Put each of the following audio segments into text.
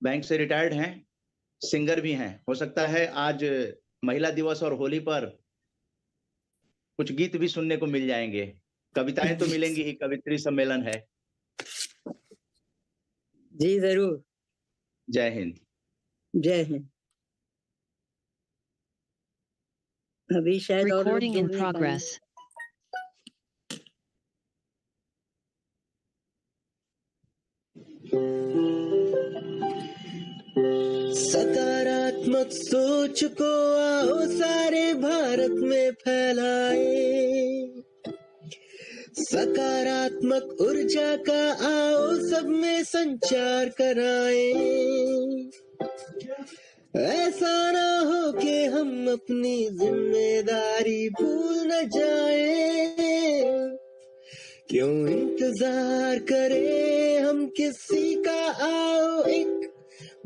Bank से retired हैं, singer भी हैं। हो सकता है आज महिला दिवस और होली पर कुछ गीत भी सुनने को मिल जाएंगे। कविताएं तो मिलेंगी ही, कवित्री सम्मेलन है। जी जरूर। जय हिंद। जय हिंद। अभी शायद और लोग Recording in जुड़ नहीं progress. सकारात्मक सोच को आओ सारे भारत में फैलाए, सकारात्मक ऊर्जा का आओ सब में संचार कराए। ऐसा ना हो कि हम अपनी जिम्मेदारी भूल न जाए, क्यों इंतजार करें हम किसी का, आओ एक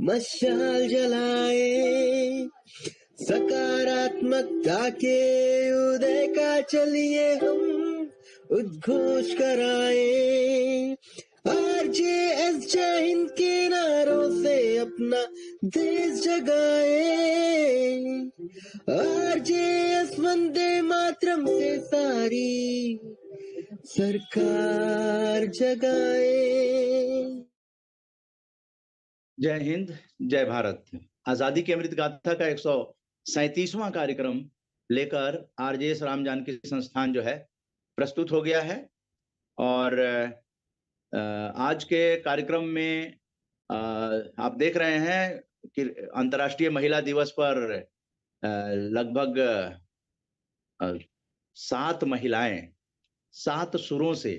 मशाल जलाए। सकारात्मकता के उदय का चलिए हम उद्घोष कराए। RJS जय हिंद के नारों से अपना देश जगाए, RJS वंदे मातरम से सारी सरकार जगाए। जय हिंद, जय भारत। आजादी की अमृत गाथा का 137वां कार्यक्रम लेकर RJS राम जानकी संस्थान जो है प्रस्तुत हो गया है। और आज के कार्यक्रम में आप देख रहे हैं कि अंतर्राष्ट्रीय महिला दिवस पर लगभग 7 महिलाएं 7 सुरों से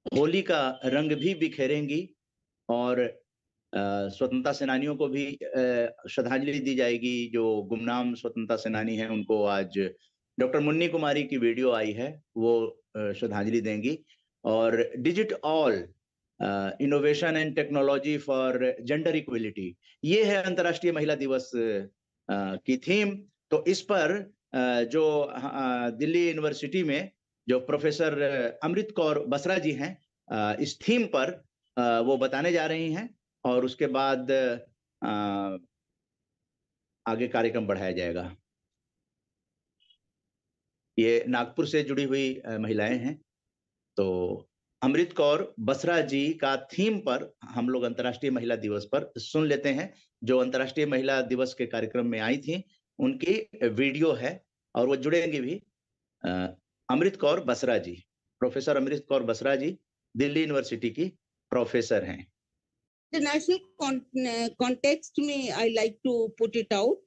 होली का रंग भी बिखेरेंगी और स्वतंत्रता सेनानियों को भी श्रद्धांजलि दी जाएगी। जो गुमनाम स्वतंत्रता सेनानी हैं उनको आज डॉक्टर मुन्नी कुमारी की वीडियो आई है, वो श्रद्धांजलि देंगी। और digit all innovation and technology for gender equality, ये है अंतर्राष्ट्रीय महिला दिवस की थीम। तो इस पर जो दिल्ली यूनिवर्सिटी में जो प्रोफेसर अमृत कौर बसरा जी हैं, इस थीम पर वो बताने जा रही हैं और उसके बाद आगे कार्यक्रम बढ़ाया जाएगा। ये नागपुर से जुड़ी हुई महिलाएं हैं। तो अमृत कौर बसरा जी का थीम पर हम लोग अंतर्राष्ट्रीय महिला दिवस पर सुन लेते हैं। जो अंतर्राष्ट्रीय महिला दिवस के कार्यक्रम में आई थी उनकी वीडियो है और वो जुड़ेंगे भी। अमृत कौर बसरा जी, प्रोफेसर अमृत कौर बसरा जी दिल्ली यूनिवर्सिटी की प्रोफेसर हैं। International context में I like to put it out.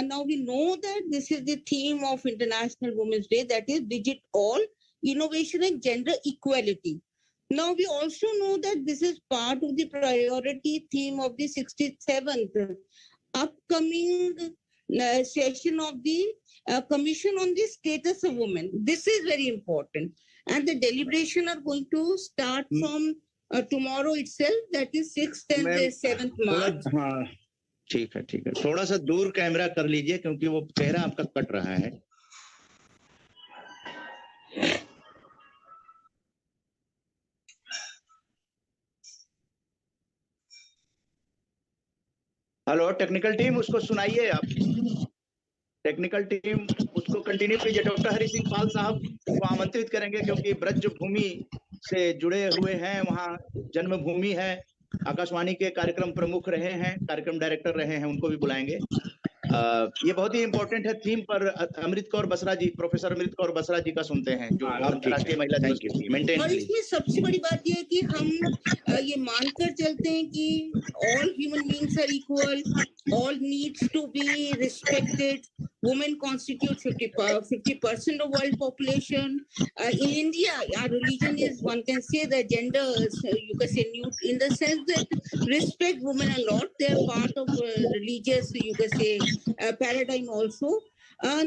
Now we know that this is the theme of International Women's Day, that is Digit All, Innovation and Gender Equality. Now we also know that this is part of the priority theme of the 67th upcoming session of the Commission on the Status of Women. This is very important. And the deliberation are going to start from tomorrow itself, that is 6th and 7th March. हाँ ठीक है, ठीक है। थोड़ा सा दूर camera कर लीजिए क्योंकि वो चेहरा आपका कट रहा है। हेलो टेक्निकल टीम, उसको सुनाइए आप। टेक्निकल टीम उसको कंटिन्यू कीजिए। डॉक्टर हरि सिंह पाल साहब को आमंत्रित करेंगे क्योंकि ब्रज भूमि से जुड़े हुए हैं, वहाँ जन्मभूमि है, आकाशवाणी के कार्यक्रम प्रमुख रहे हैं, कार्यक्रम डायरेक्टर रहे हैं, उनको भी बुलाएंगे। ये बहुत ही इंपॉर्टेंट है थीम पर। अमृत कौर बसरा जी, प्रोफेसर अमृत कौर बसरा जी का सुनते हैं जो अंतर्राष्ट्रीय महिला दिवस की मेंटेन। और इसमें सबसे बड़ी बात ये है कि हम ये मानकर चलते हैं कि all human beings are equal, all needs to be respected. Women constitute 50% of world population. In India, our religion is, one can say, the gender, you can say, in the sense that respect women a lot. They are part of religious, you can say, paradigm also.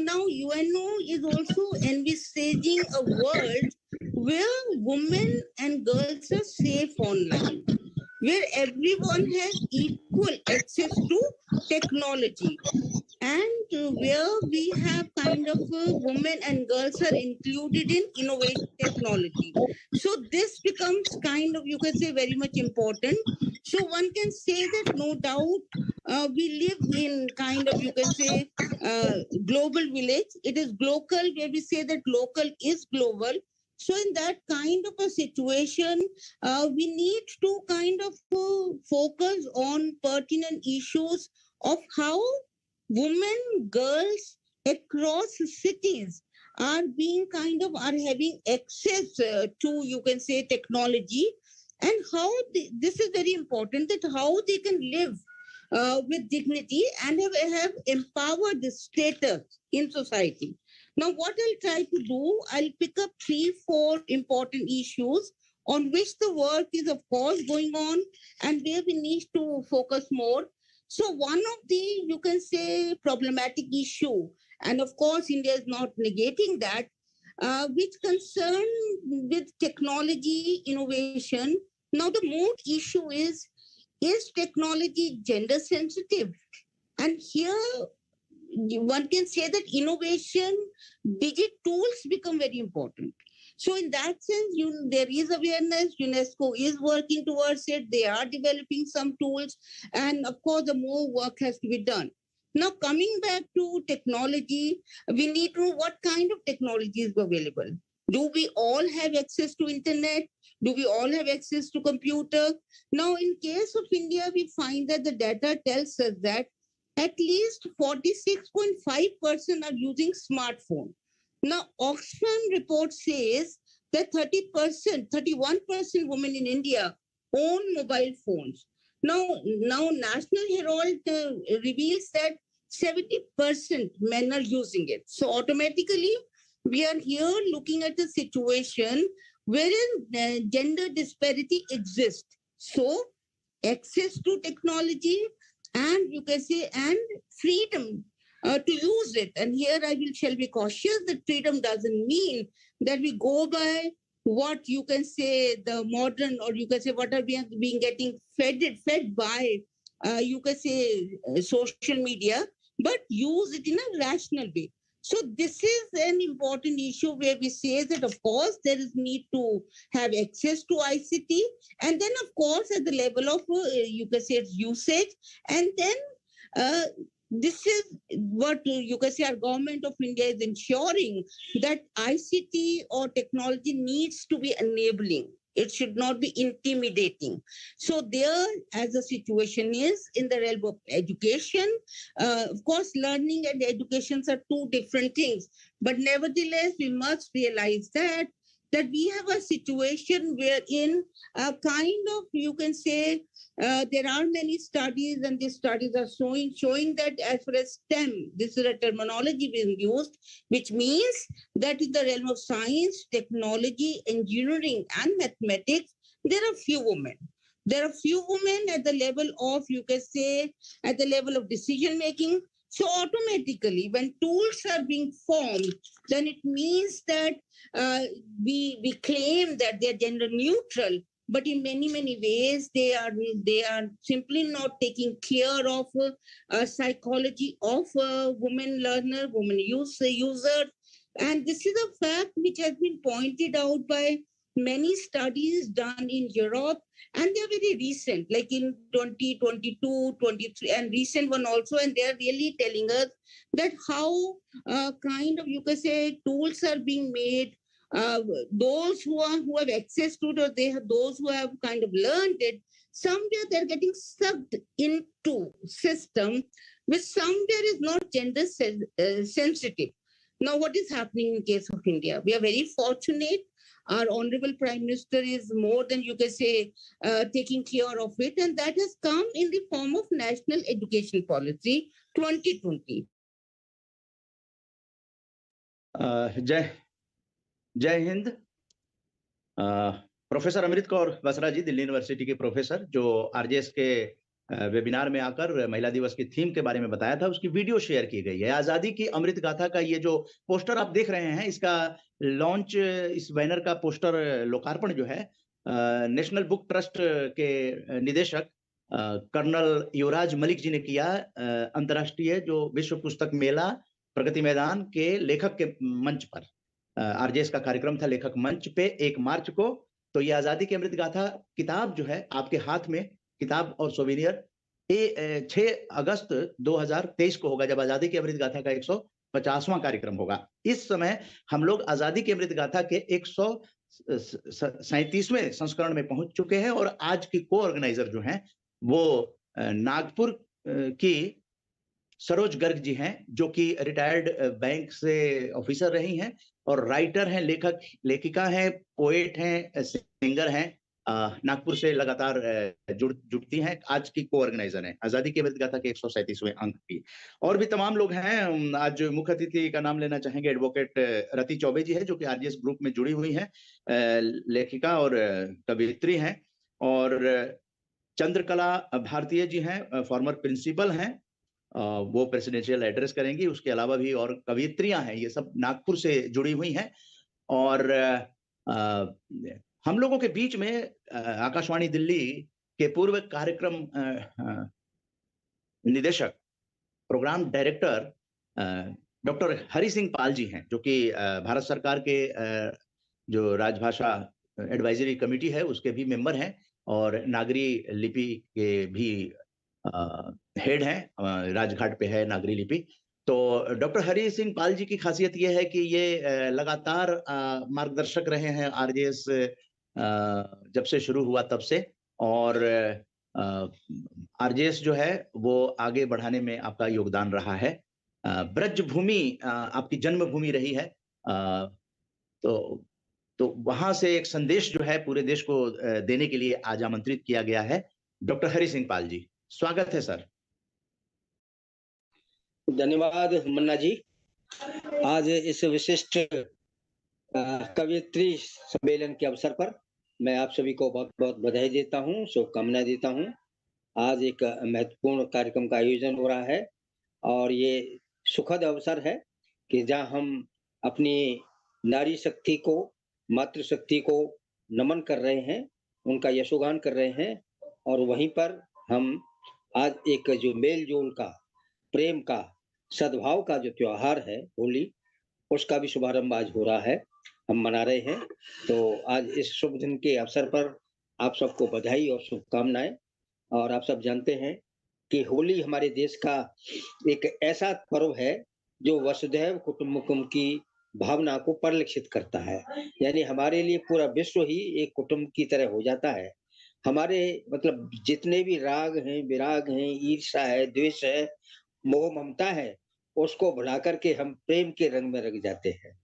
Now, UNO is also envisaging a world where women and girls are safe online, where everyone has equal access to technology. and where we have kind of women and girls are included in innovation technology. So this becomes kind of, you can say, very much important. So one can say that no doubt we live in kind of, you can say, global village. It is local where we say that local is global. So in that kind of a situation, we need to kind of focus on pertinent issues of how women, girls across cities are being kind of are having access to, you can say, technology, and how this is very important, that how they can live with dignity and have empowered the status in society. Now, what I'll try to do, I'll pick up 3-4 important issues on which the work is, of course, going on and where we need to focus more. So one of the, you can say, problematic issue, and of course, India is not negating that, which concern with technology innovation. Now, the mood issue is technology gender sensitive? And here, one can say that innovation, digit tools become very important. So in that sense, there is awareness. UNESCO is working towards it. They are developing some tools. And of course, the more work has to be done. Now, coming back to technology, we need to know what kind of technology is available. Do we all have access to internet? Do we all have access to computer? Now, in case of India, we find that the data tells us that at least 46.5% are using smartphone. Now, Oxfam report says that 30%, 31% women in India own mobile phones. Now National Herald reveals that 70% men are using it. So automatically, we are here looking at a situation wherein gender disparity exists. So access to technology and, you can say, and freedom to use it. And here shall be cautious that freedom doesn't mean that we go by what, you can say, the modern, or you can say what are being getting fed by, you can say, social media, but use it in a rational way. So this is an important issue where we say that, of course, there is need to have access to ICT, and then, of course, at the level of, you can say, its usage, and then this is what, you can say, our government of India is ensuring, that ICT or technology needs to be enabling. It should not be intimidating. So there, as the situation is in the realm of education, of course, learning and education are two different things. But nevertheless, we must realize that we have a situation wherein a kind of, you can say, there are many studies, and these studies are showing that as far as STEM, this is a terminology being used, which means that in the realm of science, technology, engineering, and mathematics, there are few women. There are few women at the level of, you can say, at the level of decision making. So automatically, when tools are being formed, then it means that we claim that they are gender neutral, but in many ways they are simply not taking care of psychology of a woman learner, woman user, and this is a fact which has been pointed out by many studies done in Europe, and they are very recent, like in 2022, 23, and recent one also, and they are really telling us that how kind of, you can say, tools are being made. Those who have access to it, those who have kind of learned it, somewhere they're getting sucked into system which somewhere is not gender sensitive. Now, what is happening in case of India? We are very fortunate. Our Honorable Prime Minister is more than, you can say, taking care of it. And that has come in the form of National Education Policy 2020. जय Hind. Professor Amrit Kaur Basra जी, Delhi university के professor, जो RJS के webinar में आकर महिला दिवस की theme के बारे में बताया था, उसकी वीडियो शेयर की गई है। आजादी की अमृत गाथा का ये जो पोस्टर आप देख रहे हैं, इसका लॉन्च, इस बैनर का पोस्टर लोकार्पण जो है, नेशनल बुक ट्रस्ट के निदेशक कर्नल युवराज मलिक जी ने किया अंतर्राष्ट्रीय जो विश्व पुस्तक मेला प्रगति मैदान के लेखक के मंच पर। आरजेएस का कार्यक्रम था लेखक मंच पे 1 मार्च को। तो ये आजादी की अमृत गाथा किताब जो है आपके हाथ में, किताब और सोवेनियर, ये 6 अगस्त 2023 को होगा, जब आजादी की अमृत गाथा का 150वां कार्यक्रम होगा। इस समय हम लोग आजादी की अमृत गाथा के 137वें संस्करण में पहुंच चुके हैं और आज की को ऑर्गेनाइजर जो हैं वो नागपुर की सरोज गर्ग जी हैं, जो कि रिटायर्ड बैंक से ऑफिसर रही हैं और राइटर हैं, लेखक लेखिका हैं, पोएट हैं, सिंगर हैं, नागपुर से लगातार जुड़ती हैं। आज की को ऑर्गेनाइजर हैं आजादी की अमृत गाथा के 137वें अंक की। और भी तमाम लोग हैं। आज मुख्य अतिथि का नाम लेना चाहेंगे एडवोकेट रति चौबे जी है, जो कि आरजेएस ग्रुप में जुड़ी हुई हैं, लेखिका और कवियत्री हैं। और चंद्रकला भारतीय जी हैं, फॉर्मर प्रिंसिपल हैं, वो प्रेसिडेंशियल एड्रेस करेंगी। उसके अलावा भी और कवियत्रियां हैं, ये सब नागपुर से जुड़ी हुई हैं। और हम लोगों के बीच में आकाशवाणी दिल्ली के पूर्व कार्यक्रम निदेशक, programme director doctor Hari Singh Pal ji हैं, जो कि भारत सरकार के जो राजभाषा एडवाइजरी कमेटी है उसके भी मेंबर हैं और नागरी लिपि के भी हेड हैं। राजघाट पे है नागरी लिपि। तो डॉक्टर हरि सिंह पाल जी की खासियत ये है कि ये लगातार मार्गदर्शक रहे हैं आरजेएस जब से शुरू हुआ तब से। और आरजेएस जो है वो आगे बढ़ाने में आपका योगदान रहा है। ब्रज भूमि आपकी जन्मभूमि रही है। तो वहां से एक संदेश जो है पूरे देश को देने के लिए आज आमंत्रित किया गया है। डॉक्टर हरि सिंह पाल जी, स्वागत है सर। धन्यवाद मन्ना जी। आज इस विशिष्ट कवियत्री सम्मेलन के अवसर पर मैं आप सभी को बहुत बहुत बधाई देता हूँ, शुभकामनाएं देता हूँ। आज एक महत्वपूर्ण कार्यक्रम का आयोजन हो रहा है और ये सुखद अवसर है कि जहाँ हम अपनी नारी शक्ति को, मातृशक्ति को नमन कर रहे हैं, उनका यशोगान कर रहे हैं, और वहीं पर हम आज एक जो मेल जोल का, प्रेम का, सद्भाव का जो त्योहार है होली, उसका भी शुभारंभ आज हो रहा है, हम मना रहे हैं। तो आज इस शुभ दिन के अवसर पर आप सबको बधाई और शुभकामनाएं। और आप सब जानते हैं कि होली हमारे देश का एक ऐसा पर्व है जो वसुधैव कुटुंबकम की भावना को परिलक्षित करता है। यानी हमारे लिए पूरा विश्व ही एक कुटुंब की तरह हो जाता है। हमारे मतलब जितने भी राग हैं, विराग हैं, ईर्ष्या है, द्वेष है, मोह ममता है, उसको भुला करके हम प्रेम के रंग में रंग जाते हैं।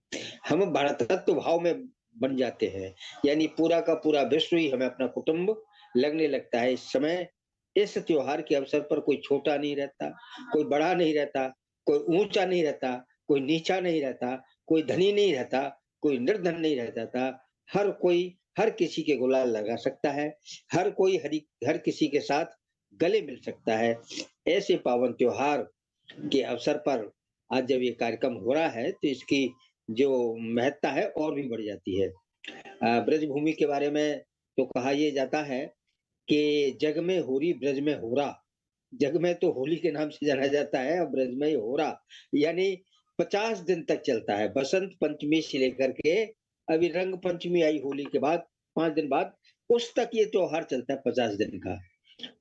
हम भारतत्व भाव में बन जाते हैं। यानी पूरा का पूरा विश्व ही हमें अपना कुटुंब लगने लगता है। इस समय इस त्योहार के अवसर पर कोई छोटा नहीं रहता, कोई बड़ा नहीं रहता, कोई ऊंचा नहीं रहता, कोई नीचा नहीं रहता, कोई धनी नहीं रहता, कोई निर्धन नहीं रहता था। हर कोई हर किसी के गुलाल लगा सकता है, हर कोई हर किसी के साथ गले मिल सकता है। ऐसे पावन त्योहार के अवसर पर आज जब ये कार्यक्रम हो रहा है तो इसकी जो महत्ता है और भी बढ़ जाती है। ब्रजभूमि के बारे में तो कहा यह जाता है कि जग में होरी ब्रज में होरा। जग में तो होली के नाम से जाना जाता है और ब्रज में होरा, यानी 50 दिन तक चलता है। बसंत पंचमी से लेकर के अभी रंग पंचमी आई होली के बाद 5 दिन बाद, उस तक ये त्योहार चलता है 50 दिन का।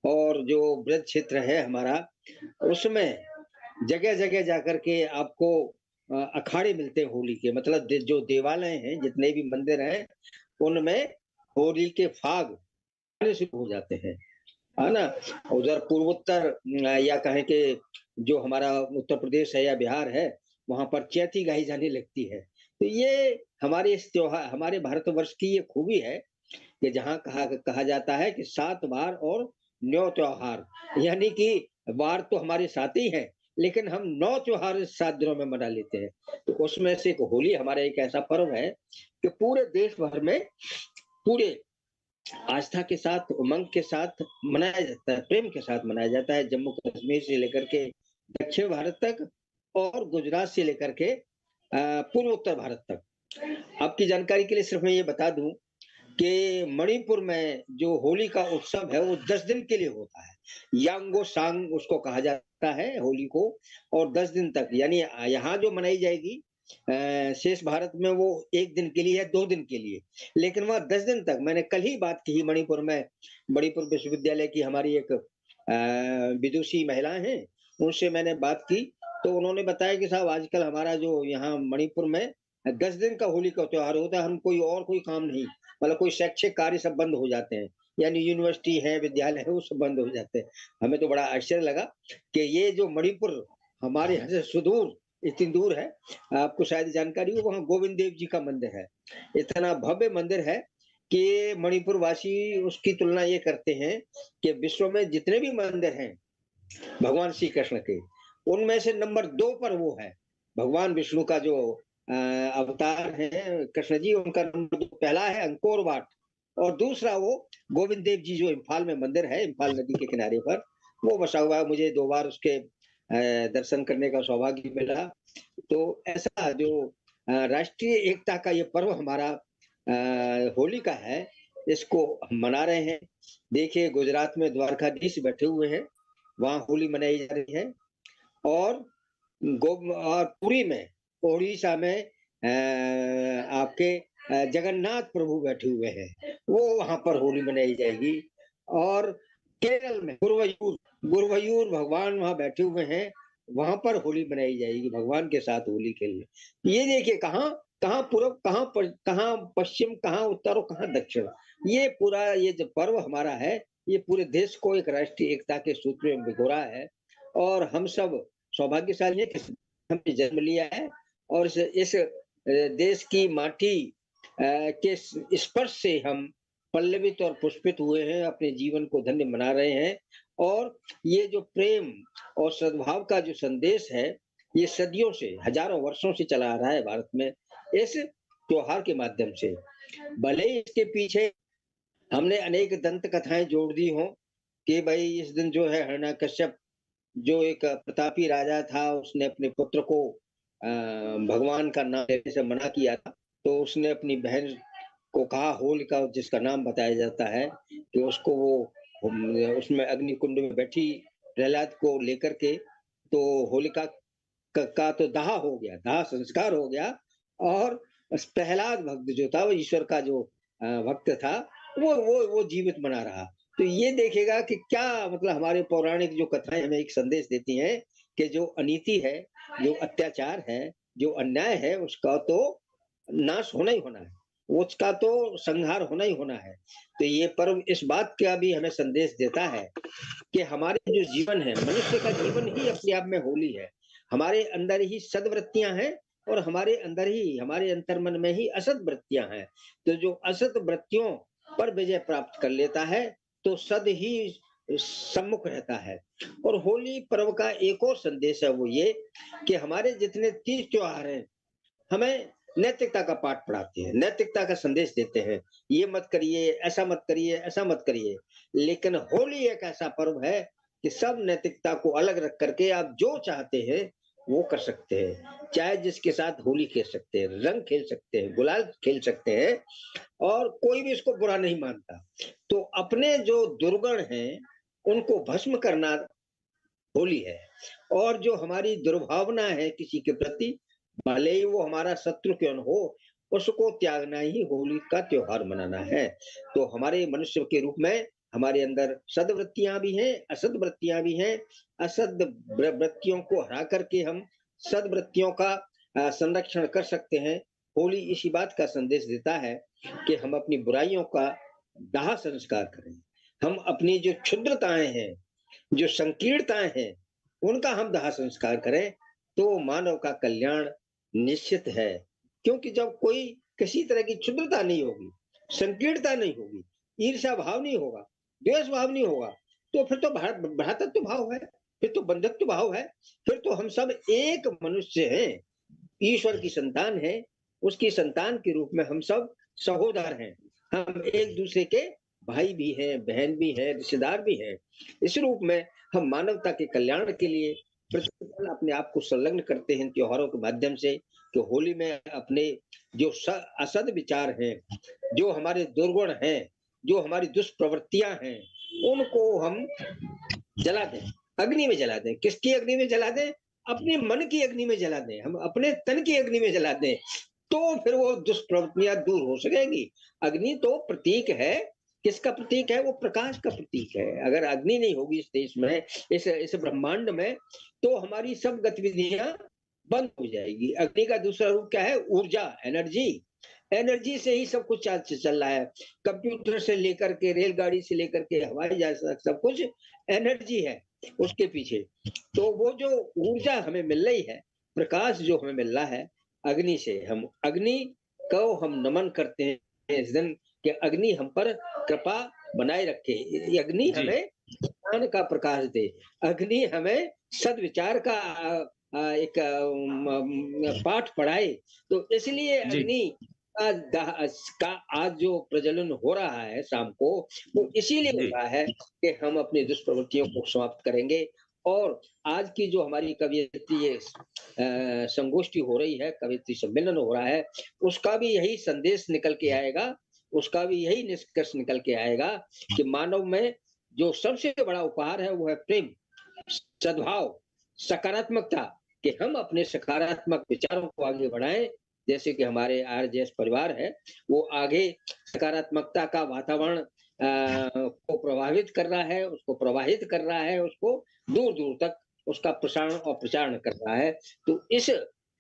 और जो ब्रज क्षेत्र है हमारा, उसमें जगह जगह जाकर के आपको अखाड़े मिलते हैं होली के। मतलब जो देवालय हैं, जितने भी मंदिर हैं, उनमें होली के फाग शुरू हो जाते हैं, है ना। उधर पूर्वोत्तर या कहें कि जो हमारा उत्तर प्रदेश है या बिहार है, वहां पर चैती गाई जाने लगती है। तो ये हमारे इस त्योहार, हमारे भारतवर्ष की ये खूबी है कि जहाँ कहा जाता है कि 7 बार और 9 त्योहार, यानी कि बार तो हमारे साथ ही है, लेकिन हम 9 त्योहार 7 दिनों में मना लेते हैं। तो उसमें से एक होली हमारा एक ऐसा पर्व है कि पूरे देश भर में पूरे आस्था के साथ, उमंग के साथ मनाया जाता है, प्रेम के साथ मनाया जाता है। जम्मू कश्मीर से लेकर के दक्षिण भारत तक और गुजरात से लेकर के पूर्वोत्तर भारत तक। आपकी जानकारी के लिए सिर्फ मैं ये बता दूं कि मणिपुर में जो होली का उत्सव है वो 10 दिन के लिए होता है। यांगो सांग उसको कहा जाता है होली को, और 10 दिन तक, यानी यहाँ जो मनाई जाएगी शेष भारत में वो 1 दिन के लिए या 2 दिन के लिए, लेकिन वहाँ 10 दिन तक। मैंने कल ही बात की मणिपुर में, मणिपुर विश्वविद्यालय की हमारी एक विदुषी महिलाएं हैं, उनसे मैंने बात की, तो उन्होंने बताया कि साहब आजकल हमारा जो यहाँ मणिपुर में 10 दिन का होली का त्योहार होता है, हम कोई काम नहीं, मतलब कोई शैक्षिक कार्य सब बंद हो जाते हैं, यानी यूनिवर्सिटी है, विद्यालय है, वो सब बंद हो जाते हैं। हमें तो बड़ा आश्चर्य लगा कि ये जो मणिपुर हमारे यहाँ से सुदूर, इतनी दूर है, आपको शायद जानकारी हो, वहाँ गोविंद देव जी का मंदिर है, इतना भव्य मंदिर है कि मणिपुर वासी उसकी तुलना ये करते हैं कि विश्व में जितने भी मंदिर हैं भगवान श्री कृष्ण के, उनमें से नंबर 2 पर वो है। भगवान विष्णु का जो अवतार है कृष्ण जी, उनका नंबर 2 पहला है अंकोर वाट, और दूसरा वो गोविंद देव जी जो इम्फाल में मंदिर है, इम्फाल नदी के किनारे पर वो बसा हुआ है। मुझे 2 बार उसके दर्शन करने का सौभाग्य मिला। तो ऐसा जो राष्ट्रीय एकता का ये पर्व हमारा होली का है, इसको हम मना रहे हैं। देखिए गुजरात में द्वारकाधीश बैठे हुए हैं, वहाँ होली मनाई जा रही है, और पुरी में, ओडिशा में आपके जगन्नाथ प्रभु बैठे हुए हैं, वो वहां पर होली मनाई जाएगी। और केरल में गुरुवायूर भगवान वहां बैठे हुए हैं, वहां पर होली मनाई जाएगी, भगवान के साथ होली खेलने। ये देखिए कहाँ पूर्व, कहाँ पश्चिम, कहाँ उत्तर और कहाँ दक्षिण, ये पूरा ये जो पर्व हमारा है, ये पूरे देश को एक राष्ट्रीय एकता के सूत्र में भिगोरा है। और हम सब सौभाग्यशाली है कि हमने जन्म लिया है, और इस देश की माटी के स्पर्श से हम पल्लवित और पुष्पित हुए हैं, अपने जीवन को धन्य बना रहे हैं। और ये जो प्रेम और सद्भाव का जो संदेश है, ये सदियों से, हजारों वर्षों से चला आ रहा है भारत में, इस त्योहार के माध्यम से। भले ही इसके पीछे हमने अनेक दंत कथाएं जोड़ दी हों कि भाई इस दिन जो है हिरण्यकश्यप जो एक प्रतापी राजा था, उसने अपने पुत्र को भगवान का नाम लेने से मना किया था, तो उसने अपनी बहन को कहा होलिका, जिसका नाम बताया जाता है, कि उसको वो उसमें अग्नि कुंड में बैठी प्रहलाद को लेकर के, तो होलिका का तो दाह हो गया, दाह संस्कार हो गया, और प्रहलाद भक्त जो था, वो ईश्वर का जो भक्त था, वो जीवित बना रहा। तो ये देखेगा कि क्या मतलब हमारे पौराणिक जो कथाएं हमें एक संदेश देती हैं कि जो अनीति है, जो अत्याचार है, जो अन्याय है, उसका तो नाश होना ही होना है, उसका तो संहार होना ही होना है। तो ये पर्व इस बात का भी हमें संदेश देता है कि हमारे जो जीवन है, मनुष्य का जीवन ही अपने आप में होली है। हमारे अंदर ही सद्वृत्तियां हैं, और हमारे अंदर ही, हमारे अंतर्मन में ही असत वृत्तियां हैं। तो जो असत वृत्तियों पर विजय प्राप्त कर लेता है, तो सद ही सम्मुख रहता है। और होली पर्व का एक और संदेश है, वो ये कि हमारे जितने तीज त्योहार हैं, हमें नैतिकता का पाठ पढ़ाते हैं, नैतिकता का संदेश देते हैं, ये मत करिए, ऐसा मत करिए, ऐसा मत करिए। लेकिन होली एक ऐसा पर्व है कि सब नैतिकता को अलग रख करके आप जो चाहते हैं वो कर सकते हैं। चाहे जिसके साथ होली खेल सकते हैं, रंग खेल सकते हैं, गुलाल खेल सकते हैं, और कोई भी इसको बुरा नहीं मानता। तो अपने जो दुर्गुण हैं उनको भस्म करना होली है। और जो हमारी दुर्भावना है किसी के प्रति, भले ही वो हमारा शत्रु क्यों न हो, उसको त्यागना ही होली का त्योहार मनाना है। तो हमारे मनुष्य के रूप में हमारे अंदर सद्वृत्तियां भी हैं, असद वृत्तियां भी हैं। असद वृत्तियों को हरा करके हम सद्वृत्तियों का संरक्षण कर सकते हैं। होली इसी बात का संदेश देता है कि हम अपनी बुराइयों का दाह संस्कार करें, हम अपनी जो क्षुद्रताएं हैं, जो संकीर्णताएं हैं, उनका हम दाह संस्कार करें, तो मानव का कल्याण निश्चित है। क्योंकि जब कोई किसी तरह की क्षुद्रता नहीं होगी, संकीर्णता नहीं होगी, ईर्ष्या भाव नहीं होगा, द्वेष भाव नहीं होगा, तो फिर तो भ्रातृत्व भाव है, फिर तो बंधुत्व भाव है, फिर तो हम सब एक मनुष्य हैं, ईश्वर की संतान है, उसकी संतान के रूप में हम सब सहोदर हैं, हम एक दूसरे के भाई भी हैं, बहन भी हैं, रिश्तेदार भी हैं। इस रूप में हम मानवता के कल्याण के लिए प्रतिपल अपने आप को संलग्न करते हैं त्योहारों के माध्यम से, कि होली में अपने जो असद विचार हैं, जो हमारे दुर्गुण हैं, जो हमारी दुष्प्रवृत्तियां हैं, उनको हम जला दें, अग्नि में जला दें। किसकी अग्नि में जला दें? अपने मन की अग्नि में जला दें, हम अपने तन की अग्नि में जला दें, तो फिर वो दुष्प्रवृत्तियां दूर हो सकेंगी। अग्नि तो प्रतीक है, किसका प्रतीक है? वो प्रकाश का प्रतीक है। अगर अग्नि नहीं होगी इस देश में, इस ब्रह्मांड में, तो हमारी सब गतिविधियां बंद हो जाएगी। अग्नि का दूसरा रूप क्या है? ऊर्जा, एनर्जी। एनर्जी से ही सब कुछ चल रहा है, कंप्यूटर से लेकर के, रेलगाड़ी से लेकर के, हवाई जहाज तक सब कुछ एनर्जी है उसके पीछे। तो वो जो ऊर्जा हमें मिल रही है, प्रकाश जो हमें मिल रहा है अग्नि से, हम अग्नि को हम नमन करते हैं इस दिन, कि अग्नि हम पर कृपा बनाए रखे, अग्नि हमें ज्ञान का प्रकाश दे, अग्नि हमें सद्विचार का एक पाठ पढ़ाए। तो इसलिए अग्नि का आज जो प्रज्वलन हो रहा है शाम को, वो इसीलिए हो रहा है कि हम अपनी दुष्प्रवृत्तियों को समाप्त करेंगे। और आज की जो हमारी कवियत्री संगोष्ठी हो रही है, कवियत्री सम्मेलन हो रहा है, उसका भी यही संदेश निकल के आएगा, उसका भी यही निष्कर्ष निकल के आएगा कि मानव में जो सबसे बड़ा उपहार है वो है प्रेम, सद्भाव, सकारात्मकता, कि हम अपने सकारात्मक विचारों को आगे बढ़ाएं। जैसे कि हमारे आरजेएस परिवार है, वो आगे सकारात्मकता का वातावरण को प्रभावित कर रहा है, उसको प्रवाहित कर रहा है, उसको दूर दूर तक उसका प्रसारण और प्रचारण कर रहा है। तो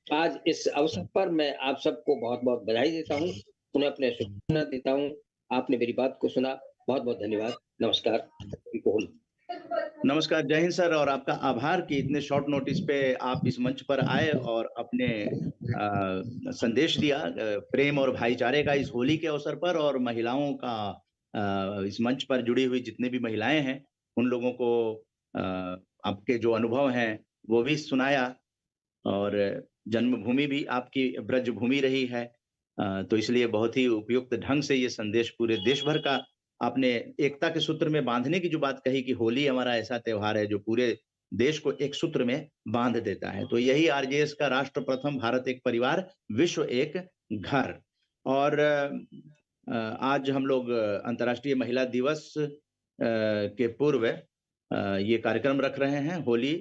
आज इस अवसर पर मैं आप सबको बहुत बहुत बधाई देता हूँ, उन्हें अपने शुभकामना देता हूँ। आपने मेरी बात को सुना, बहुत बहुत धन्यवाद। नमस्कार। नमस्कार, जय हिंद सर, और आपका आभार कि इतने शॉर्ट नोटिस पे आप इस मंच पर आए और अपने संदेश दिया प्रेम और भाईचारे का इस होली के अवसर पर, और महिलाओं का इस मंच पर जुड़ी हुई जितने भी महिलाएं हैं उन लोगों को आपके जो अनुभव हैं वो भी सुनाया। और जन्मभूमि भी आपकी ब्रज भूमि रही है, तो इसलिए बहुत ही उपयुक्त ढंग से ये संदेश पूरे देश भर का आपने एकता के सूत्र में बांधने की जो बात कही कि होली हमारा ऐसा त्योहार है जो पूरे देश को एक सूत्र में बांध देता है। तो यही आरजेएस का राष्ट्र प्रथम, भारत एक परिवार, विश्व एक घर। और आज हम लोग अंतर्राष्ट्रीय महिला दिवस के पूर्व ये कार्यक्रम रख रहे हैं, होली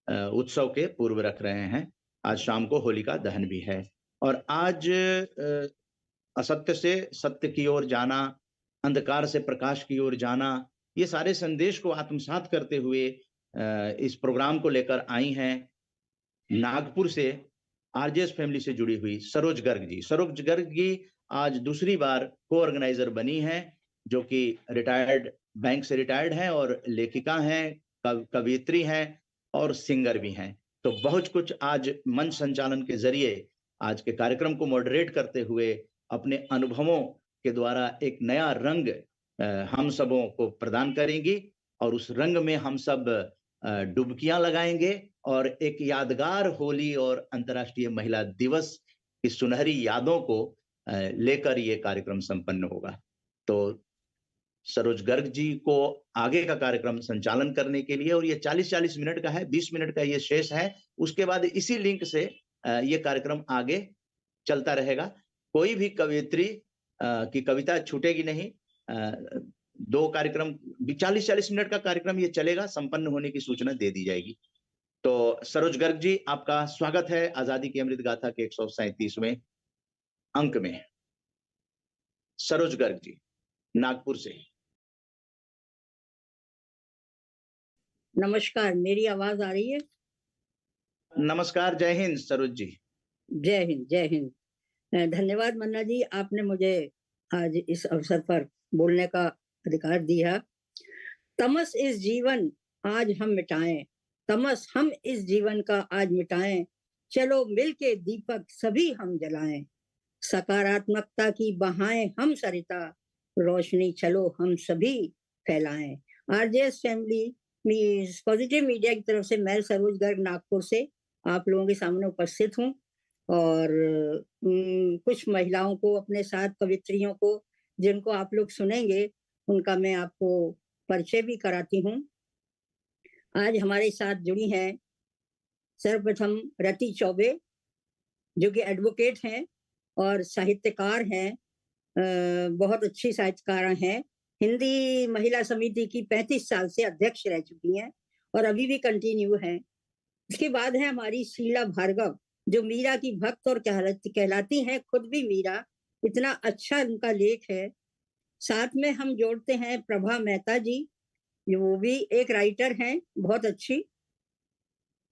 उत्सव के पूर्व रख रहे हैं। आज शाम को होलिका दहन भी है, और आज असत्य से सत्य की ओर जाना, अंधकार से प्रकाश की ओर जाना, ये सारे संदेश को आत्मसात करते हुए इस प्रोग्राम को लेकर आई हैं नागपुर से आरजेएस फैमिली से जुड़ी हुई सरोज गर्ग जी। सरोज गर्ग जी आज दूसरी बार को ऑर्गेनाइजर बनी हैं, जो कि रिटायर्ड, बैंक से रिटायर्ड हैं और लेखिका हैं, कवियत्री हैं और सिंगर भी हैं। तो बहुत कुछ आज मंच संचालन के जरिए आज के कार्यक्रम को मॉडरेट करते हुए अपने अनुभवों के द्वारा एक नया रंग हम सबों को प्रदान करेंगी, और उस रंग में हम सब डुबकियां लगाएंगे और एक यादगार होली और अंतर्राष्ट्रीय महिला दिवस की सुनहरी यादों को लेकर ये कार्यक्रम संपन्न होगा। तो सरोज गर्ग जी को आगे का कार्यक्रम संचालन करने के लिए, और ये 40-40 मिनट का है, 20 मिनट का ये शेष है, उसके बाद इसी लिंक से ये कार्यक्रम आगे चलता रहेगा। कोई भी कवियत्री की कविता छूटेगी नहीं। 2 कार्यक्रम, 40-40 मिनट का कार्यक्रम ये चलेगा, संपन्न होने की सूचना दे दी जाएगी। तो सरोज गर्ग जी, आपका स्वागत है आजादी की अमृत गाथा के 137वें अंक में। सरोज गर्ग जी, नागपुर से। नमस्कार, मेरी आवाज आ रही है? नमस्कार, जय हिंद सरोज जी। जय हिंद, जय हिंद। धन्यवाद मन्ना जी, आपने मुझे आज इस अवसर पर बोलने का अधिकार दिया। तमस इस जीवन आज हम मिटाएं, तमस हम इस जीवन का आज मिटाएं, चलो मिलके दीपक सभी हम जलाएं, सकारात्मकता की बहाएं हम सरिता, रोशनी चलो हम सभी फैलाएं। आरजेएस फैमिली पॉजिटिव मीडिया की तरफ से मैं सरोज गर्ग नागपुर से आप लोगों के सामने उपस्थित हूँ, और कुछ महिलाओं को अपने साथ, कवित्रियों को जिनको आप लोग सुनेंगे, उनका मैं आपको परिचय भी कराती हूँ। आज हमारे साथ जुड़ी हैं सर्वप्रथम रति चौबे जो कि एडवोकेट हैं और साहित्यकार हैं, बहुत अच्छी साहित्यकार हैं। हिंदी महिला समिति की 35 साल से अध्यक्ष रह चुकी हैं और अभी भी कंटिन्यू हैं। इसके बाद है हमारी शीला भार्गव जो मीरा की भक्त और कहलाती हैं, खुद भी मीरा, इतना अच्छा उनका लेख है। साथ में हम जोड़ते हैं प्रभा मेहता जी, वो भी एक राइटर हैं, बहुत अच्छी।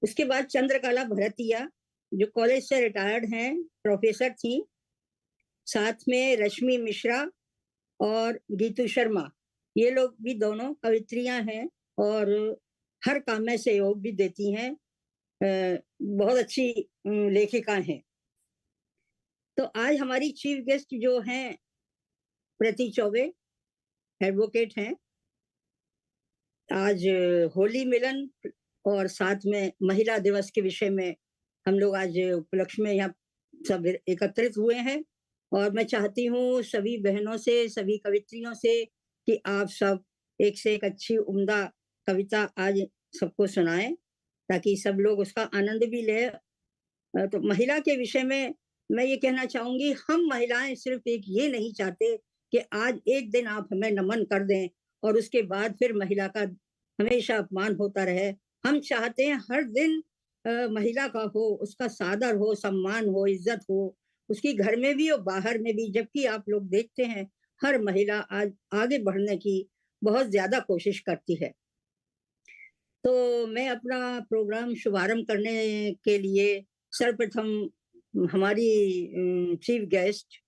उसके बाद चंद्रकला भरतिया जो कॉलेज से रिटायर्ड हैं, प्रोफेसर थी। साथ में रश्मि मिश्रा और गीतू शर्मा, ये लोग भी दोनों कवित्रियां हैं और हर काम में सहयोग भी देती हैं, बहुत अच्छी लेखिका हैं। तो आज हमारी चीफ गेस्ट जो हैं प्रति चौबे, एडवोकेट हैं। आज होली मिलन और साथ में महिला दिवस के विषय में हम लोग आज उपलक्ष्य में यहाँ सब एकत्रित हुए हैं और मैं चाहती हूँ सभी बहनों से, सभी कवित्रियों से कि आप सब एक से एक अच्छी उम्दा कविता आज सबको सुनाएं ताकि सब लोग उसका आनंद भी ले। तो महिला के विषय में मैं ये कहना चाहूंगी, हम महिलाएं सिर्फ एक ये नहीं चाहते कि आज एक दिन आप हमें नमन कर दें और उसके बाद फिर महिला का हमेशा अपमान होता रहे। हम चाहते हैं हर दिन महिला का हो, उसका सादर हो, सम्मान हो, इज्जत हो, उसकी घर में भी और बाहर में भी। जबकि आप लोग देखते हैं हर महिला आज आगे बढ़ने की बहुत ज्यादा कोशिश करती है। तो मैं अपना प्रोग्राम शुभारंभ करने के लिए सर्वप्रथम हमारी चीफ गेस्ट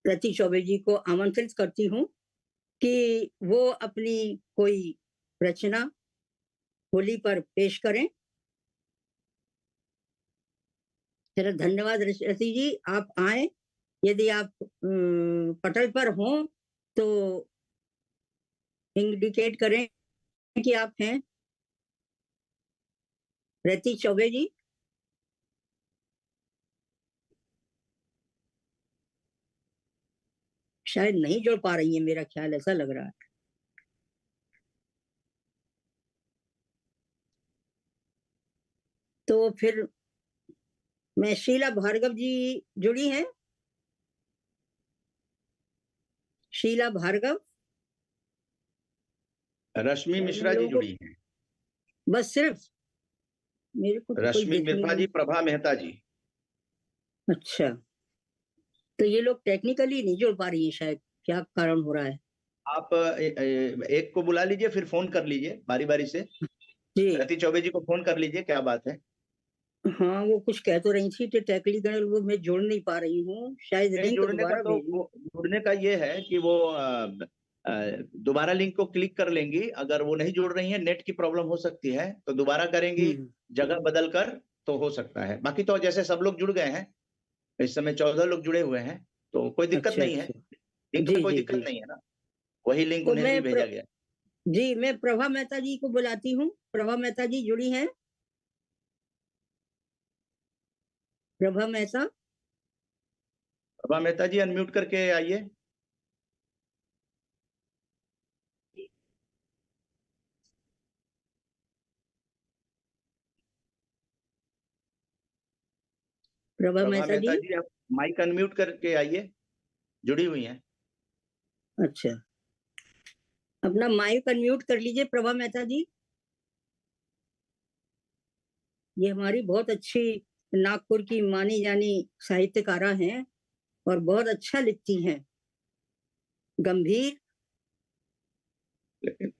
रति चौबे जी को आमंत्रित करती हूँ कि वो अपनी कोई रचना होली पर पेश करें। चलो, धन्यवाद रति जी, आप आए। यदि आप पटल पर हों तो इंडिकेट करें कि आप हैं। रति चौबे जी, शायद नहीं जुड़ पा रही है, मेरा ख्याल ऐसा लग रहा है। तो फिर मैं शीला भार्गव जी जुड़ी हैं। शीला भार्गव, रश्मि मिश्रा जी जुड़ी हैं। बस सिर्फ मेरे को तो रश्मि मिश्रा जी, प्रभा मेहता जी। अच्छा, तो ये लोग टेक्निकली नहीं जुड़ पा रही है, शायद क्या कारण हो रहा है। आप एक को बुला लीजिए, फिर फोन कर लीजिए बारी बारी से। जी, रति चौबे जी को फोन कर लीजिए, क्या बात है। हाँ, वो कुछ कह तो रही थी, टेक्निकल वो मैं जुड़ नहीं पा रही हूँ, शायद लिंक दोबारा भेजिए। जुड़ने का ये है कि वो दोबारा लिंक को क्लिक कर लेंगी। अगर वो नहीं जुड़ रही है, नेट की प्रॉब्लम हो सकती है, तो दोबारा करेंगी जगह बदल कर, तो हो सकता है। बाकी तो जैसे सब लोग जुड़ गए हैं, इस समय 14 लोग जुड़े हुए हैं, तो कोई दिक्कत नहीं है। लिंक में कोई दिक्कत नहीं है ना, वही लिंक उन्हें भी भेजा गया। जी, मैं प्रभा मेहता जी को बुलाती हूँ। प्रभा मेहता जी जुड़ी हैं। प्रभा मेहता, प्रभा मेहता जी अनम्यूट करके आइए। प्रभा मेहता जी, आप माइक अनम्यूट करके आइए, जुड़ी हुई हैं। अच्छा, अपना माइक अनम्यूट कर लीजिए प्रभा मेहता जी। ये हमारी बहुत अच्छी नागपुर की मानी जानी साहित्यकारा हैं और बहुत अच्छा लिखती हैं, गंभीर। लेकिन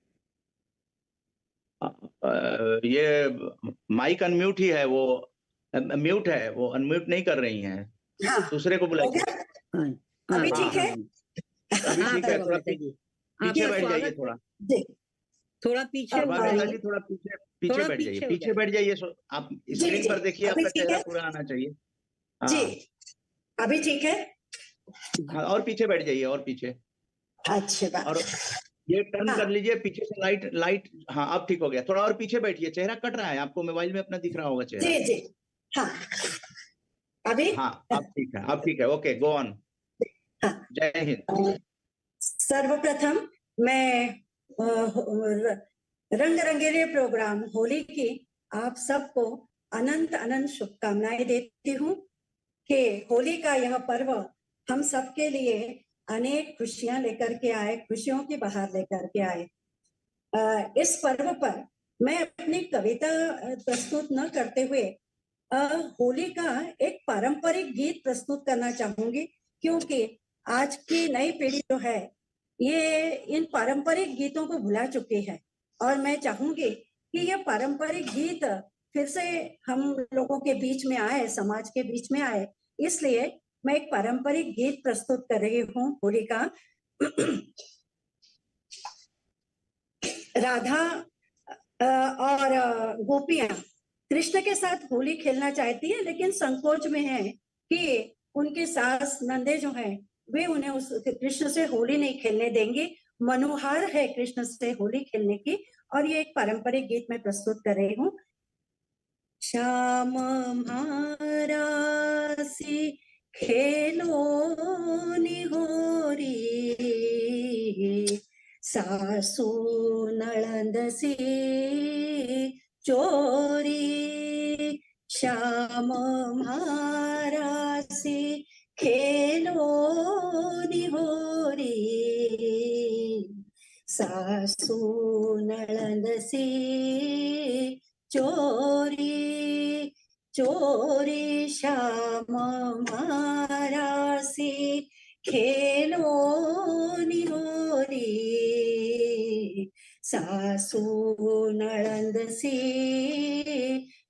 ये माइक अनम्यूट ही है, वो म्यूट है, वो अनम्यूट नहीं कर रही हैं। हाँ, दूसरे को बुलाइए। अभी ठीक है? अभी ठीक है, थोड़ा पीछे बैठ जाइए, थोड़ा पीछे थोड़ा पीछे बैठ जाइए, पीछे बैठ जाइए। आप स्क्रीन पर देखिए, आपका चेहरा पूरा आना चाहिए। जी, अभी ठीक है? हाँ, और पीछे बैठ जाइए, और पीछे। अच्छा, और ये टर्न कर लीजिए पीछे से, लाइट। हाँ, अब ठीक हो गया। थोड़ा और पीछे बैठिए, चेहरा कट रहा है, आपको मोबाइल में अपना दिख रहा होगा चेहरा। जी जी, हाँ, अभी? हाँ, अब ठीक है, अब ठीक है। Okay, go on. जय हिंद। सर्वप्रथम मैं रंग रंगेले प्रोग्राम होली की आप सबको अनंत अनंत शुभकामनाएं देती हूँ कि होली का यह पर्व हम सबके लिए अनेक खुशियां लेकर के आए, खुशियों की बहार लेकर के आए। इस पर्व पर मैं अपनी कविता प्रस्तुत न करते हुए होली का एक पारंपरिक गीत प्रस्तुत करना चाहूंगी, क्योंकि आज की नई पीढ़ी जो है ये इन पारंपरिक गीतों को भुला चुकी है, और मैं चाहूंगी कि ये पारंपरिक गीत फिर से हम लोगों के बीच में आए, समाज के बीच में आए। इसलिए मैं एक पारंपरिक गीत प्रस्तुत कर रही हूँ होली का। राधा और गोपियां कृष्ण के साथ होली खेलना चाहती है, लेकिन संकोच में है कि उनके सास नंदे जो हैं वे उन्हें उस कृष्ण से होली नहीं खेलने देंगे। मनोहार है कृष्ण से होली खेलने की, और ये एक पारंपरिक गीत मैं प्रस्तुत कर रही हूँ। श्याम महारासी खेलो निहोरी, सासू नळंद सी चोरी। श्याम महारासी खेलो निहोरी, सासू नळंद सी चोरी। चोरी श्याम महारासी खेलो निहोरी, सासू नळंद सी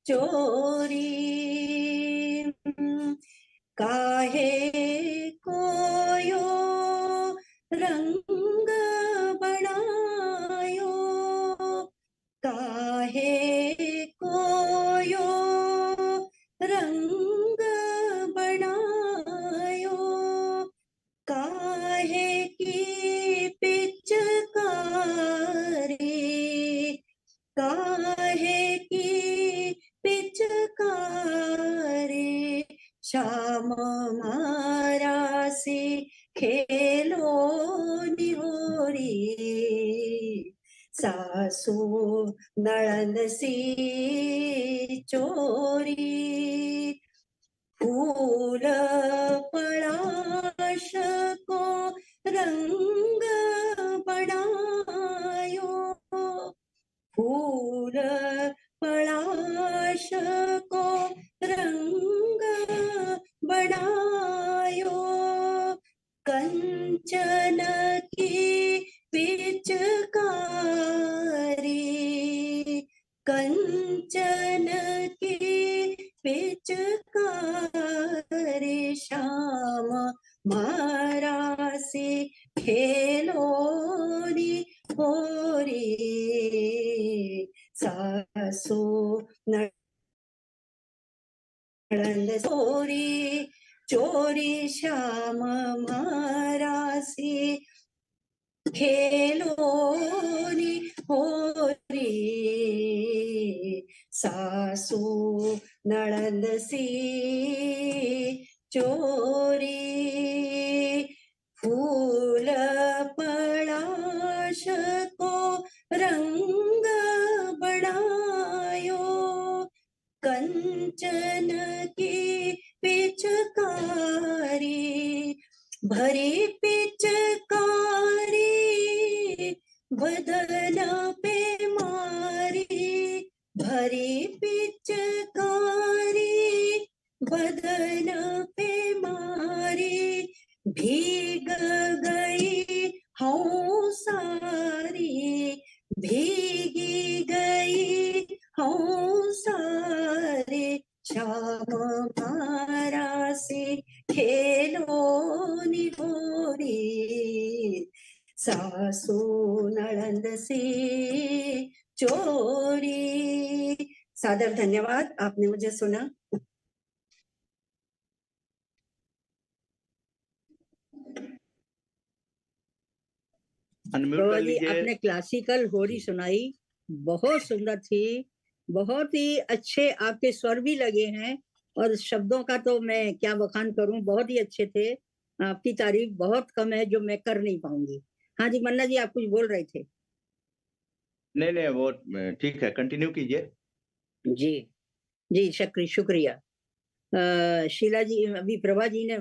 चोरी। काहे कोयो रंग बनायो, काहे कोयो रंग बनायो, काहे की पिचकारी, काहे की पिचकारी। श्याम महारासी खेलो निहोरी, सासू नळंद सी चोरी। फूल पलाश को रंग बनायो, फूल पलाश को रंग बनायो, कंचन की पिचकारी, कंचन की पिचकारी। श्याम महारासी खेलो निहोरी, सासू नळंद चोरी। चोरी श्याम महारासी खेलो निहोरी, सासू नळंद सी चोरी। फूल पलाश को रंग बनायो, कंचन की पिचकारी, भरी पिचकारी बदन पे मारी, भरी पिचकारी बदन पे मारी। भीग गई हूँ सारी, भीगी गई हूँ सारी। श्याम महारासी खेलो निहोरी, सासू नळंद सी चोरी। सादर धन्यवाद, आपने मुझे सुना। अनम्यूट कर लीजिए। आपने क्लासिकल होली सुनाई, बहुत सुंदर थी, बहुत ही अच्छे आपके स्वर भी लगे हैं, और शब्दों का तो मैं क्या बखान करूं, बहुत ही अच्छे थे। आपकी तारीफ बहुत कम है जो मैं कर नहीं पाऊंगी। हाँ जी मन्ना जी, आप कुछ बोल रहे थे। नहीं वो ठीक है, कंटिन्यू कीजिए। जी जी, शुक्रिया। शीला जी, अभी प्रभा जी ने,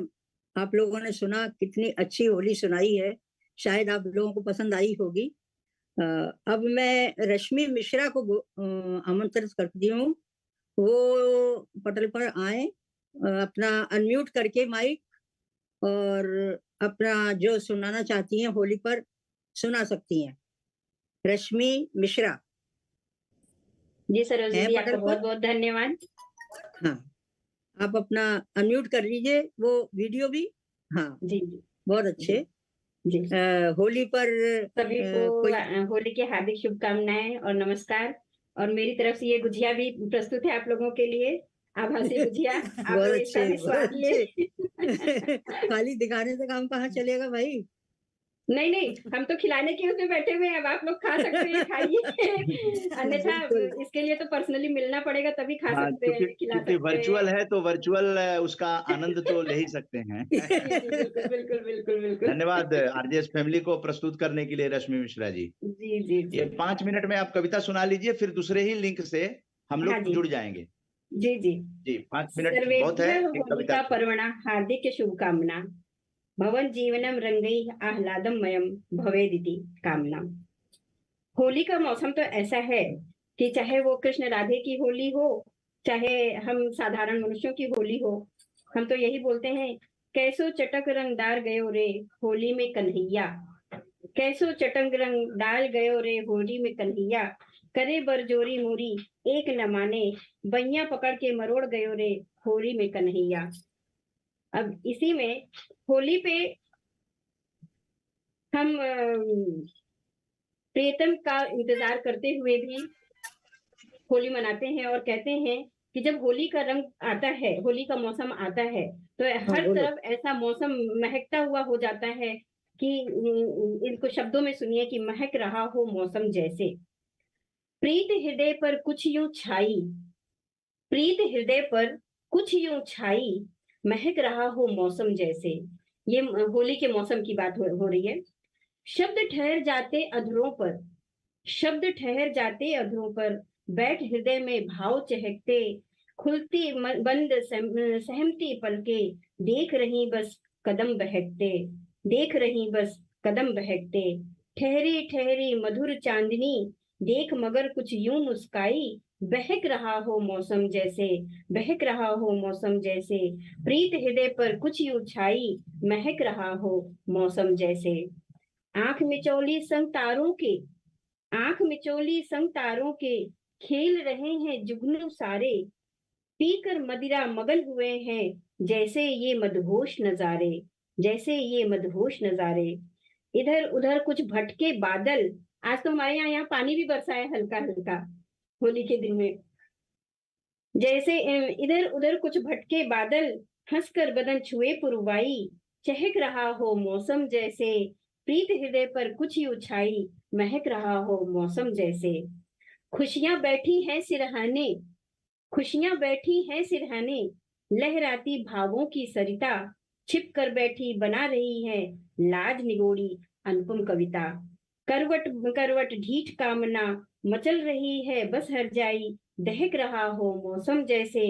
आप लोगों ने सुना, कितनी अच्छी होली सुनाई है, शायद आप लोगों को पसंद आई होगी। अब मैं रश्मि मिश्रा को आमंत्रित करती हूँ, वो पटल पर आए, अपना अनम्यूट करके माइक, और अपना जो सुनाना चाहती हैं होली पर सुना सकती हैं। रश्मि मिश्रा जी सरोज है दीदी, पटल आपका पर? बहुत बहुत धन्यवाद। हाँ, आप अपना अनम्यूट कर लीजिए, वो वीडियो भी। हाँ जी जी बहुत अच्छे। जी, होली पर सभी को कोई होली की हार्दिक शुभकामनाएं और नमस्कार। और मेरी तरफ से ये गुजिया भी प्रस्तुत है आप लोगों के लिए, आभासी गुजिया। आप बहुत लोग अच्छे, इसका भी बहुत स्वाद ले। अच्छे। खाली दिखाने से काम कहाँ चलेगा भाई। नहीं नहीं, हम तो खिलाने के उसमें बैठे हुए हैं, अब आप लोग खा सकते हैं, खाइए। अन्यथा बिल्कुल। इसके लिए तो पर्सनली मिलना पड़ेगा, तभी खा हाँ, सकते हैं, खिला क्योंकि सकते वर्चुअल हैं। है तो वर्चुअल उसका आनंद तो ले ही सकते हैं। जी जी, बिल्कुल बिल्कुल बिल्कुल बिल्कुल। धन्यवाद आरजेएस फैमिली को प्रस्तुत करने के लिए रश्मि मिश्रा जी। जी जी ये जी 5 मिनट में आप कविता सुना लीजिए, फिर दूसरे ही लिंक से हम हाँ लोग जी जुड़ जाएंगे। जी जी। जी 5 मिनट बहुत है सर्वेभ्यः एक कविता होलिका के। पर्वणा हार्दिक शुभकामना। भवन जीवनम रंगैः आह्लादमयम भवेदिति कामना। होली का मौसम तो ऐसा है कि चाहे वो कृष्ण राधे की होली हो, चाहे हम साधारण मनुष्यों की होली हो, हम तो यही बोलते हैं, कैसो चटक रंगदार गयो रे होली में कन्हैया। कैसो चटक रंग डाल गयो रे होली में कन्हैया। करे बरजोरी मोरी एक न माने, बैया पकड़ के मरोड़ गयो रे होली में कन्हैया। अब इसी में होली पे हम प्रियतम का इंतजार करते हुए भी होली मनाते हैं और कहते हैं कि जब होली का रंग आता है, होली का मौसम आता है, तो हर बोलो। तरफ ऐसा मौसम महकता हुआ हो जाता है कि इनको शब्दों में सुनिए कि महक रहा हो मौसम जैसे। प्रीत हृदय पर कुछ यूं छाई, प्रीत हृदय पर कुछ यूं छाई, महक रहा हो मौसम जैसे। ये होली के मौसम की बात हो रही है। शब्द ठहर जाते अधरों पर, शब्द ठहर जाते अधरों पर, बैठ हृदय में भाव चहकते, खुलती बंद सहमती पलके, देख रही बस कदम बहकते, देख रही बस कदम बहकते। ठहरी ठहरी मधुर चांदनी, देख मगर कुछ यूं मुस्काई, बहक रहा हो मौसम जैसे, बहक रहा हो मौसम जैसे। प्रीत हृदय पर कुछ यूं छाई, महक रहा हो मौसम जैसे। आंख मिचौली संग तारों के, आंख मिचौली संग तारों के, खेल रहे हैं जुगनू सारे, पीकर मदिरा मगन हुए हैं, जैसे ये मदहोश नजारे, जैसे ये मदहोश नजारे। इधर उधर कुछ भटके बादल, आज तो हमारे यहाँ पानी भी बरसा है हल्का हल्का होली के दिन में। जैसे इधर उधर कुछ भटके बादल, हंसकर बदन छुए पुरवाई, चहक रहा हो मौसम जैसे, प्रीत हृदय पर कुछ यूं छाई, महक रहा हो मौसम जैसे। खुशियां बैठी हैं सिरहाने, खुशियां बैठी हैं सिरहाने, लहराती भावों की सरिता, छिप कर बैठी बना रही है लाज निगोड़ी अनुपम कविता। करवट करवट ढीठ कामना, मचल रही है बस हर जाई, दहक रहा हो मौसम जैसे,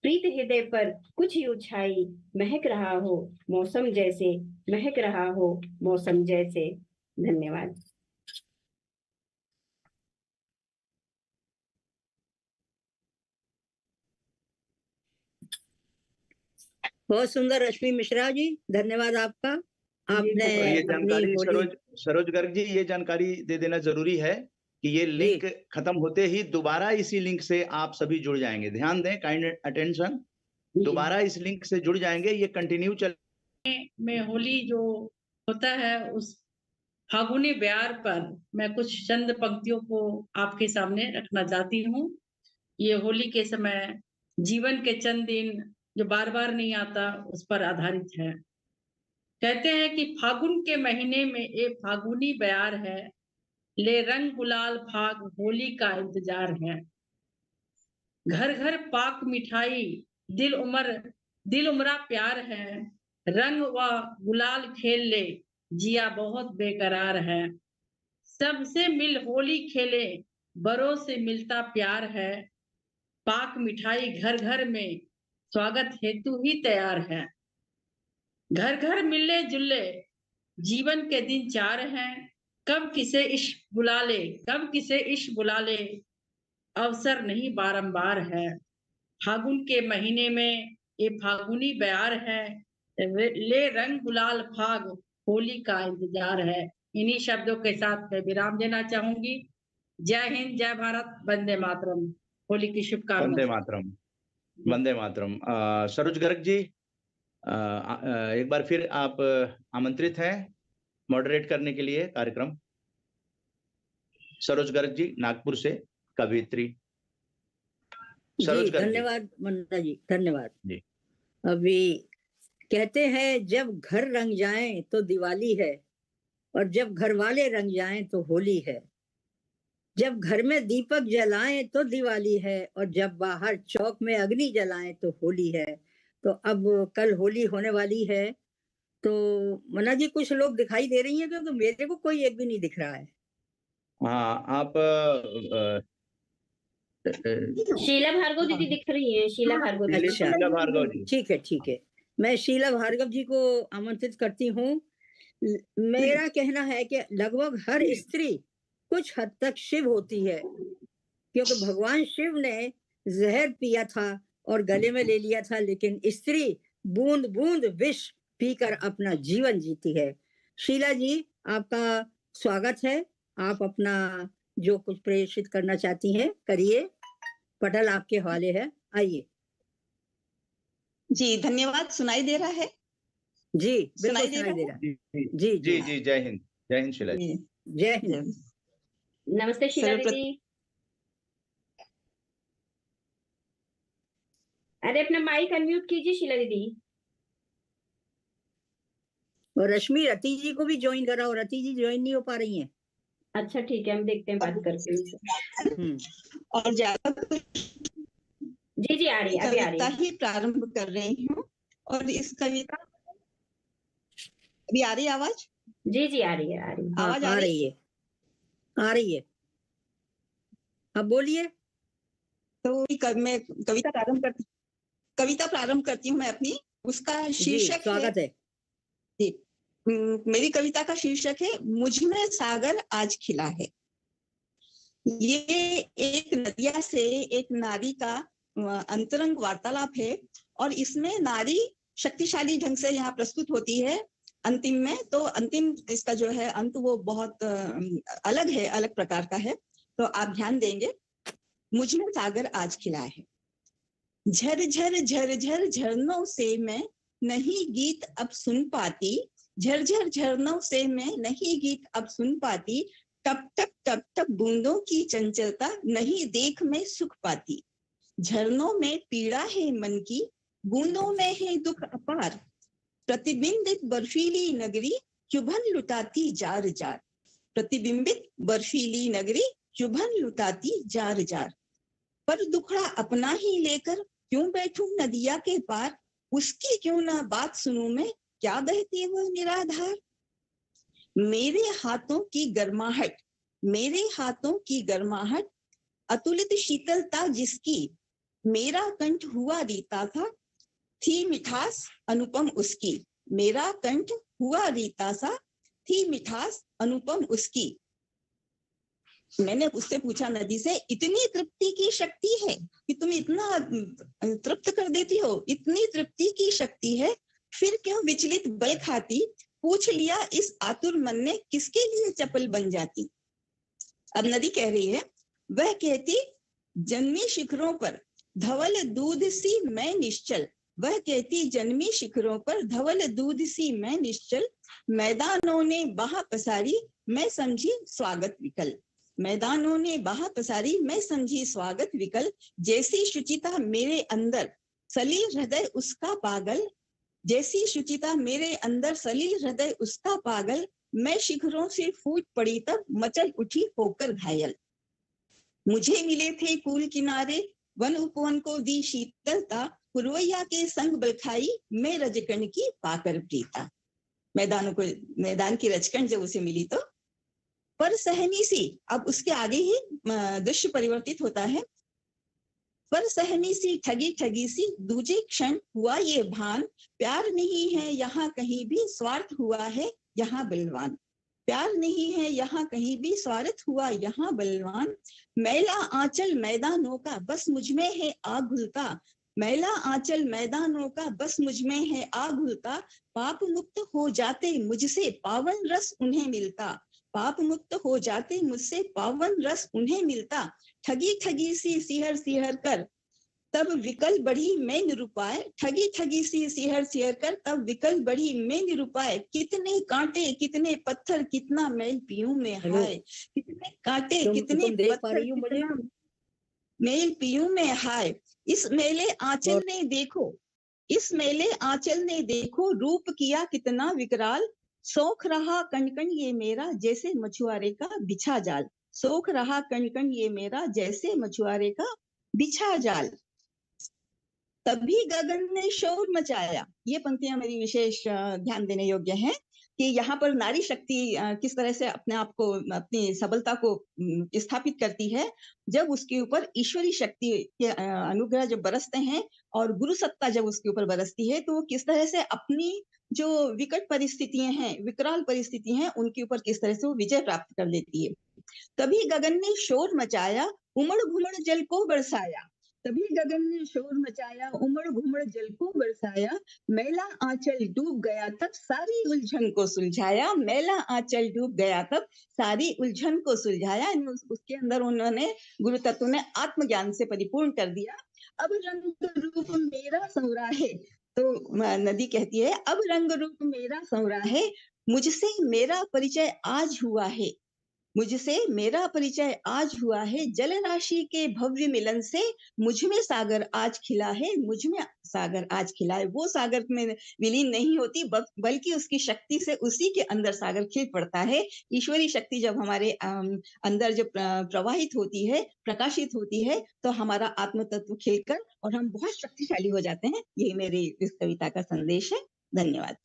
प्रीत हृदय पर कुछ यूं छाई, महक रहा हो मौसम जैसे, महक रहा हो मौसम जैसे। धन्यवाद। बहुत सुंदर रश्मि मिश्रा जी, धन्यवाद आपका। आपने और ये अपनी जानकारी होली सरोज गर्ग जी, ये जानकारी दे देना जरूरी है कि ये लिंक खत्म होते ही दोबारा इसी लिंक से आप सभी जुड़ जाएंगे। ध्यान दें, काइंड अटेंशन, दोबारा इस लिंक से जुड़ जाएंगे, ये कंटिन्यू चल में होली जो होता है उस फागुनी ब्यार पर मैं कुछ चंद पंक्तियों को आपके सामने रखना चाहती हूँ। ये होली के समय जीवन के चंद दिन जो बार बार नहीं आता उस पर आधारित है। कहते हैं कि फागुन के महीने में एक फागुनी ब्यार है, ले रंग गुलाल फाग होली का इंतजार है। घर घर पाक मिठाई, दिल उमरा प्यार है, रंग व गुलाल खेल ले जिया बहुत बेकरार है। सबसे मिल होली खेले बड़ों से मिलता प्यार है, पाक मिठाई घर घर में स्वागत हेतु ही तैयार है। घर घर मिलने जुलने जीवन के दिन 4 हैं, कब किसे इश्क बुला ले, कब किसे इश्क बुला ले, अवसर नहीं बारंबार है। फागुन के महीने में ये फागुनी बयार है, ले रंग गुलाल फाग होली का इंतजार है। इन्हीं शब्दों के साथ मैं विराम देना चाहूंगी। जय हिंद, जय भारत, वंदे मातरम। होली की वंदे शुभकामनाएं। मातरम, वंदे मातरम। सरोज गर्ग जी, एक बार फिर आप आमंत्रित हैं मॉडरेट करने के लिए कार्यक्रम। सरोज गर्ग जी, नागपुर से कवियत्री। सरोज जी गर्ग जी। धन्यवाद मन्ना जी, धन्यवाद जी। अभी कहते हैं जब घर रंग जाए तो दिवाली है, और जब घर वाले रंग जाएं तो होली है। जब घर में दीपक जलाएं तो दिवाली है, और जब बाहर चौक में अग्नि जलाएं तो होली है। तो अब कल होली होने वाली है, तो मन्ना जी कुछ लोग दिखाई दे रही हैं, क्योंकि मेरे को कोई एक भी नहीं दिख रहा है। हाँ, आप शीला भार्गव दीदी दिख रही है, शीला भार्गव दीदी। अच्छा, शीला भार्गव जी। ठीक है, ठीक है। मैं शीला भार्गव जी को आमंत्रित करती हूँ। मेरा कहना है कि लगभग हर स्त्री कुछ हद तक शिव होती है, क्योंकि भगवान शिव ने जहर पिया था और गले में ले लिया था, लेकिन स्त्री बूंद बूंद विष पीकर अपना जीवन जीती है। शीला जी, आपका स्वागत है। आप अपना जो कुछ प्रेषित करना चाहती हैं करिए, पटल आपके हवाले है, आइए। जी धन्यवाद। सुनाई दे रहा है? जी बिल्कुल सुनाई दे सुनाई दे रहा रहा जी है। जी जी जी, जय हिंद, जय हिंद शीला जी। है? जय हिंद। नमस्ते शीला सर्वप्रथम- दीदी। अरे अपना माइक अनम्यूट कीजिए शीला दीदी। और रश्मि रति जी को भी ज्वाइन कराओ, रति जी ज्वाइन नहीं हो पा रही हैं। अच्छा ठीक है, हम देखते हैं, बात करके उनसे। और ज्यादा कुछ जी जी, आ रही है, अभी आ रही कविता है। ही प्रारंभ कर रही हूँ। और इस कविता अभी आ रही है आवाज? जी जी, आ रही है, आ रही है। आवाज आ रही है, आ रही है। अब बोलिए। तो मैं कविता प्रारंभ करती हूँ मैं अपनी। उसका जी शीर्षक स्वागत है। मेरी कविता का शीर्षक है मुझ में सागर आज खिला है। ये एक नदिया से एक नारी का अंतरंग वार्तालाप है, और इसमें नारी शक्तिशाली ढंग से यहाँ प्रस्तुत होती है। अंतिम में तो अंतिम इसका जो है अंत वो बहुत अलग है, अलग प्रकार का है। तो आप ध्यान देंगे। मुझ में सागर आज खिला है, झर झर झर झर झरनों से मैं नहीं गीत अब सुन पाती, झरझर झरनों से मैं नहीं गीत अब सुन पाती, टप टप बूंदों की चंचलता नहीं देख मैं सुख पाती, झरनों में पीड़ा है मन की, बूंदों में है दुख अपार, प्रतिबिंबित बर्फीली नगरी चुभन लुटाती जार जार, प्रतिबिंबित बर्फीली नगरी चुभन लुटाती जार जार, पर दुखड़ा अपना ही लेकर क्यों बैठूं नदिया के पार, उसकी क्यों ना बात सुनूं मैं, क्या बहती वो निराधार। मेरे हाथों की गर्माहट, मेरे हाथों की गर्माहट, अतुलित शीतलता जिसकी, मेरा कंठ हुआ रीता था, थी मिठास अनुपम उसकी, मेरा कंठ हुआ रीता सा, थी मिठास अनुपम उसकी। मैंने उससे पूछा नदी से, इतनी तृप्ति की शक्ति है कि तुम इतना तृप्त कर देती हो, इतनी तृप्ति की शक्ति है, फिर क्यों विचलित बल खाती, पूछ लिया इस आतुर मन ने, किसके लिए चपल बन जाती। अब नदी कह रही है, वह कहती जन्मी शिखरों पर धवल दूध सी मैं निश्चल, वह कहती जन्मी शिखरों पर धवल दूध सी मैं निश्चल, मैदानों ने बाह पसारी मैं समझी स्वागत विकल, मैदानों ने बाह पसारी मैं समझी स्वागत विकल, जैसी शुचिता मेरे अंदर सलील हृदय उसका पागल, जैसी शुचिता मेरे अंदर सलील हृदय उसका पागल, मैं शिखरों से फूट पड़ी तब मचल उठी होकर घायल, मुझे मिले थे कूल किनारे वन उपवन को दी शीतलता, पुरवैया के संग बल खाई मैं रजकण की पाकर प्रीता। मैदान की रजकण जब उसे मिली तो पर सहनी सी, अब उसके आगे ही दृश्य परिवर्तित होता है, पर सहनी सी ठगी ठगी सी दूजे क्षण हुआ ये भान, प्यार नहीं है यहाँ कहीं भी स्वार्थ हुआ है यहाँ बलवान। प्यार नहीं है यहाँ कहीं भी स्वार्थ हुआ यहाँ बलवान। मैला आंचल मैदानों का बस मुझ में है आग घुलता, मैला आंचल मैदानों का बस मुझ में है आग घुलता। पाप मुक्त हो जाते मुझसे पावन रस उन्हें मिलता, पाप मुक्त हो जाते मुझसे पावन रस उन्हें मिलता। ठगी ठगी सी सिहर सिहर कर तब विकल बढ़ी मैं निरुपाय, ठगी ठगी सी सिहर सिहर कर तब विकल बढ़ी मैं निरुपाय। कितने कांटे कितने पत्थर कितना मैल पीऊं मैं हाय, कितने कांटे कितने पत्थर कितना मैल पीऊं मैं हाय। इस मेले आंचल ने देखो, इस मेले आंचल ने देखो रूप किया कितना विकराल। सोख रहा कण कण ये मेरा जैसे मछुआरे का बिछा जाल, सोख रहा कण कण ये मेरा जैसे मछुआरे का बिछा जाल। तभी गगन ने शोर मचाया। ये पंक्तियां मेरी विशेष ध्यान देने योग्य हैं कि यहाँ पर नारी शक्ति किस तरह से अपने आप को, अपनी सबलता को स्थापित करती है जब उसके ऊपर ईश्वरी शक्ति के अनुग्रह जब बरसते हैं और गुरु सत्ता जब उसके ऊपर बरसती है, तो वो किस तरह से अपनी जो विकट परिस्थितियां हैं, विकराल परिस्थिति हैं, उनके ऊपर किस तरह से वो विजय प्राप्त कर लेती है। तभी गगन ने शोर मचाया उमड़ घुमड़ जल को बरसाया, तभी गगन ने शोर मचाया उमड़ घुमड़ जल को बरसाया। मैला आंचल डूब गया तब सारी उलझन को सुलझाया, मैला आंचल डूब गया तब सारी उलझन को सुलझाया। उसके अंदर उन्होंने गुरु तत्व ने आत्मज्ञान से परिपूर्ण कर दिया। अब रंग रूप मेरा संवरा है, तो नदी कहती है अब रंग रूप मेरा संवरा है, मुझसे मेरा परिचय आज हुआ है, मुझसे मेरा परिचय आज हुआ है। जल राशि के भव्य मिलन से मुझ में सागर आज खिला है, मुझ में सागर आज खिला है। वो सागर में विलीन नहीं होती बल्कि उसकी शक्ति से उसी के अंदर सागर खिल पड़ता है। ईश्वरी शक्ति जब हमारे अंदर जब प्रवाहित होती है, प्रकाशित होती है, तो हमारा आत्म तत्व खिलकर और हम बहुत शक्तिशाली हो जाते हैं। यही मेरी इस कविता का संदेश है। धन्यवाद।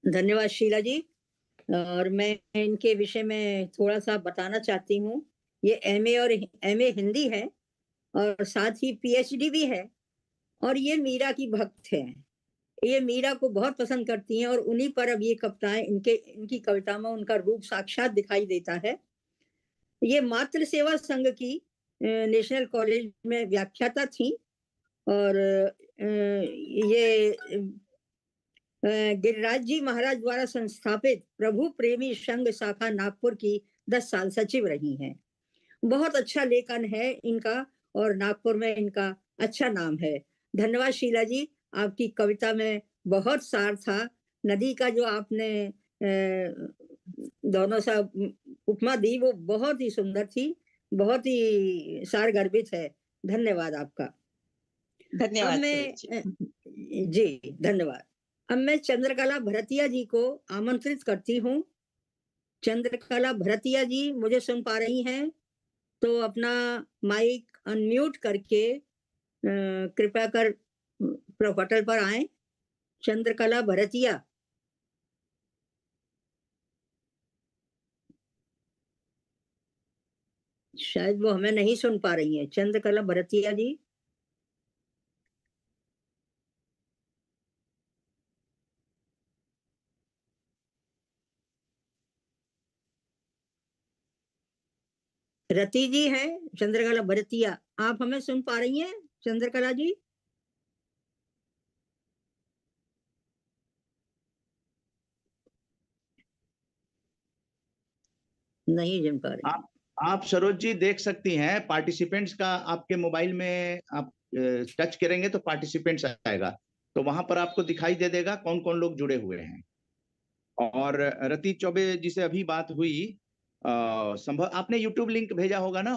धन्यवाद शीला जी। और मैं इनके विषय में थोड़ा सा बताना चाहती हूँ। ये एमए हिंदी है और साथ ही पीएचडी भी है, और ये मीरा की भक्त है। ये मीरा को बहुत पसंद करती हैं और उन्हीं पर अब ये कविताएं, इनकी कविता में उनका रूप साक्षात दिखाई देता है। ये मातृ सेवा संघ की नेशनल कॉलेज में व्याख्याता थी और ये गिरिराज जी महाराज द्वारा संस्थापित प्रभु प्रेमी संघ शाखा नागपुर की 10 साल सचिव रही हैं। बहुत अच्छा लेखन है इनका और नागपुर में इनका अच्छा नाम है। धन्यवाद शीला जी, आपकी कविता में बहुत सार था। नदी का जो आपने दोनों सा उपमा दी वो बहुत ही सुंदर थी, बहुत ही सार गर्भित है। धन्यवाद आपका। धन्यवाद जी, धन्यवाद। अब मैं चंद्रकला भरतिया जी को आमंत्रित करती हूँ। चंद्रकला भरतिया जी मुझे सुन पा रही हैं तो अपना माइक अनम्यूट करके कृपया कर पटल पर आए। चंद्रकला भरतिया। शायद वो हमें नहीं सुन पा रही है। चंद्रकला भरतिया जी। रति जी हैं, चंद्रकला भरतिया, आप हमें सुन पा रही हैं चंद्रकला जी? नहीं सुन पा रही। आप सरोज जी देख सकती हैं पार्टिसिपेंट्स का, आपके मोबाइल में आप टच करेंगे तो पार्टिसिपेंट्स आएगा, तो वहां पर आपको दिखाई दे देगा कौन कौन लोग जुड़े हुए हैं। और रति चौबे जी से अभी बात हुई, संभव आपने यूट्यूब लिंक भेजा होगा ना,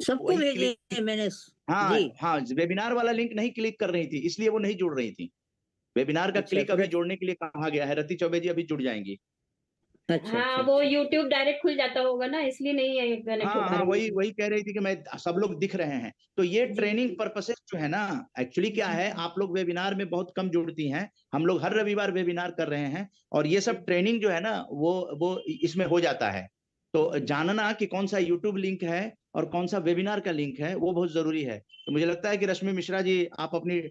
सबको भेजे मैंने। हाँ, वेबिनार वाला लिंक नहीं क्लिक कर रही थी, इसलिए वो नहीं जुड़ रही थी। वेबिनार का क्लिक अभी जोड़ने के लिए कहा गया है। रति चौबे जी अभी जुड़ जाएंगी। हाँ, वो YouTube डायरेक्ट खुल जाता होगा ना, इसलिए नहीं है कनेक्ट हो पा रही। वही कह रही थी कि मैं सब लोग दिख रहे हैं। तो ये ट्रेनिंग पर्पसेस जो है ना, एक्चुअली क्या है, आप लोग वेबिनार में बहुत कम जुड़ती हैं। हम लोग हर रविवार वेबिनार कर रहे हैं और ये सब ट्रेनिंग जो है ना वो इसमें हो जाता है। तो जानना कि कौन सा यूट्यूब लिंक है और कौन सा वेबिनार का लिंक है वो बहुत जरूरी है। तो मुझे लगता है कि रश्मि मिश्रा जी, आप अपनी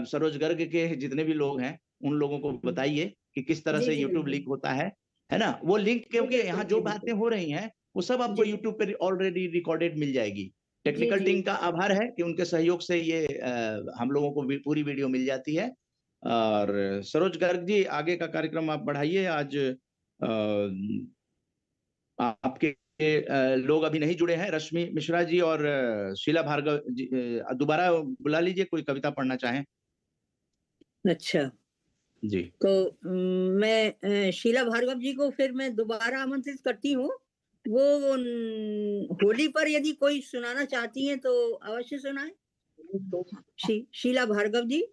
सरोज गर्ग के जितने भी लोग हैं उन लोगों को बताइए कि किस तरह जी, से जी, यूट्यूब बिल्कुल। लिंक होता है ना, वो लिंक, क्योंकि बिल्कुल, यहाँ जी, जो बिल्कुल। बातें हो रही हैं वो सब आपको जी। यूट्यूब पे ऑलरेडी रिकॉर्डेड मिल जाएगी। जी, टेक्निकल जी। टीम का आभार है कि उनके सहयोग से ये हम लोगों को पूरी वीडियो मिल जाती है। और सरोज गर्ग जी, आगे का कार्यक्रम आप बढ़ाइए। आज आपके लोग अभी नहीं जुड़े हैं, रश्मि मिश्रा जी और शीला भार्गव जी, दोबारा बुला लीजिए, कोई कविता पढ़ना चाहें। अच्छा, जी तो मैं शीला भार्गव जी को फिर मैं दोबारा आमंत्रित करती हूँ। वो होली पर यदि कोई सुनाना चाहती हैं तो अवश्य सुनाएं। शीला भार्गव जी।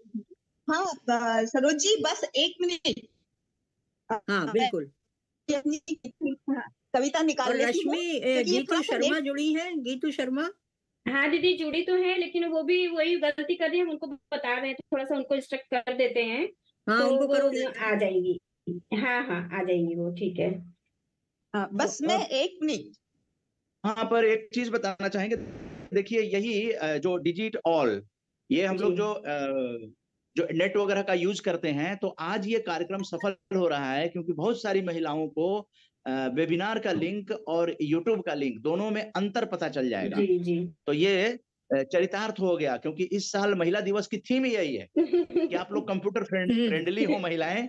हाँ सरोज जी, बस 1 मिनट। हाँ बिल्कुल। अपनी कविता निकाल और लेती हूँ, रश्मि क्योंकि ये गीतू थोड़ा सा शर्मा जुड़ी हैं। गीतू शर्मा, हाँ दीदी जुड़ी तो है, लेकिन वो भी वही गलती कर रही है, हम उनको बता रहे हैं, तो थोड़ा सा उनको इंस्ट्रक्ट कर देते हैं। हाँ तो उनको वो करो देते हैं। आ जाएंगी। हाँ हाँ आ जाएंगी वो, ठीक है। बस मैं 1 मिनट। हाँ, पर एक चीज बताना चाहेंगे, देखिए यही जो डिजिट ऑल, ये हम लोग जी। जो नेट वगैरह का यूज करते हैं, तो आज ये कार्यक्रम सफल हो रहा है क्योंकि बहुत सारी महिलाओं को वेबिनार का लिंक और यूट्यूब का लिंक दोनों में अंतर पता चल जाएगा। जी जी। तो ये चरितार्थ हो गया, क्योंकि इस साल महिला दिवस की थीम यही है कि आप लोग कंप्यूटर फ्रेंडली हो महिलाएं,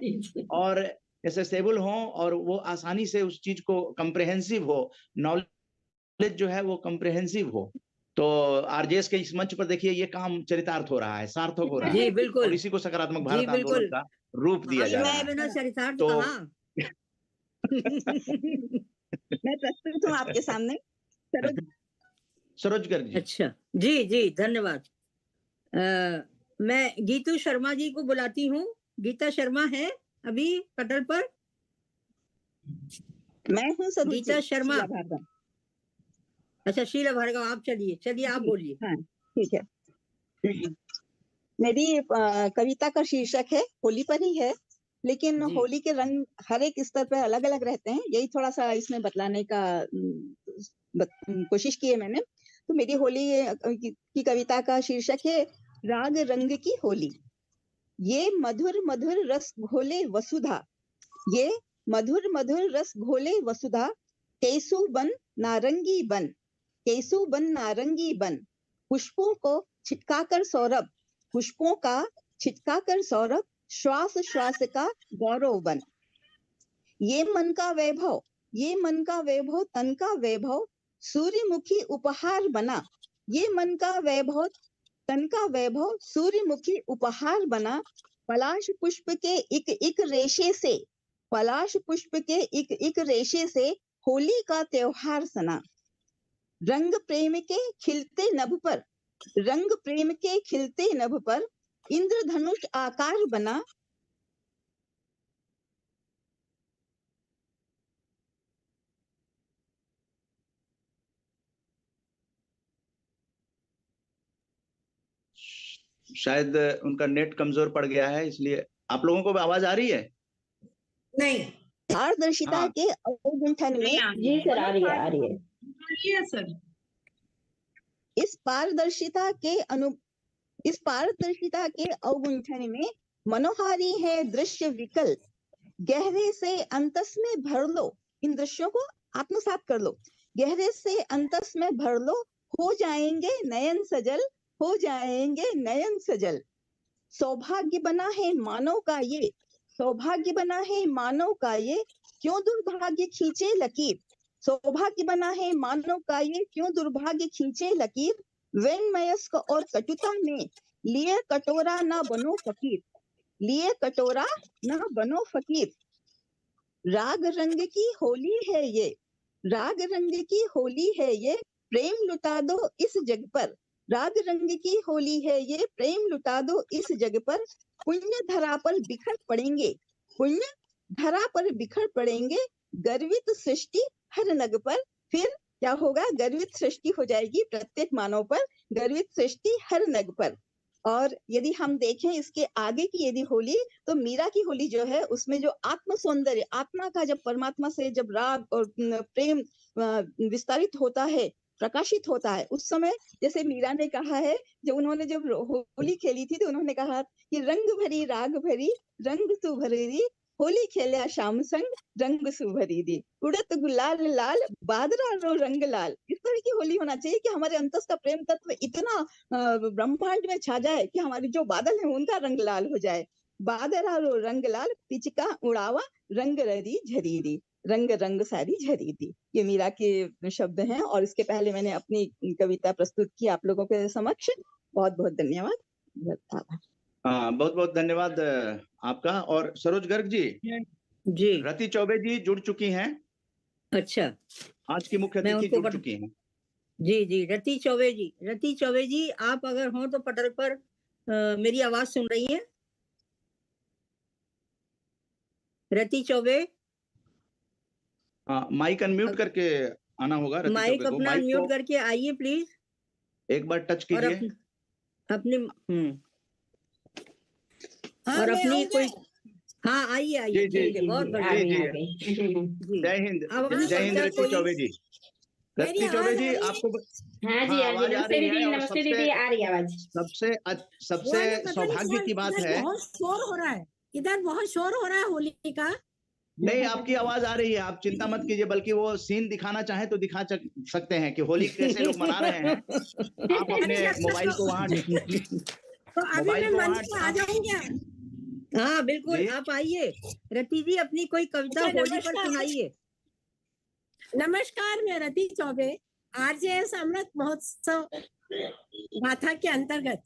और एसेसेबल हो, और वो आसानी से उस चीज को कंप्रेहेंसिव हो, नॉलेज जो है वो कंप्रेहेंसिव हो। तो आरजेएस के इस मंच पर देखिए ये काम चरितार्थ हो रहा है, सार्थक हो रहा जी है, बिल्कुल। और इसी को सकारात्मक जी भारत आंदोलन बिल्कुल। का रूप दिया आज जा मैं रहा है। बिना चरितार्थ तो कहा। मैं प्रस्तुत हूँ आपके सामने। सरोज गर्ग जी। अच्छा, जी जी, धन्यवाद। मैं गीतू शर्मा जी को बुलाती हूँ। गीता शर्मा है अभी पटल पर? मैं हूँ सरोज जी, गीता शर्मा। शीला भार्गव। अच्छा शीला भार्गव, आप चलिए आप बोलिए। हाँ ठीक है। मेरी कविता का शीर्षक है, होली पर ही है, लेकिन जी। होली के रंग हर एक स्तर पर अलग अलग रहते हैं, यही थोड़ा सा इसमें बतलाने का कोशिश की है मैंने। तो मेरी होली की कविता का शीर्षक है राग रंग की होली। ये मधुर मधुर रस घोले वसुधा, ये मधुर मधुर रस घोले वसुधा, केसु बन नारंगी बन, केसु बन नारंगी बन, पुष्पों को छिटकाकर सौरभ, पुष्पों का छिटकाकर सौरभ, श्वास श्वास का गौरव बन। ये मन का वैभव, ये मन का वैभव, तन का वैभव, सूर्यमुखी उपहार बना, ये मन का वैभव, तन का वैभव, सूर्यमुखी उपहार बना। पलाश पुष्प के एक एक रेशे से, पलाश पुष्प के एक एक रेशे से होली का त्योहार सना। रंग प्रेम के खिलते नभ पर, रंग प्रेम के खिलते नभ पर, इंद्रधनुष आकार बना। शायद उनका नेट कमजोर पड़ गया है, इसलिए आप लोगों को आवाज आ रही है? नहीं। पारदर्शिता हाँ। के अवगुंठन में, जी सर, आ रही है, आ रही है सर। इस पारदर्शिता के अवगुंठन में मनोहारी है दृश्य विकल, गहरे से अंतस में भर लो, इन दृश्यों को आत्मसात कर लो, गहरे से अंतस में भर लो, हो जाएंगे नयन सजल, हो जाएंगे नयन सजल। सौभाग्य बना है मानव का ये, सौभाग्य बना है मानव का ये, क्यों दुर्भाग्य खींचे लकीर, सौभाग्य बना है मानव का ये, क्यों दुर्भाग्य खींचे लकीर। व्यंगमयस्क और कटुता में लिए कटोरा ना बनो फकीर, लिए कटोरा ना बनो फकीर। राग रंग की होली है ये, राग रंग की होली है ये, प्रेम लुटा दो इस जग पर, राग रंग की होली है ये, प्रेम लुटा दो इस जग पर। पुण्य धरा पर बिखर पड़ेंगे, पुण्य धरा पर बिखर पड़ेंगे, गर्वित सृष्टि हर नग पर। फिर क्या होगा? गर्वित सृष्टि हो जाएगी प्रत्येक मानव पर, गर्वित सृष्टि हर नग पर। और यदि हम देखें इसके आगे की यदि होली, तो मीरा की होली जो है उसमें जो आत्म सौंदर्य, आत्मा का जब परमात्मा से जब राग और प्रेम विस्तारित होता है, प्रकाशित होता है, उस समय जैसे मीरा ने कहा है, जब उन्होंने जब होली खेली थी तो उन्होंने कहा कि रंग भरी राग भरी रंग तू भरी होली खेला श्याम संग रंग सुभरी दी, उड़त गुलाल लाल बादरा रो रंग लाल। इस तरह की होली होना चाहिए कि हमारे अंतस का प्रेम तत्व इतना ब्रह्मांड में छा जाए कि हमारे जो बादल हैं उनका रंग लाल हो जाए। बादरा रो रंग लाल पिचका उड़ावा रंग ररी झरीरी, रंग रंग सारी झरी दी। ये मीरा के शब्द हैं और इसके पहले मैंने अपनी कविता प्रस्तुत की आप लोगों के समक्ष। बहुत बहुत धन्यवाद। बहुत बहुत धन्यवाद आपका। और सरोज गर्ग जी, रति चौबे जी जुड़ चुकी हैं। अच्छा, आज की मुख्य अतिथि जुड़ चुकी हैं। जी, रति चौबे जी आप अगर हो तो पटल पर मेरी आवाज सुन रही हैं? रति चौबे, माइक अनम्यूट करके आना होगा। माइक अपना अनम्यूट करके आइए प्लीज, एक बार टच कीजिए अपने और अपनी कोई। हाँ, आइए। बहुत बढ़िया। जय हिंद रति चौबे जी। रति चौबे जी, आपको हाँ जी, नमस्ते दीदी, नमस्ते दीदी, आ रही आवाज। सबसे सौभाग्य की बात है, बहुत शोर हो रहा है इधर, बहुत शोर हो रहा है होली का। नहीं, आपकी आवाज आ रही है, आप चिंता मत कीजिए। बल्कि वो सीन दिखाना चाहे तो दिखा सकते हैं कि होली कैसे लोग मना रहे हैं। आप अपने मोबाइल को वहां आ जाऊंगा। हाँ बिल्कुल, आप आइए। रति जी अपनी कोई कविता होली पर सुनाइए। नमस्कार, मैं रति चौबे, आरजेएस अमृत महोत्सव गाथा के अंतर्गत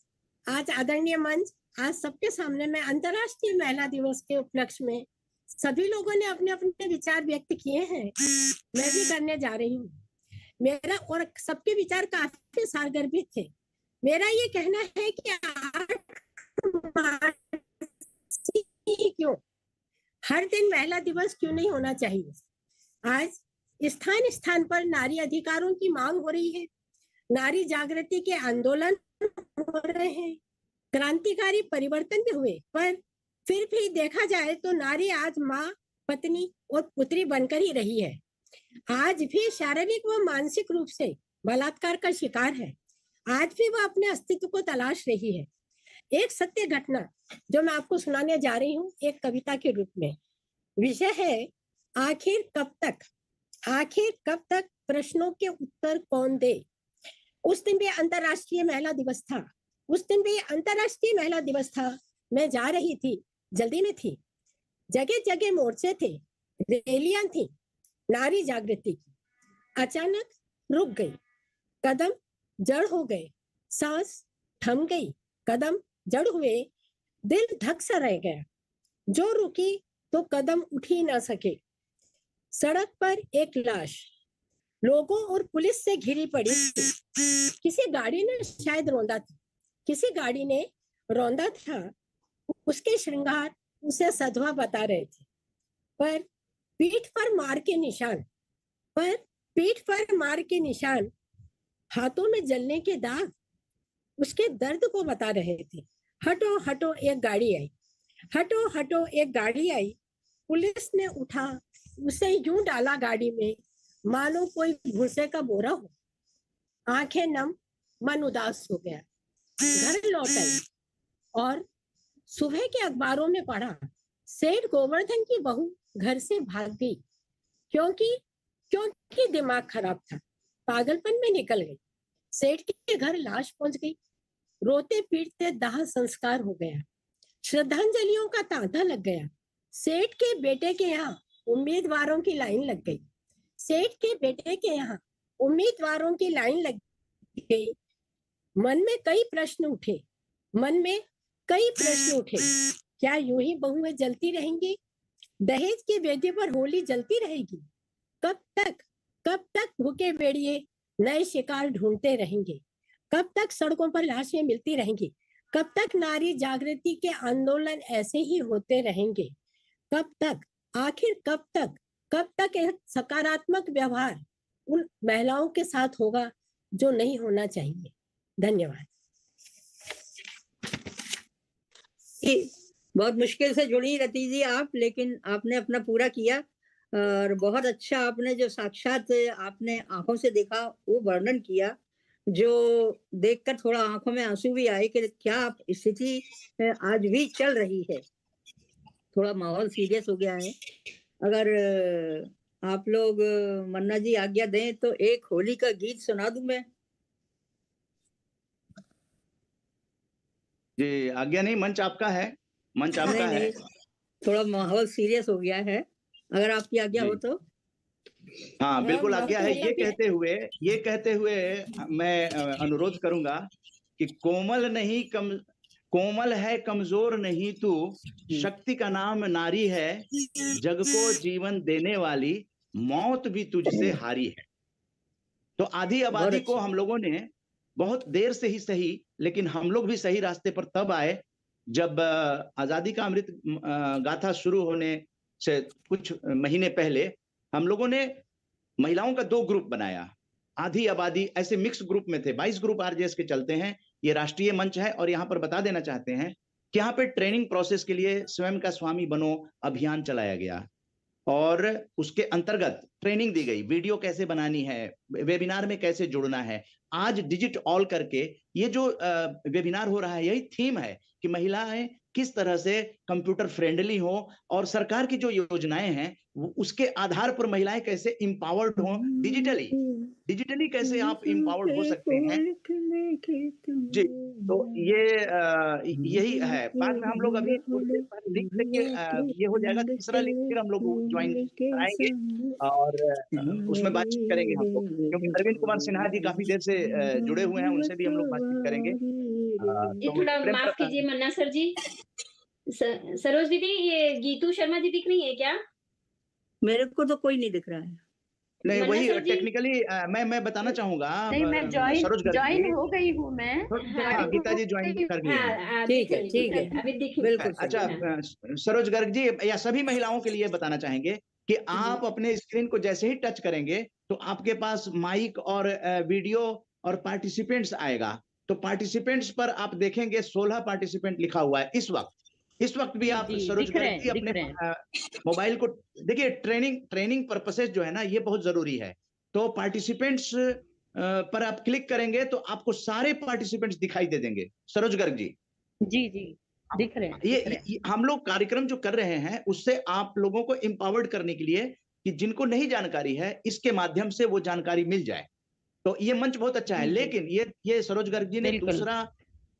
आज आदरणीय मंच, आज सबके सामने मैं अंतर्राष्ट्रीय महिला दिवस के उपलक्ष्य में सभी लोगों ने अपने अपने विचार व्यक्त किए हैं, मैं भी करने जा रही हूँ। मेरा और सबके विचार काफी सारगर्भित थे। मेरा ये कहना है कि 8 मार्च क्यों हर दिन महिला दिवस क्यों नहीं होना चाहिए। आज स्थान स्थान पर नारी अधिकारों की मांग हो रही है, नारी जागृति के आंदोलन हो रहे हैं, क्रांतिकारी परिवर्तन भी हुए, पर फिर भी देखा जाए तो नारी आज माँ, पत्नी और पुत्री बनकर ही रही है। आज भी शारीरिक व मानसिक रूप से बलात्कार का शिकार है। आज भी वह अपने अस्तित्व को तलाश रही है। एक सत्य घटना जो मैं आपको सुनाने जा रही हूँ एक कविता के रूप में। विषय है आखिर कब तक प्रश्नों के उत्तर कौन दे। उस दिन भी अंतर्राष्ट्रीय महिला दिवस था। मैं जा रही थी, जल्दी में थी, जगह जगह मोर्चे थे, रैलियां थी नारी जागृति की। अचानक रुक गई, कदम जड़ हो गए, सांस थम गई, कदम जड़ हुए, दिल धक सा रह गया। जो रुकी तो कदम उठ ही ना सके। सड़क पर एक लाश लोगों और पुलिस से घिरी पड़ी थी। किसी गाड़ी ने शायद रौंदा था। उसके श्रृंगार उसे सधवा बता रहे थे, पर पीठ पर मार के निशान, हाथों में जलने के दाग उसके दर्द को बता रहे थे। हटो एक गाड़ी आई, पुलिस ने उठा उसे यूं डाला गाड़ी में मानो कोई भूसे का बोरा हो। आंखें नम, मन उदास हो गया। घर लौट आई और सुबह के अखबारों में पढ़ा सेठ गोवर्धन की बहू घर से भाग गई क्योंकि दिमाग खराब था, पागलपन में निकल गई। सेठ के घर लाश पहुंच गई। रोते पीटते दाह संस्कार हो गया। श्रद्धांजलियों का तांता लग गया। सेठ के बेटे के यहाँ उम्मीदवारों की लाइन लग गई। मन में कई प्रश्न उठे। क्या यूं ही बहुएं जलती रहेंगी? दहेज की वेदी पर होली जलती रहेगी? कब तक भूखे बेड़िए नए शिकार ढूंढते रहेंगे? कब तक सड़कों पर लाशें मिलती रहेंगी? कब तक नारी जागृति के आंदोलन ऐसे ही होते रहेंगे? आखिर कब तक एक सकारात्मक व्यवहार उन महिलाओं के साथ होगा जो नहीं होना चाहिए? धन्यवाद। बहुत मुश्किल से जुड़ी रती जी आप, लेकिन आपने अपना पूरा किया और बहुत अच्छा आपने जो साक्षात आपने आंखों से देखा वो वर्णन किया, जो देखकर थोड़ा आंखों में आंसू भी आए कि क्या स्थिति आज भी चल रही है। थोड़ा माहौल सीरियस हो गया है। अगर आप लोग मन्ना जी आज्ञा दें तो एक होली का गीत सुना दूं मैं। जी आज्ञा नहीं, मंच आपका है, मंच आपका है। थोड़ा माहौल सीरियस हो गया है, अगर आपकी आज्ञा हो तो। हाँ बिल्कुल आज्ञा है। ये कहते हुए मैं अनुरोध करूंगा कि कोमल है कमजोर नहीं तू, शक्ति का नाम नारी है, जग को जीवन देने वाली, मौत भी तुझसे हारी है। तो आधी आबादी को हम लोगों ने बहुत देर से ही सही, लेकिन हम लोग भी सही रास्ते पर तब आए जब आजादी का अमृत गाथा शुरू होने से कुछ महीने पहले हम लोगों ने महिलाओं का 2 ग्रुप बनाया। आधी आबादी ऐसे मिक्स ग्रुप में थे, 22 ग्रुप आरजेएस के चलते हैं। ये राष्ट्रीय मंच है और यहाँ पर बता देना चाहते हैं कि यहाँ पे ट्रेनिंग प्रोसेस के लिए स्वयं का स्वामी बनो अभियान चलाया गया और उसके अंतर्गत ट्रेनिंग दी गई, वीडियो कैसे बनानी है, वेबिनार में कैसे जुड़ना है। आज डिजिट ऑल करके ये जो वेबिनार हो रहा है, यही थीम है कि महिलाएं किस तरह से कंप्यूटर फ्रेंडली हो और सरकार की जो योजनाएं हैं उसके आधार पर महिलाएं कैसे इंपावर्ड हो, डिजिटली कैसे आप इंपावर्ड हो सकते हैं। जी, तो यही है। बाद में हम लोग अभी लिंक लेके ये हो जाएगा, तीसरा लिंक फिर हम लोग ज्वाइन कराएंगे और उसमें बातचीत करेंगे हम लोग, क्योंकि अरविंद कुमार सिन्हा जी काफी देर से जुड़े हुए हैं, उनसे भी हम लोग बातचीत करेंगे। जी थोड़ा माफ कीजिए मन्ना सर जी। सरोज दीदी, ये गीतू शर्मा जी दिख रही है क्या? मेरे को तो कोई नहीं दिख रहा है। नहीं वही टेक्निकली मैं बताना चाहूंगा। नहीं, मैं ज्वाइन हो गई हूँ मैं। हाँ गीता जी ज्वाइन कर लिया। ठीक है अभी दिख बिल्कुल। अच्छा सरोज गर्ग जी या सभी महिलाओं के लिए बताना चाहेंगे कि आप अपने स्क्रीन को जैसे ही टच करेंगे तो आपके पास माइक और वीडियो और पार्टिसिपेंट्स आएगा। तो पार्टिसिपेंट्स पर आप देखेंगे 16 पार्टिसिपेंट लिखा हुआ है इस वक्त भी आप सरोज गर्ग जी अपने मोबाइल को देखिए। ट्रेनिंग पर्पसेस जो है ना ये बहुत जरूरी है। तो पार्टिसिपेंट्स पर आप क्लिक करेंगे तो आपको सारे पार्टिसिपेंट्स दिखाई दे देंगे। सरोज गर्ग जी जी दिख रहे हैं। ये हम लोग कार्यक्रम जो कर रहे हैं उससे आप लोगों को एम्पावर्ड करने के लिए कि जिनको नहीं जानकारी है इसके माध्यम से वो जानकारी मिल जाए। तो ये मंच बहुत अच्छा है। लेकिन ये सरोज गर्ग जी ने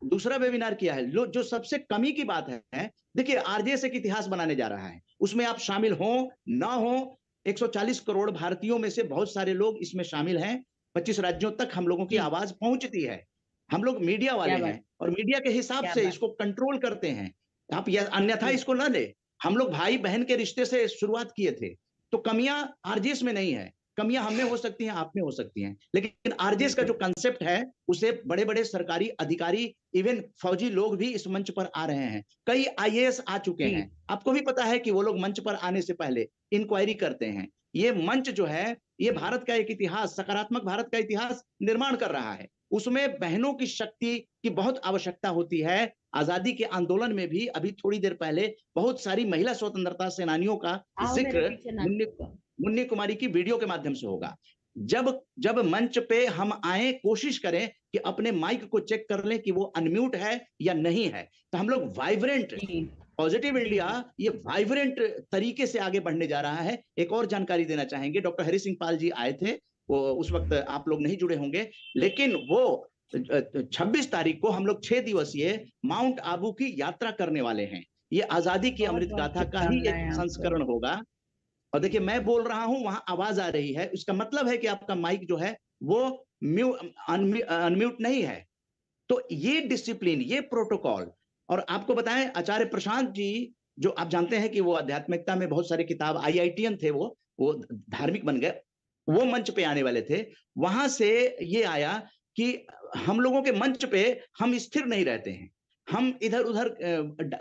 दूसरा वेबिनार किया है। जो सबसे कमी की बात है, देखिए आरजेएस एक इतिहास बनाने जा रहा है, उसमें आप शामिल हो ना हो, 140 करोड़ भारतीयों में से बहुत सारे लोग इसमें शामिल हैं। 25 राज्यों तक हम लोगों की आवाज पहुंचती है। हम लोग मीडिया वाले हैं और मीडिया के हिसाब से इसको कंट्रोल करते हैं। आप अन्यथा इसको ना ले। हम लोग भाई बहन के रिश्ते से शुरुआत किए थे। तो कमियां आरजेएस में नहीं है, कमियां हम में हो सकती हैं, आप में हो सकती हैं, लेकिन आरजेएस का जो कंसेप्ट है उसे बड़े बड़े सरकारी अधिकारी, इवन फौजी लोग भी इस मंच पर आ रहे हैं। कई आईएएस आ चुके हैं। आपको भी पता है कि वो लोग मंच पर आने से पहले इंक्वायरी करते हैं। ये मंच जो है ये भारत का एक इतिहास, सकारात्मक भारत का इतिहास निर्माण कर रहा है। उसमें बहनों की शक्ति की बहुत आवश्यकता होती है। आजादी के आंदोलन में भी अभी थोड़ी देर पहले बहुत सारी महिला स्वतंत्रता सेनानियों का जिक्र मुन्नी कुमारी की वीडियो के माध्यम से होगा। जब मंच पे हम आए, कोशिश करें कि अपने माइक को चेक कर लें कि वो अनम्यूट है या नहीं है। तो हम लोग वाइब्रेंट पॉजिटिव इंडिया ये वाइब्रेंट तरीके से आगे बढ़ने जा रहा है। एक और जानकारी देना चाहेंगे, डॉक्टर हरि सिंह पाल जी आए थे, वो उस वक्त आप लोग नहीं जुड़े होंगे, लेकिन वो 26 तारीख को हम लोग 6 दिवसीय माउंट आबू की यात्रा करने वाले हैं। ये आजादी की अमृत गाथा का ही एक संस्करण होगा। और देखिए मैं बोल रहा हूं, वहां आवाज आ रही है, उसका मतलब है कि आपका माइक जो है वो अनम्यूट नहीं है। तो ये डिसिप्लिन, ये प्रोटोकॉल, और आपको बताएं आचार्य प्रशांत जी जो आप जानते हैं कि वो आध्यात्मिकता में बहुत सारे किताब, आईआईटीएन थे, वो धार्मिक बन गए, वो मंच पे आने वाले थे। वहां से ये आया कि हम लोगों के मंच पे हम स्थिर नहीं रहते हैं, हम इधर उधर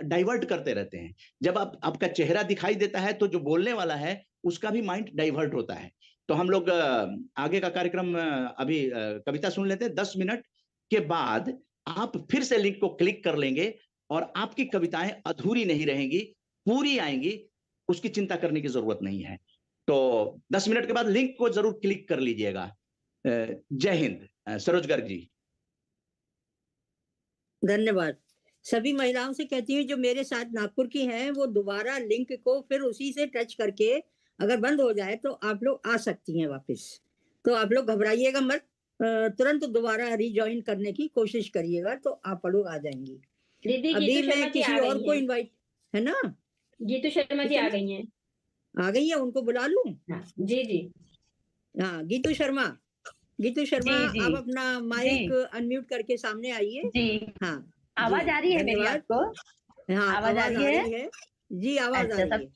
डाइवर्ट करते रहते हैं। जब आपका चेहरा दिखाई देता है तो जो बोलने वाला है उसका भी माइंड डाइवर्ट होता है। तो हम लोग आगे का कार्यक्रम अभी कविता सुन लेते हैं। 10 मिनट के बाद आप फिर से लिंक को क्लिक कर लेंगे और आपकी कविताएं अधूरी नहीं रहेंगी, पूरी आएंगी, उसकी चिंता करने की जरूरत नहीं है। तो 10 मिनट के बाद लिंक को जरूर क्लिक कर लीजिएगा। जय हिंद। सरोज गर्ग जी। धन्यवाद। सभी महिलाओं से कहती हूँ जो मेरे साथ नागपुर की हैं, वो दोबारा लिंक को फिर उसी से टच करके अगर बंद हो जाए तो आप लोग आ सकती हैं वापस। तो आप लोग घबराइएगा मत, तुरंत दोबारा रिजॉइन करने की कोशिश करिएगा तो आप लोग आ जाएंगी। दीदी अभी गीतू शर्मा मैं जी किसी आ और गई को हैं। इनवाइट, है ना, गीतू शर्मा जी आ गई हैं। आ गई है, उनको बुला लूं? हाँ, जी जी। हाँ, गीतू शर्मा, गीतू शर्मा जी, जी, आप अपना माइक जी। अनम्यूट करके सामने आइए। जी, हाँ आवाज जी, आ रही है मेरी धन्यवाद। आपको? हाँ, आवाज आ रही है? जी, आवाज आ अच्छा, रही है।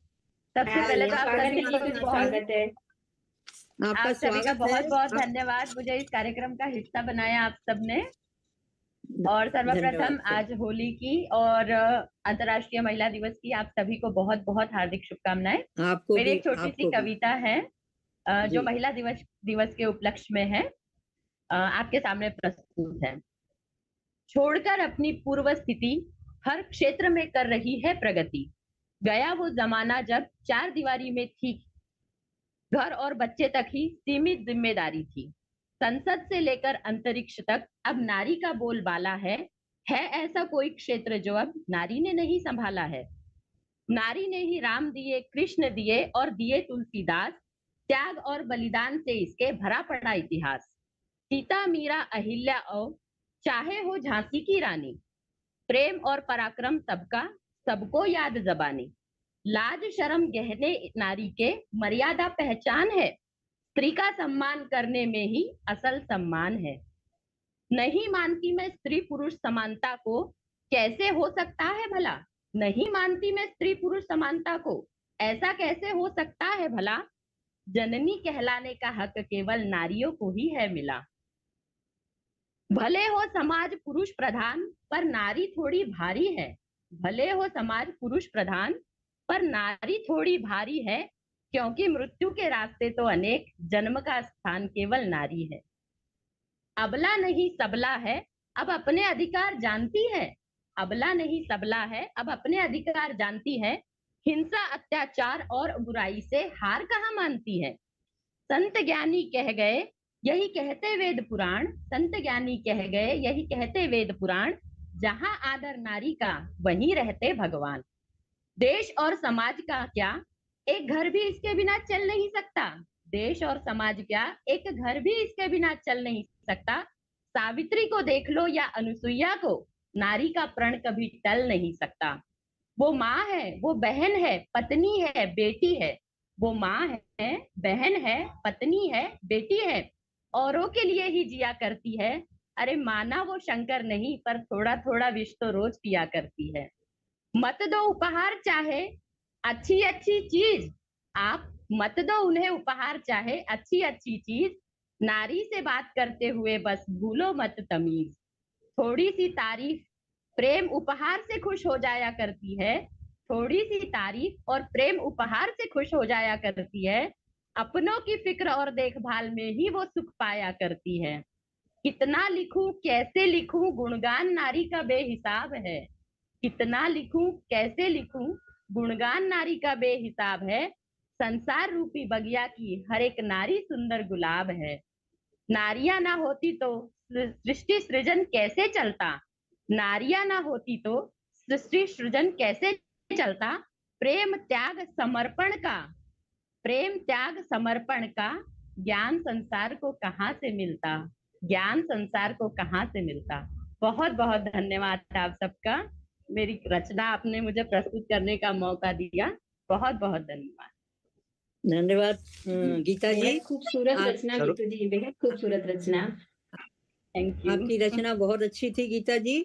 सबसे पहले तो आप स्वागत सभी है को गीतू जी, बहुत स्वागत है। आपका आप सभी का स्वागत बहुत है। बहुत धन्यवाद, मुझे इस कार्यक्रम का हिस्सा बनाया आप सबने। और सर्वप्रथम धन्यवाद सर। आज होली की और अंतर्राष्ट्रीय महिला दिवस की आप सभी को बहुत बहुत हार्दिक शुभकामनाएं। आपको मेरी भी, एक छोटी सी आपको भी। कविता है जो जी। महिला दिवस के उपलक्ष्य में है, आपके सामने प्रस्तुत है। छोड़कर अपनी पूर्व स्थिति हर क्षेत्र में कर रही है प्रगति। गया वो जमाना जब 4 दीवारी में थी, घर और बच्चे तक ही सीमित जिम्मेदारी थी। संसद से लेकर अंतरिक्ष तक अब नारी का बोलबाला है ऐसा कोई क्षेत्र जो अब नारी ने नहीं संभाला है। नारी ने ही राम दिए, कृष्ण दिए और दिए तुलसीदास, त्याग और बलिदान से इसके भरा पड़ा इतिहास। सीता, मीरा, अहिल्या और चाहे हो झांसी की रानी, प्रेम और पराक्रम सबका, सबको याद जबानी। लाज शर्म गहने नारी के मर्यादा पहचान है, स्त्री का सम्मान करने में ही असल सम्मान है। नहीं मानती मैं स्त्री पुरुष समानता को, कैसे हो सकता है भला? नहीं मानती मैं स्त्री पुरुष समानता को, ऐसा कैसे हो सकता है भला? जननी कहलाने का हक केवल नारियों को ही है मिला। भले हो समाज पुरुष प्रधान पर नारी थोड़ी भारी है, भले हो समाज पुरुष प्रधान पर नारी थोड़ी भारी है, क्योंकि मृत्यु के रास्ते तो अनेक, जन्म का स्थान केवल नारी है। अबला नहीं सबला है, अब अपने अधिकार जानती है, अबला नहीं सबला है, अब अपने अधिकार जानती है। हिंसा, अत्याचार और बुराई से हार कहाँ मानती है। संत ज्ञानी कह गए यही कहते वेद पुराण, संत ज्ञानी कह गए यही कहते वेद पुराण, जहां आदर नारी का वहीं रहते भगवान। देश और समाज का क्या, एक घर भी इसके बिना चल नहीं सकता। देश और समाज क्या, एक घर भी इसके बिना चल नहीं सकता। सावित्री को देख लो या अनुसुईया को, नारी का प्रण कभी टल नहीं सकता। वो माँ है, वो बहन है, पत्नी है, बेटी है। वो माँ है, बहन है, पत्नी है, बेटी है, औरों के लिए ही जिया करती है। अरे माना वो शंकर नहीं, पर थोड़ा थोड़ा विष तो रोज पिया करती है। मत दो उपहार चाहे अच्छी अच्छी चीज, आप मत दो उन्हें उपहार चाहे अच्छी अच्छी चीज। नारी से बात करते हुए बस भूलो मत तमीज। थोड़ी सी तारीफ प्रेम उपहार से खुश हो जाया करती है, थोड़ी सी तारीफ और प्रेम उपहार से खुश हो जाया करती है। अपनों की फिक्र और देखभाल में ही वो सुख पाया करती है। कितना लिखूं कैसे लिखूं गुणगान नारी का बेहिसाब है, कितना लिखूं कैसे लिखूं गुणगान नारी का बेहिसाब है। संसार रूपी बगिया की हर एक नारी सुंदर गुलाब है। नारियां ना होती तो सृष्टि सृजन कैसे चलता, नारियां ना होती तो सृष्टि सृजन कैसे चलता। प्रेम त्याग समर्पण का, प्रेम त्याग समर्पण का ज्ञान संसार को कहाँ से मिलता, ज्ञान संसार को कहाँ से मिलता। बहुत बहुत धन्यवाद आप सबका, मेरी रचना आपने मुझे प्रस्तुत करने का मौका दिया। बहुत बहुत धन्यवाद। धन्यवाद गीता जी, बेहद खूबसूरत रचना गीतू जी, बेहद खूबसूरत रचना। Thank you. आपकी रचना बहुत अच्छी थी गीता जी,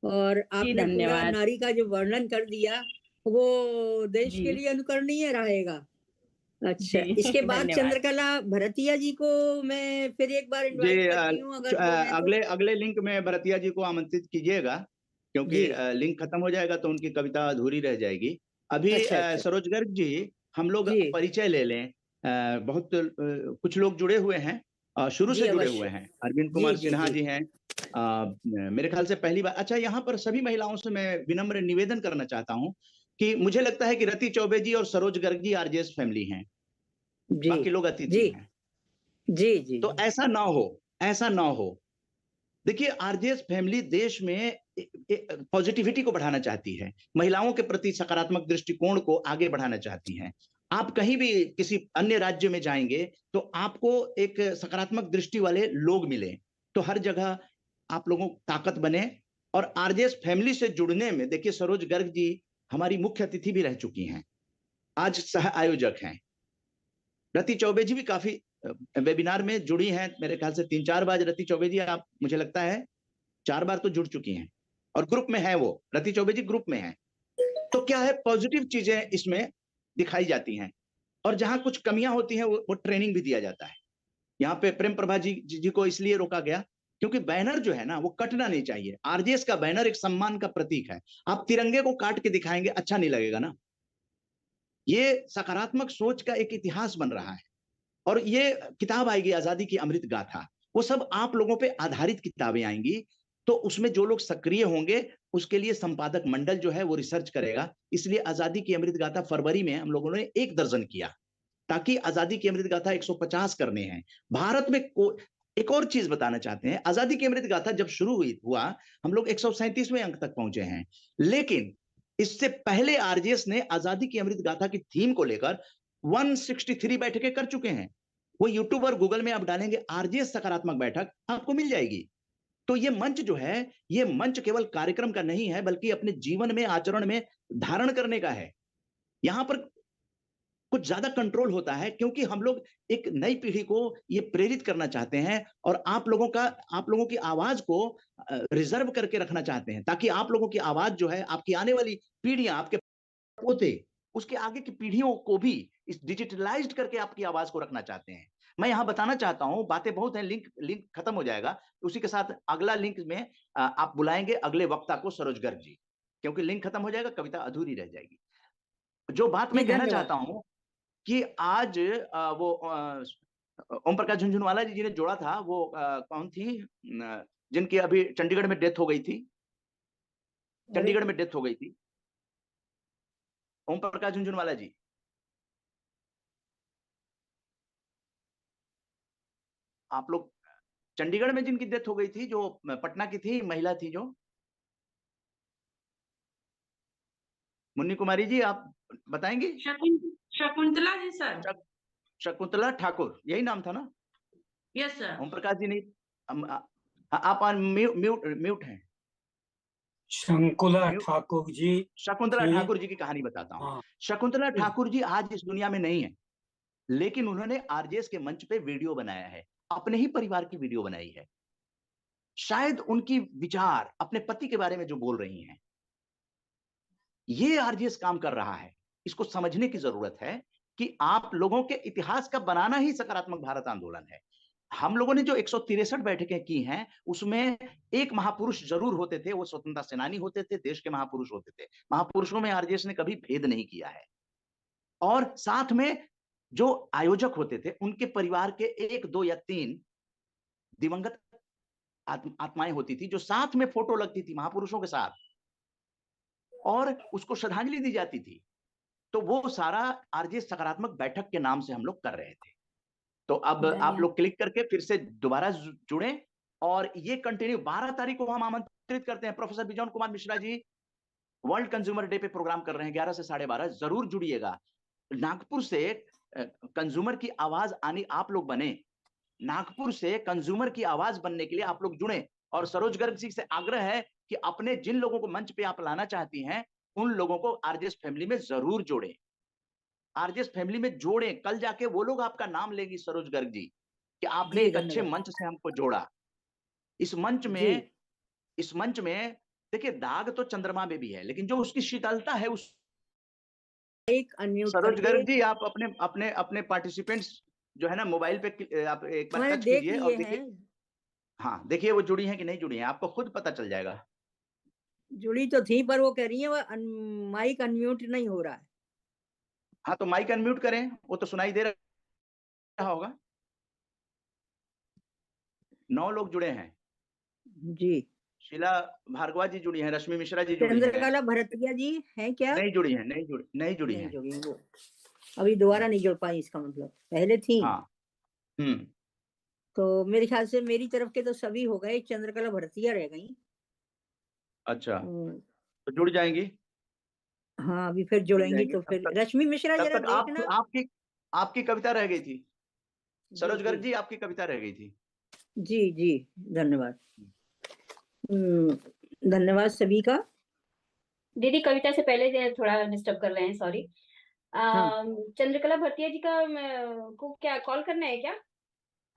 और आपने पूरा नारी का जो वर्णन कर दिया वो देश के लिए अनुकरणीय रहेगा। अच्छा, इसके बाद चंद्रकला भरतिया जी को मैं फिर एक बार इनवाइट करती हूँ, अगर अगले लिंक में भरतिया जी को आमंत्रित कीजिएगा, क्योंकि लिंक खत्म हो जाएगा तो उनकी कविता अधूरी रह जाएगी। अभी सरोज गर्ग जी, हम लोग परिचय ले लें। बहुत कुछ लोग जुड़े हुए हैं, शुरू जी, से जुड़े अवश्य। हुए हैं। अरविंद जी, कुमार जी, सिन्हा जी। जी हैं, मेरे ख्याल से पहली बार। अच्छा, यहाँ पर सभी महिलाओं से मैं विनम्र निवेदन करना चाहता हूँ कि मुझे लगता है कि रति चौबे जी और सरोज गर्ग जी आरजेएस फैमिली हैं, जी, बाकी लोग अतिथि जी, हैं। जी, जी, तो जी। ऐसा ना हो, ऐसा ना हो। देखिए, आरजेएस फैमिली देश में पॉजिटिविटी को बढ़ाना चाहती है, महिलाओं के प्रति सकारात्मक दृष्टिकोण को आगे बढ़ाना चाहती है। आप कहीं भी किसी अन्य राज्य में जाएंगे तो आपको एक सकारात्मक दृष्टि वाले लोग मिले, तो हर जगह आप लोगों को ताकत बने। और आरजेएस फैमिली से जुड़ने में देखिए, सरोज गर्ग जी हमारी मुख्य अतिथि भी रह चुकी हैं, आज सह आयोजक हैं। रति चौबे जी भी काफी वेबिनार में जुड़ी हैं, मेरे ख्याल से 3-4 बार। रति चौबे जी, आप मुझे लगता है 4 बार तो जुड़ चुकी हैं, और ग्रुप में है वो, रति चौबे जी ग्रुप में है। तो क्या है, पॉजिटिव चीजें इसमें दिखाई जाती हैं, और जहां कुछ कमियां होती हैं वो ट्रेनिंग भी दिया जाता है। यहाँ पे प्रेम प्रभा जी को इसलिए रोका गया क्योंकि बैनर जो है ना वो कटना नहीं चाहिए। आरजेएस का बैनर एक सम्मान का प्रतीक है, आप तिरंगे को काट के दिखाएंगे, अच्छा नहीं लगेगा ना। ये सकारात्मक सोच का एक इतिहास बन रहा है, और ये किताब आएगी आजादी की अमृत गाथा, वो सब आप लोगों पे आधारित किताबें आएंगी। तो उसमें जो लोग सक्रिय होंगे उसके लिए संपादक मंडल जो है वो रिसर्च करेगा। इसलिए आजादी की अमृत गाथा फरवरी में हम लोगों ने 1 दर्जन किया, ताकि आजादी की अमृत गाथा 150 करने हैं भारत में। एक और चीज बताना चाहते हैं, आजादी की अमृत गाथा जब शुरू हुआ हम लोग 137वें अंक तक पहुंचे हैं, लेकिन इससे पहले आरजेएस ने आजादी की अमृत गाथा की थीम को लेकर 163 बैठकें कर चुके हैं। वो यूट्यूब और गूगल में आप डालेंगे आरजेएस सकारात्मक बैठक, आपको मिल जाएगी। तो ये मंच जो है, ये मंच केवल कार्यक्रम का नहीं है, बल्कि अपने जीवन में, आचरण में धारण करने का है। यहां पर कुछ ज्यादा कंट्रोल होता है, क्योंकि हम लोग एक नई पीढ़ी को ये प्रेरित करना चाहते हैं, और आप लोगों की आवाज को रिजर्व करके रखना चाहते हैं, ताकि आप लोगों की आवाज जो है, आपकी आने वाली पीढ़ियां, आपके पोते, उसके आगे की पीढ़ियों को भी इस डिजिटलाइज्ड करके आपकी आवाज को रखना चाहते हैं। मैं यहां बताना चाहता हूं, बातें बहुत हैं, लिंक खत्म हो जाएगा, उसी के साथ अगला लिंक में आप बुलाएंगे अगले वक्ता को, सरोज गर्ग जी, क्योंकि लिंक खत्म हो जाएगा, कविता अधूरी रह जाएगी। जो बात मैं कहना चाहता हूं कि आज वो ओम प्रकाश झुनझुनवाला जी ने जोड़ा था, वो कौन थी, जिनकी अभी चंडीगढ़ में डेथ हो गई थी, चंडीगढ़ में डेथ हो गई थी, ओम प्रकाश झुनझुनवाला जी। आप लोग, चंडीगढ़ में जिनकी डेथ हो गई थी, जो पटना की थी, महिला थी जो, मुन्नी कुमारी जी, आप बताएंगे? शकुंतला जी सर। शकुंतला ठाकुर, यही नाम था ना? Yes sir. ओम प्रकाश जी नहीं, आप म्यूट हैं। शकुंतला ठाकुर जी, शकुंतला ठाकुर जी की कहानी बताता हूँ। शकुंतला ठाकुर जी आज इस दुनिया में नहीं है, लेकिन उन्होंने आरजेएस के मंच पे वीडियो बनाया है, अपने ही परिवार की वीडियो बनाई है। शायद उनकी विचार अपने पति के बारे में जो बोल रही हैं, ये आरजेएस काम कर रहा है। इसको समझने की जरूरत है कि आप लोगों के इतिहास का बनाना ही सकारात्मक भारत आंदोलन है। हम लोगों ने जो 163 बैठकें की हैं, उसमें एक महापुरुष जरूर होते थे, वो स्वतंत्रता सेनानी होते थे, देश के महापुरुष होते थे। महापुरुषों में आरजेएस ने कभी भेद नहीं किया है। और साथ में जो आयोजक होते थे, उनके परिवार के 1, 2 या 3 दिवंगत आत्माएं होती थी, जो साथ में फोटो लगती थी महापुरुषों के साथ, और उसको श्रद्धांजलि दी जाती थी। तो वो सारा आरजेएस सकारात्मक बैठक के नाम से हम लोग कर रहे थे। तो अब आप लोग क्लिक करके फिर से दोबारा जुड़ें, और ये कंटिन्यू 12 तारीख को हम आमंत्रित करते हैं। Professor bison Kumar Mishra ji world consumer day पे प्रोग्राम कर रहे हैं 11 से 12:30, जरूर जुड़िएगा। नागपुर से कंज्यूमर की आवाज आनी आप लोग बने, नागपुर से कंज्यूमर की आवाज बनने के लिए आप लोग जुड़े। और सरोज गर्ग जी से आग्रह है कि अपने जिन लोगों को मंच पे आप लाना चाहती हैं, उन लोगों को आरजेएस फैमिली में जरूर जोड़ें, आरजेएस फैमिली में जोड़ें। कल जाके वो लोग आपका नाम लेंगी, सरोज गर्ग जी, कि आपने एक अच्छे मंच से हमको जोड़ा। इस मंच में देखिए, दाग तो चंद्रमा में भी है, लेकिन जो उसकी शीतलता है, उस सरोज गर्ग जी, आप अपने पार्टिसिपेंट्स जो है ना, मोबाइल पे आप एक बार टच कीजिए और देखिए। हाँ, देखिए वो जुड़ी हैं कि नहीं जुड़ी हैं, आपको खुद पता चल जाएगा। जुड़ी तो थी, पर वो कह रही है वो माइक अनम्यूट नहीं हो रहा है। हाँ, तो माइक अनम्यूट करें, वो तो सुनाई दे रहा होगा। 9 लोग जुड़े हैं। जी। शीला भारद्वाज जी जुड़ी हैं, रश्मि मिश्रा जी जुड़ी हैं। चंद्रकला भरतिया जी हैं क्या? नहीं जुड़ी हैं, नहीं जुड़ी नहीं हैं। जुड़ी वो अभी दोबारा नहीं जुड़ पाई, इसका मतलब पहले थी। हाँ। तो मेरे ख्याल से मेरी तरफ के तो सभी हो गए, चंद्रकला भरतिया रह गई। अच्छा, तो जुड़ जाएंगी। हाँ, अभी फिर जुड़ेंगी तो फिर रश्मि मिश्रा तब जरा तक देखना। आपकी कविता रह गई थी, सरोज जी, गर्ग जी, आपकी कविता रह गई थी। जी जी, धन्यवाद। धन्यवाद सभी का। दीदी कविता से पहले थोड़ा डिस्टर्ब कर रहे हैं, सॉरी। हाँ। चंद्रकला भरतिया जी का को क्या कॉल करना है क्या?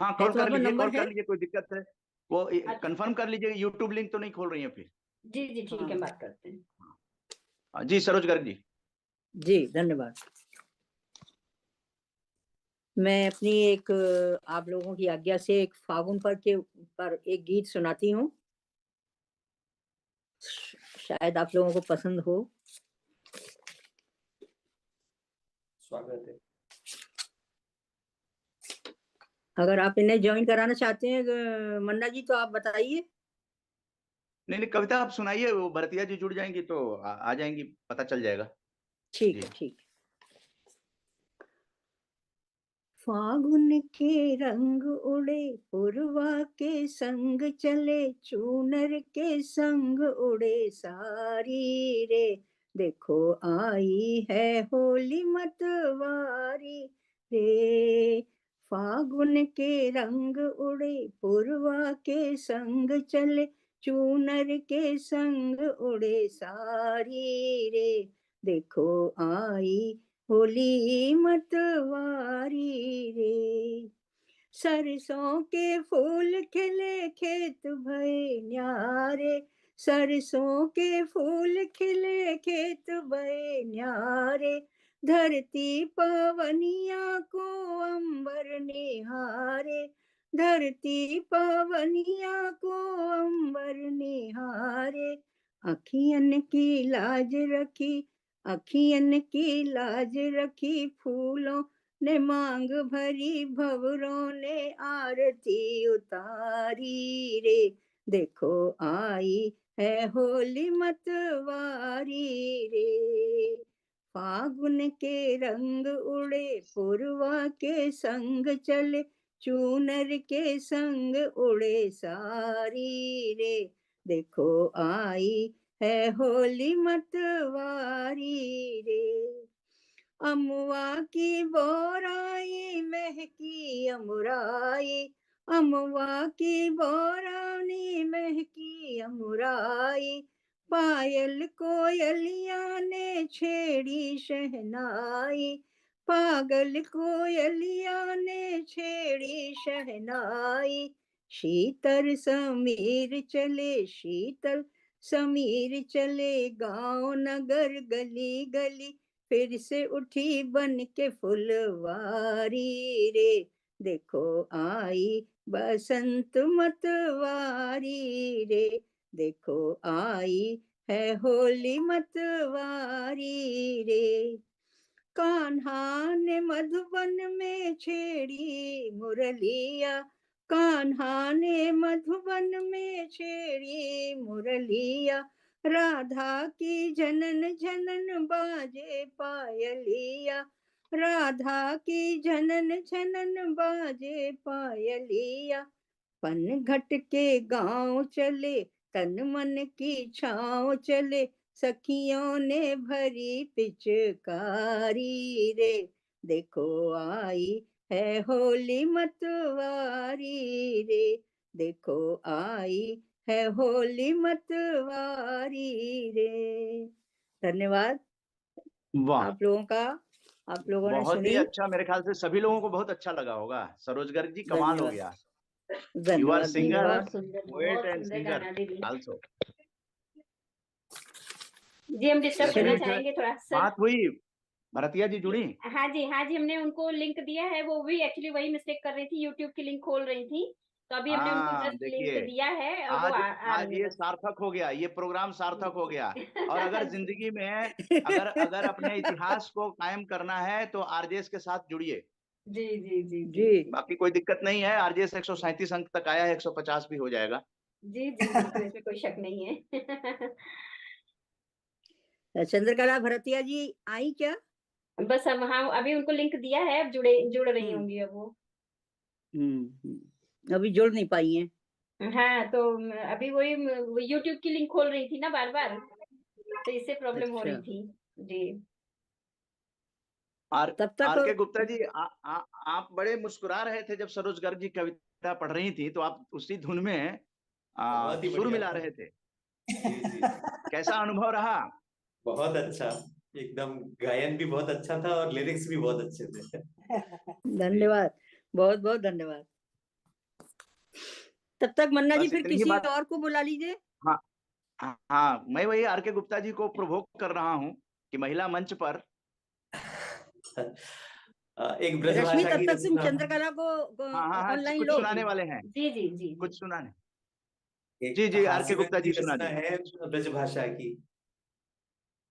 हाँ, है कॉल तो कर आपका लीजिए, नंबर कॉल है? कर लीजिए, कोई दिक्कत है वो अच्छा। कंफर्म कर लीजिए। यूट्यूब लिंक तो नहीं खोल रही है फिर? जी जी ठीक है, बात करते हैं। जी सरोज गर्ग जी। जी धन्यवाद। मैं अपनी एक आप लोगों की आज्ञा से एक फागुन पर एक गीत सुनाती हूँ, शायद आप लोगों को पसंद हो। स्वागत है। अगर आप इन्हें ज्वाइन कराना चाहते हैं मन्ना जी, तो आप बताइए। नहीं, कविता आप सुनाइए, वो भरतिया जी जुड़ जाएंगी तो आ जाएंगी, पता चल जाएगा। ठीक है, ठीक। फागुन के रंग उड़े पुरवा के संग चले, चूनर के संग उड़े सारी रे, देखो आई है होली मतवारी रे। फागुन के रंग उड़े पुरवा के संग चले, चूनर के संग उड़े सारी रे, देखो आई होली मतवारी रे। सरसों के फूल खिले खेत भये न्यारे, सरसों के फूल खिले खेत भये न्यारे, धरती पवनिया को अंबर निहारे, धरती पवनिया को अंबर निहारे। अखियन की लाज रखी, अखियन की लाज रखी, फूलों ने मांग भरी, भंवरों ने आरती उतारी रे, देखो आई है होली मतवारी रे। फागुन के रंग उड़े पुरवा के संग चले, चूनर के संग उड़े सारी रे, देखो आई है होली मतवारी रे। अमुआ की बोराई महकी अमुराई, अमुआ की बोरानी महकी अमुराई, पायल कोयलिया ने छेड़ी शहनाई, पागल कोयलिया ने छेड़ी शहनाई। शीतल समीर चले, शीतल समीर चले, गांव नगर गली गली, फिर से उठी बन के फुलवारी रे, देखो आई बसंत मतवारी रे, देखो आई है होली मतवारी रे। कान्हा ने मधुबन में छेड़ी मुरलिया, कान्हा ने मधुबन में छेड़ी मुरलिया, राधा की झनन झनन बाजे पायलिया, राधा की झनन झनन बाजे पायलिया। पनघट के गांव चले, तन मन की छाँव चले, सखियों ने भरी पिचकारी रे, देखो आई है होली मतवारी रे, देखो आई है होली मतवारी रे। धन्यवाद वाह, आप लोगों का, आप लोगों ने बहुत ही सुनी। अच्छा, मेरे ख्याल से सभी लोगों को बहुत अच्छा लगा होगा। सरोज गर्ग जी, कमाल हो गया। You are धन्यवाद, singer, धन्यवाद। poet and singer also. जी हम डिस्टर्ब करना चाहेंगे थोड़ा सर। बात हुई, भरतिया जी जुड़ी? हाँ जी, हाँ जी, हमने उनको लिंक दिया है, वो भी एक्चुअली वही मिस्टेक कर रही थी, यूट्यूब की लिंक खोल रही थी, तो अभी हमने उनको जस्ट लिंक दिया है। और आज ये सार्थक हो गया, ये प्रोग्राम सार्थक हो गया। और अगर जिंदगी में अगर अपने इतिहास को कायम करना है तो आरजेएस के साथ जुड़िए। जी जी जी जी बाकी कोई दिक्कत नहीं है, आरजेएस 137 अंक तक आया है, 150 भी हो जाएगा। जी जी बिल्कुल, इसमें कोई शक नहीं है। चंद्रकला भरतिया जी आई क्या? बस अब हाँ, अभी उनको लिंक दिया है, अब जुड़ रही हम्म होंगी अब वो। अभी जुड़ नहीं पाई हैं। हाँ, तो अभी वही यूट्यूब की लिंक खोल रही थी ना बार-बार, तो इससे प्रॉब्लम हो अच्छा रही थी। जी। तब तक आर के गुप्ता जी, आप बड़े मुस्कुरा रहे थे जब सरोज गर्ग जी कविता पढ़ रही थी, तो आप उसी धुन में बहुत ही सुर बढ़िया मिला था। रहे थे। जी जी कैसा अनुभव रहा? बहुत अच्छा, एकदम गायन भी बहुत अच्छा था और लिरिक्स भी बहुत अच्छे थे। धन्यवाद, बहुत बहुत धन्यवाद। तब तक मन्ना जी बस फिर इतनी ही किसी बात। और को बुला लीजिए। हाँ हाँ, मैं वही आर के गुप्ता जी को प्रोवोक कर रहा हूँ कि महिला मंच पर एक रश्मि, ब्रजभाषा तब की तक तुम रचना। चंद्रकला को हाँ, ऑनलाइन कुछ लो। सुनाने वाले हैं, जी जी जी कुछ सुनाने। एक जी जी, आर के हास्यवृत्त गुप्ता की जी सुना रचना दी। है ब्रजभाषा की।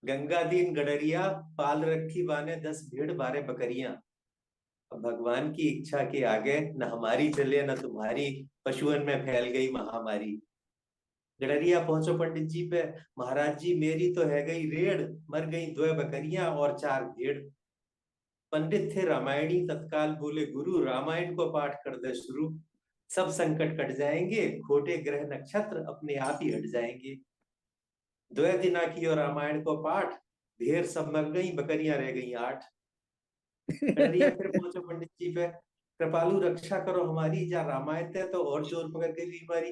गंगा दीन गडरिया, पाल रखी बाने 10 भेड़ 12 बकरियां। अब भगवान की इच्छा के आगे न हमारी चले न तुम्हारी, पशुअन में फैल गई महामारी। गडरिया पहुंचो पंडित जी पे, महाराज जी मेरी तो है गई रेड़, मर गई 2 बकरियां और 4 भेड़। पंडित थे रामायणी, तत्काल बोले गुरु, रामायण को पाठ कर दे शुरू। सब संकट कट जाएंगे, खोटे ग्रह नक्षत्र अपने आप ही हट जाएंगे। 2 दिना की और रामायण को पाठ, ढेर सब मर गई, बकरियां रह गई 8। गडरिया फिर पहुंचो पंडित जी पे, कृपालु रक्षा करो हमारी, जा रामायण थे तो और जोर पकड़ गई बीमारी।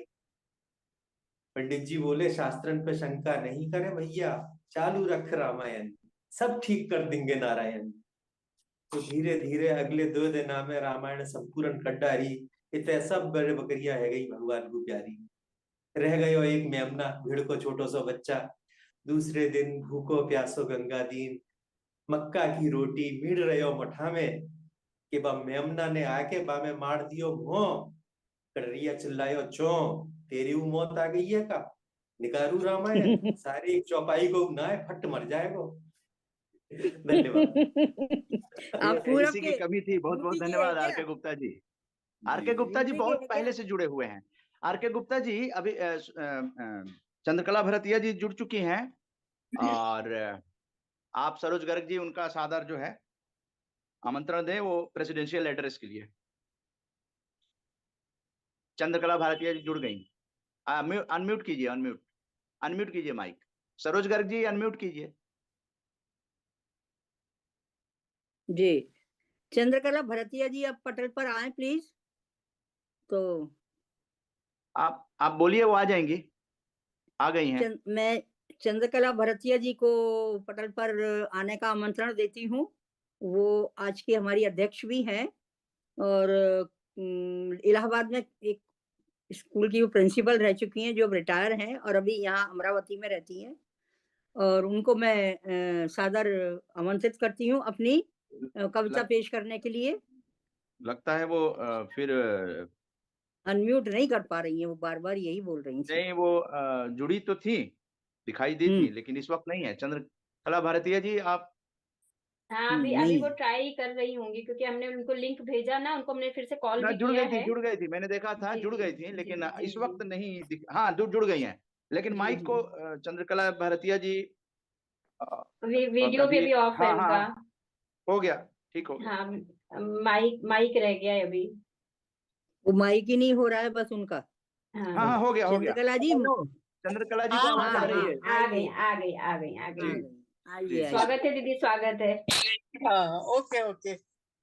पंडित जी बोले शास्त्रन पे शंका नहीं करे भैया, चालू रख रामायण, सब ठीक कर देंगे नारायण। तो धीरे धीरे अगले 2 दिना में रामायण संपूर्ण कर डारी। इतने सब बड़े बकरियां है गई भगवान को प्यारी। रह गयो एक मेमना, भेड़ को छोटो सो बच्चा। दूसरे दिन भूखो प्यासो गंगा दीन, मक्का की रोटी मीड़ रहो मठा में। कि बा मेमना ने आके बा में मार दियो मुंह। कटरिया चिल्लायो चो, तेरी वो मौत आ गई है का, निकारू रामायण, सारी एक चौपाई को नाए फट मर जाएगो। धन्यवाद। आप पूरब इसी की के कमी थी। बहुत बहुत यूपी के है धन्यवाद आर क्या? के गुप्ता जी। आर के गुप्ता जी यूपी के बहुत है क्या? पहले से जुड़े हुए हैं। आर के गुप्ता जी अभी चंद्रकला भरतिया जी जुड़ चुकी हैं, और आप सरोज गर्ग जी उनका सादर जो है आमंत्रण दें वो प्रेसिडेंशियल एड्रेस के लिए। चंद्रकला भारतीय जी जुड़ गई। अनम्यूट कीजिए, अनम्यूट कीजिए माइक। सरोज गर्ग जी अनम्यूट कीजिए। जी, चंद्रकला भरतिया जी आप पटल पर आए प्लीज। तो आप बोलिए, वो आ जाएंगी, आ गई हैं। मैं चंद्रकला भरतिया जी को पटल पर आने का आमंत्रण देती हूँ। वो आज की हमारी अध्यक्ष भी हैं, और इलाहाबाद में एक स्कूल की वो प्रिंसिपल रह चुकी हैं, जो रिटायर हैं और अभी यहाँ अमरावती में रहती हैं। और उनको मैं सादर आमंत्रित करती हूँ अपनी कविता पेश करने के लिए। लगता है वो फिर अनम्यूट नहीं कर पा रही हैं, वो बार-बार यही बोल रही थी। नहीं, वो जुड़ी तो थी, दिखाई दी थी, लेकिन इस वक्त नहीं है। चंद्रकला भारतीय जी आप हाँ, अभी वो ट्राई कर रही होंगी, क्योंकि हमने उनको लिंक भेजा ना, उनको हमने फिर से कॉल भी किया है। जुड़ गई थी, मैंने देखा था, जुड़ गई थी, लेकिन इस वक्त नहीं हाँ, जुड़ गई हैं। लेकिन माइक को चंद्रकला भारतीय जी वीडियो अभी भी ऑफ है उनका। हो गया, ठीक हो गया। हाँ, माइक रह गया है अभी। वो माइक ही नहीं हो रहा है बस उनका। हाँ, हो गया। चंद्रकला जी, चंद्रकला जी को आवाज आ रही है। आ गई। आइए। स्वागत है दीदी, स्वागत है। हाँ, ओके।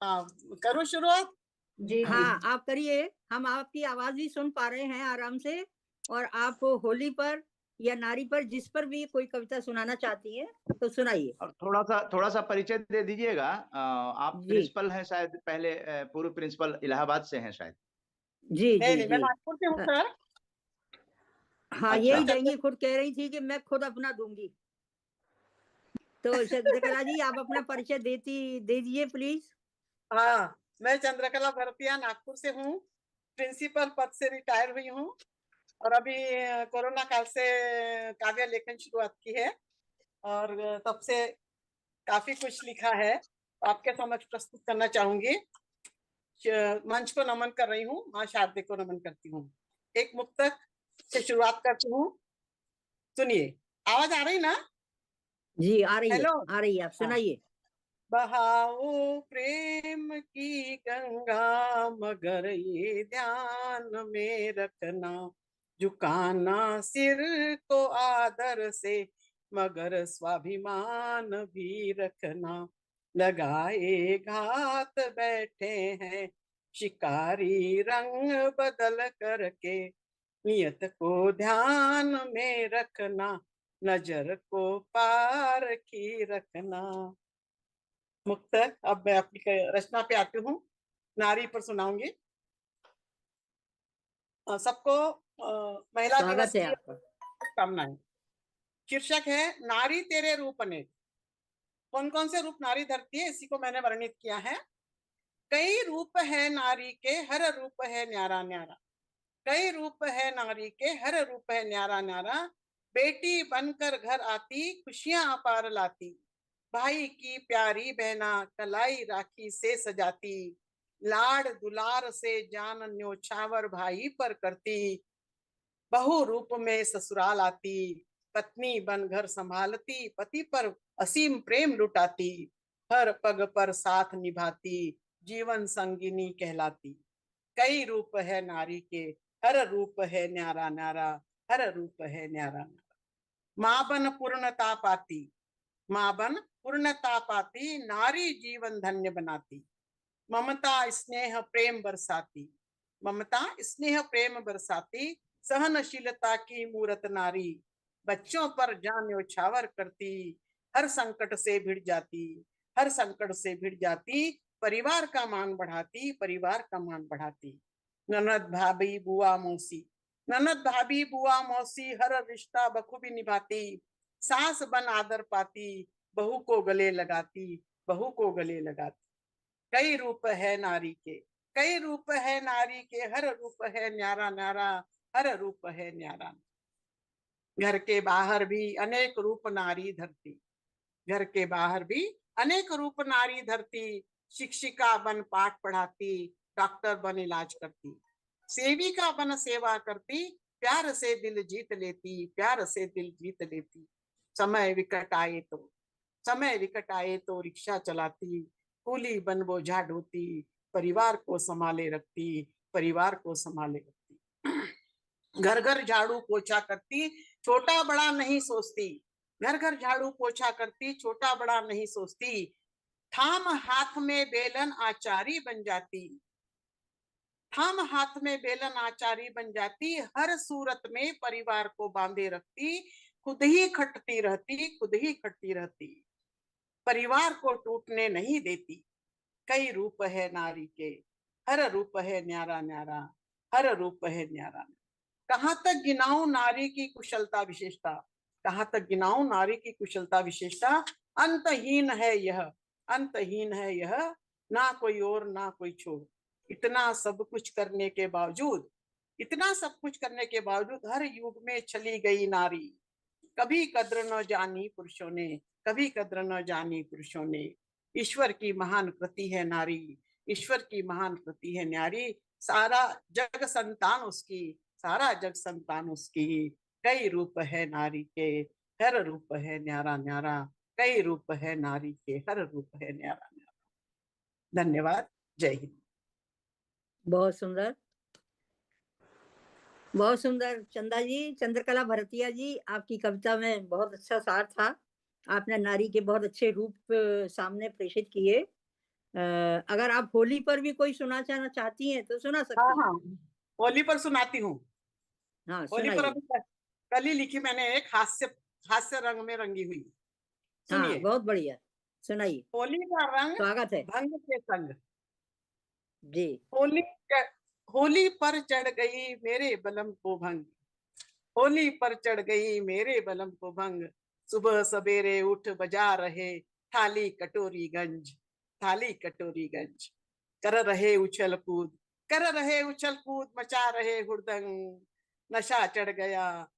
हाँ, करो शुरुआत। जी हाँ, आप करिए। हम आपकी आवाज भी सुन पा रहे हैं आराम से, और आप होली पर या नारी पर जिस पर भी कोई कविता सुनाना चाहती हैं तो सुनाइए। और थोड़ा सा परिचय दे दीजिएगा। आप प्रिंसिपल हैं शायद, पहले पूर्व प्रिंसिपल इलाहाबाद से हैं शायद। जी नहीं, मैं नागपुर से हूँ सर। हाँ, यही देंगी, खुद कह रही थी कि मैं खुद अपना दूंगी। तो चंद्रकला जी आप अपना परिचय दे दीजिए प्लीज। हाँ, मैं चंद्रकला भरतिया नागपुर से हूँ। प्रिंसिपल पद से रिटायर हुई हूँ, और अभी कोरोना काल से काव्य लेखन शुरुआत की है, और तब से काफी कुछ लिखा है, आपके समक्ष प्रस्तुत करना चाहूंगी। मंच को नमन कर रही हूँ, माँ शारदे को नमन करती हूँ। एक मुक्तक से शुरुआत करती हूँ, सुनिए। आवाज आ रही ना? जी आ रही है, हेलो, आ रही है, आप सुनाइए। बहाओ प्रेम की गंगा मगर ये ध्यान में रखना, झुकाना सिर को आदर से मगर स्वाभिमान भी रखना। लगाए घात बैठे हैं शिकारी रंग बदल करके, नियत को ध्यान में रखना, नजर को पार की रखना। मुक्तक। अब मैं अपनी रचना पे आती हूँ, नारी पर सुनाऊंगी। सबको महिला दिवस स्वागत है की आपका। शुभकामनाएं। शीर्षक है नारी तेरे रूप अनेक। कौन कौन से रूप नारी धरती है, इसी को मैंने वर्णित किया है। कई रूप है नारी के, हर रूप है न्यारा न्यारा। कई रूप है नारी के, हर रूप है न्यारा न्यारा। बेटी बनकर घर आती, खुशियां अपार लाती। भाई की प्यारी बहना, कलाई राखी से सजाती। लाड़ दुलार से जान न्योछावर भाई पर करती। बहु रूप में ससुराल आती, पत्नी बन घर संभालती। पति पर असीम प्रेम लुटाती, हर पग पर साथ निभाती। जीवन संगिनी कहलाती। कई रूप है नारी के, हर रूप है न्यारा न्यारा। हर रूप है न्यारा न्यारा। माँ बन पूर्णता पाती, माँ बन पूर्णता पाती। नारी जीवन धन्य बनाती। ममता स्नेह प्रेम बरसाती, ममता स्नेह प्रेम बरसाती। सहनशीलता की मूरत नारी, बच्चों पर जान न्योछावर करती। हर संकट से भिड़ जाती, हर संकट से भिड़ जाती। परिवार का मान बढ़ाती, परिवार का मान बढ़ाती। ननद भाभी बुआ मौसी, ननद भाभी बुआ मौसी, हर रिश्ता बखूबी निभाती। सास बन आदर पाती, बहू को गले लगाती, बहू को गले लगाती। कई रूप है नारी के, कई रूप है नारी के। हर रूप है न्यारा न्यारा, हर रूप है न्यारा। घर के बाहर भी अनेक रूप नारी धरती, घर के बाहर भी अनेक रूप नारी धरती। शिक्षिका बन पाठ पढ़ाती, डॉक्टर बन इलाज करती। सेविका बन सेवा करती, प्यार से दिल जीत लेती, प्यार से दिल जीत लेती। समय विकट आए तो, समय विकट आए तो रिक्शा चलाती। कूली बन बोझा ढोती, परिवार को संभाले रखती, परिवार को संभाले रखती। घर घर झाड़ू पोछा करती, छोटा बड़ा नहीं सोचती। घर घर झाड़ू पोछा करती, छोटा बड़ा नहीं सोचती। थाम हाथ में बेलन आचारी बन जाती, थाम हाथ में बेलन आचारी बन जाती। हर सूरत में परिवार को बांधे रखती, खुद ही खटती रहती, खुद ही खटती रहती। परिवार को टूटने नहीं देती। कई रूप है नारी के, हर रूप है न्यारा न्यारा। हर रूप है न्यारा। कहाँ तक गिनाऊं नारी की कुशलता विशेषता, कहाँ तक गिनाऊं नारी की कुशलता विशेषता। अंतहीन है यह, अंतहीन है यह, ना कोई और ना कोई छोर। इतना सब कुछ करने के बावजूद, इतना सब कुछ करने के बावजूद हर युग में चली गई नारी। कभी कद्र न जानी पुरुषों ने, कभी कद्र न जानी पुरुषों ने। ईश्वर की महान कृति है नारी, ईश्वर की महान कृति है नारी। सारा जग संतान उसकी, सारा जग संतान उसकी। कई रूप है नारी के, हर रूप है न्यारा न्यारा। कई रूप है नारी के, हर रूप है न्यारा न्यारा। धन्यवाद। जय हिंद। बहुत सुंदर, बहुत सुंदर। चंदा जी, चंद्रकला भरतिया जी, आपकी कविता में बहुत अच्छा सार था। आपने नारी के बहुत अच्छे रूप सामने प्रेषित किए। अगर आप होली पर भी कोई सुनाना चाहती हैं तो सुना सकती हैं। हाँ, होली पर सुनाती हूँ। हाँ होली पर सुनाइए। अभी कल ही लिखी मैंने एक, हास्य, हास्य रंग में रंगी हुई। हाँ सुनिए। बहुत बढ़िया, सुनाइए। होली का रंग स्वागत है भंग के संग। जी। होली होली पर चढ़ गई मेरे बलम को भंग, होली पर चढ़ गई मेरे बलम को भंग। सुबह सवेरे उठ बजा रहे थाली कटोरी गंज, थाली कटोरी गंज। कर रहे उछल कूद, कर रहे उछल कूद, मचा रहे हुड़दंग। नशा चढ़ गया,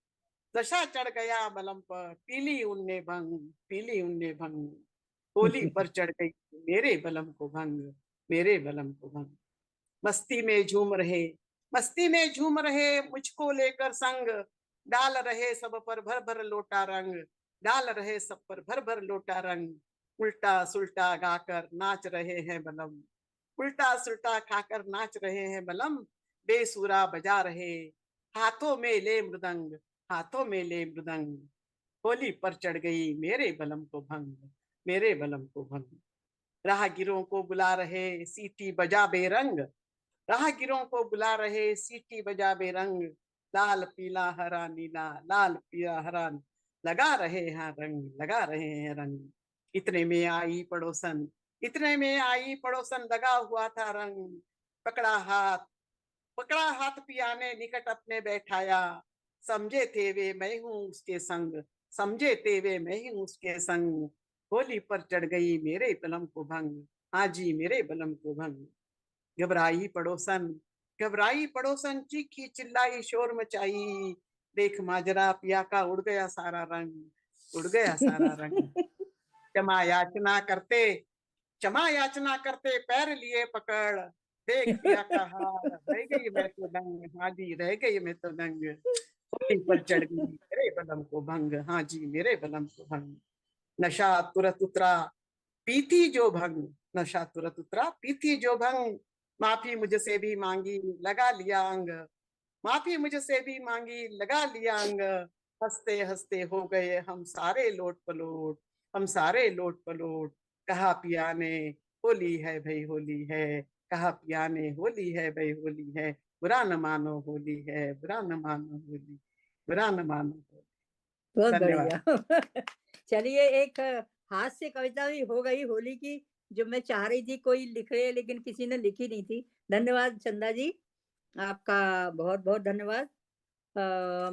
नशा चढ़ गया बलम पर, पीली उनने भंग, पीली उनने भंग। होली पर चढ़ गई मेरे बलम को भंग, मेरे बलम को भंग। मस्ती में झूम रहे, मस्ती में झूम रहे, मुझको लेकर संग, डाल रहे सब पर भर भर लोटा रंग, डाल रहे सब पर भर भर लोटा रंग, उल्टा सुल्टा गाकर नाच रहे हैं बलम, उल्टा सुल्टा खाकर नाच रहे हैं बलम, बेसुरा बजा रहे, हाथों में ले मृदंग, हाथों में ले मृदंग, होली पर चढ़ गई मेरे बलम को भंग, मेरे बलम को भंग। राहगीरों को बुला रहे सीटी बजा बेरंग, राहगीरों को बुला रहे सीटी बजा बेरंग, लाल पीला हरा नीला, लाल पीला हरा, लगा रहे हैं रंग, लगा रहे हैं रंग। इतने में आई पड़ोसन, इतने में आई पड़ोसन, लगा हुआ था रंग, पकड़ा हाथ पिया ने निकट अपने बैठाया, समझे थे वे मैं हूँ उसके संग, समझे थे वे मैं हूँ उसके संग, होली पर चढ़ गई मेरे बलम को भंग, हाँ जी मेरे बलम को भंग। घबराई पड़ोसन, चीखी चिल्लाई शोर मचाई, देख माजरा पिया का उड़ गया सारा रंग, उड़ गया सारा रंग। क्षमा याचना करते पैर लिए पकड़, देख पिया का हाल, रह गई मैं तो दंग, हाँ जी रह गई मैं तो दंग, होली पर चढ़ गई मेरे बलम को भंग, हाँ जी मेरे बलम को भंग। नशा तुरत उतरा पीती जो भंग, नशा तुरत उतरा पीती जो भंग, माफी मुझसे भी मांगी लगा लिया अंग, माफी मुझसे भी मांगी लगा लिया अंग, हंसते हंसते हो गए हम सारे लोट पलोट, हम सारे लोट पलोट, कहा पिया ने होली है भाई होली है, कहा पिया ने होली है भाई होली है, बुरा न मानो होली है, बुरा न मानो होली, बुरा न मानो होली। बहुत धन्यवाद। बढ़िया। चलिए एक हास्य कविता भी हो गई होली की, जो मैं चाह रही थी कोई लिखे लेकिन किसी ने लिखी नहीं थी। धन्यवाद चंदा जी, आपका बहुत बहुत धन्यवाद।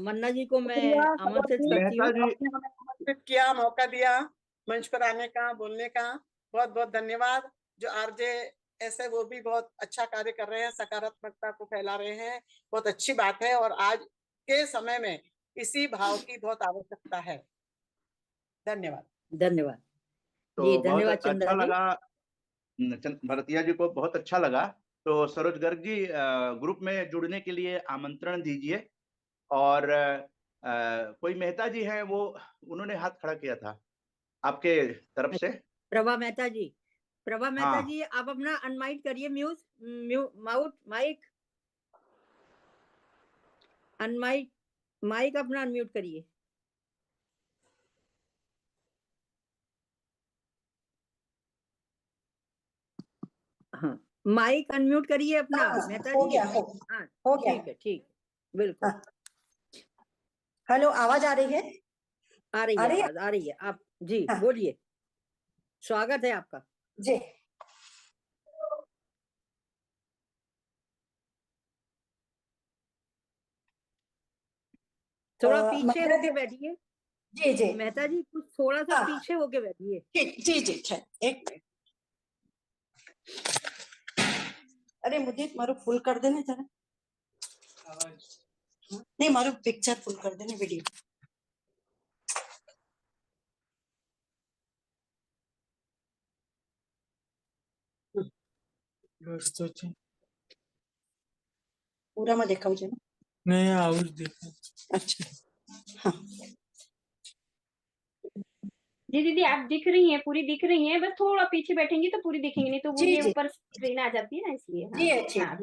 मन्ना जी को मैं आमंत्रित करती हूँ। आपने हमें आमंत्रित किया, मौका दिया मंच पर आने का, बोलने का, बहुत बहुत धन्यवाद। जो आरजे ऐसे वो भी बहुत अच्छा कार्य कर रहे हैं, सकारात्मकता को फैला रहे हैं, बहुत अच्छी बात है, और आज के समय में इसी भाव की बहुत आवश्यकता है। धन्यवाद। धन्यवाद तो जी, बहुत धन्यवाद अच्छा चंद्रा जी। लगा भरतिया जी को, बहुत अच्छा लगा। तो सरोज गर्ग जी ग्रुप में जुड़ने के लिए आमंत्रण दीजिए। और कोई मेहता जी हैं, वो उन्होंने हाथ खड़ा किया था आपके तरफ से। प्रभा मेहता जी, प्रभा मेहता हाँ। जी आप अपना अनमाइक करिए, माइक अनमाइक, माइक अपना अनम्यूट करिए। हाँ, माइक अनम्यूट करिए अपना मेहता हो जी। गया, हाँ हो गया। ठीक है, ठीक बिल्कुल। हेलो, आवाज आ रही है? आ रही है आवाज, आ रही है। आप जी बोलिए, स्वागत है आपका जी। थोड़ा पीछे होके बैठिए। जी जी मेहता जी कुछ थोड़ा सा पीछे होके बैठिए। जी जी, एक मिनट। अरे मुझे मारो फुल कर देने जरा, नहीं मारो पिक्चर फुल कर देने, वीडियो। पूरा मैं देखा मुझे ना, नहीं आउट देखा। अच्छा हाँ जी दीदी आप दिख रही हैं, पूरी दिख रही हैं, बस थोड़ा पीछे बैठेंगी तो पूरी दिखेंगी, नहीं तो वो जी, ये जी। ऊपर स्क्रीन आ जाती है ना, इसलिए। हाँ जी अच्छी। हाँ,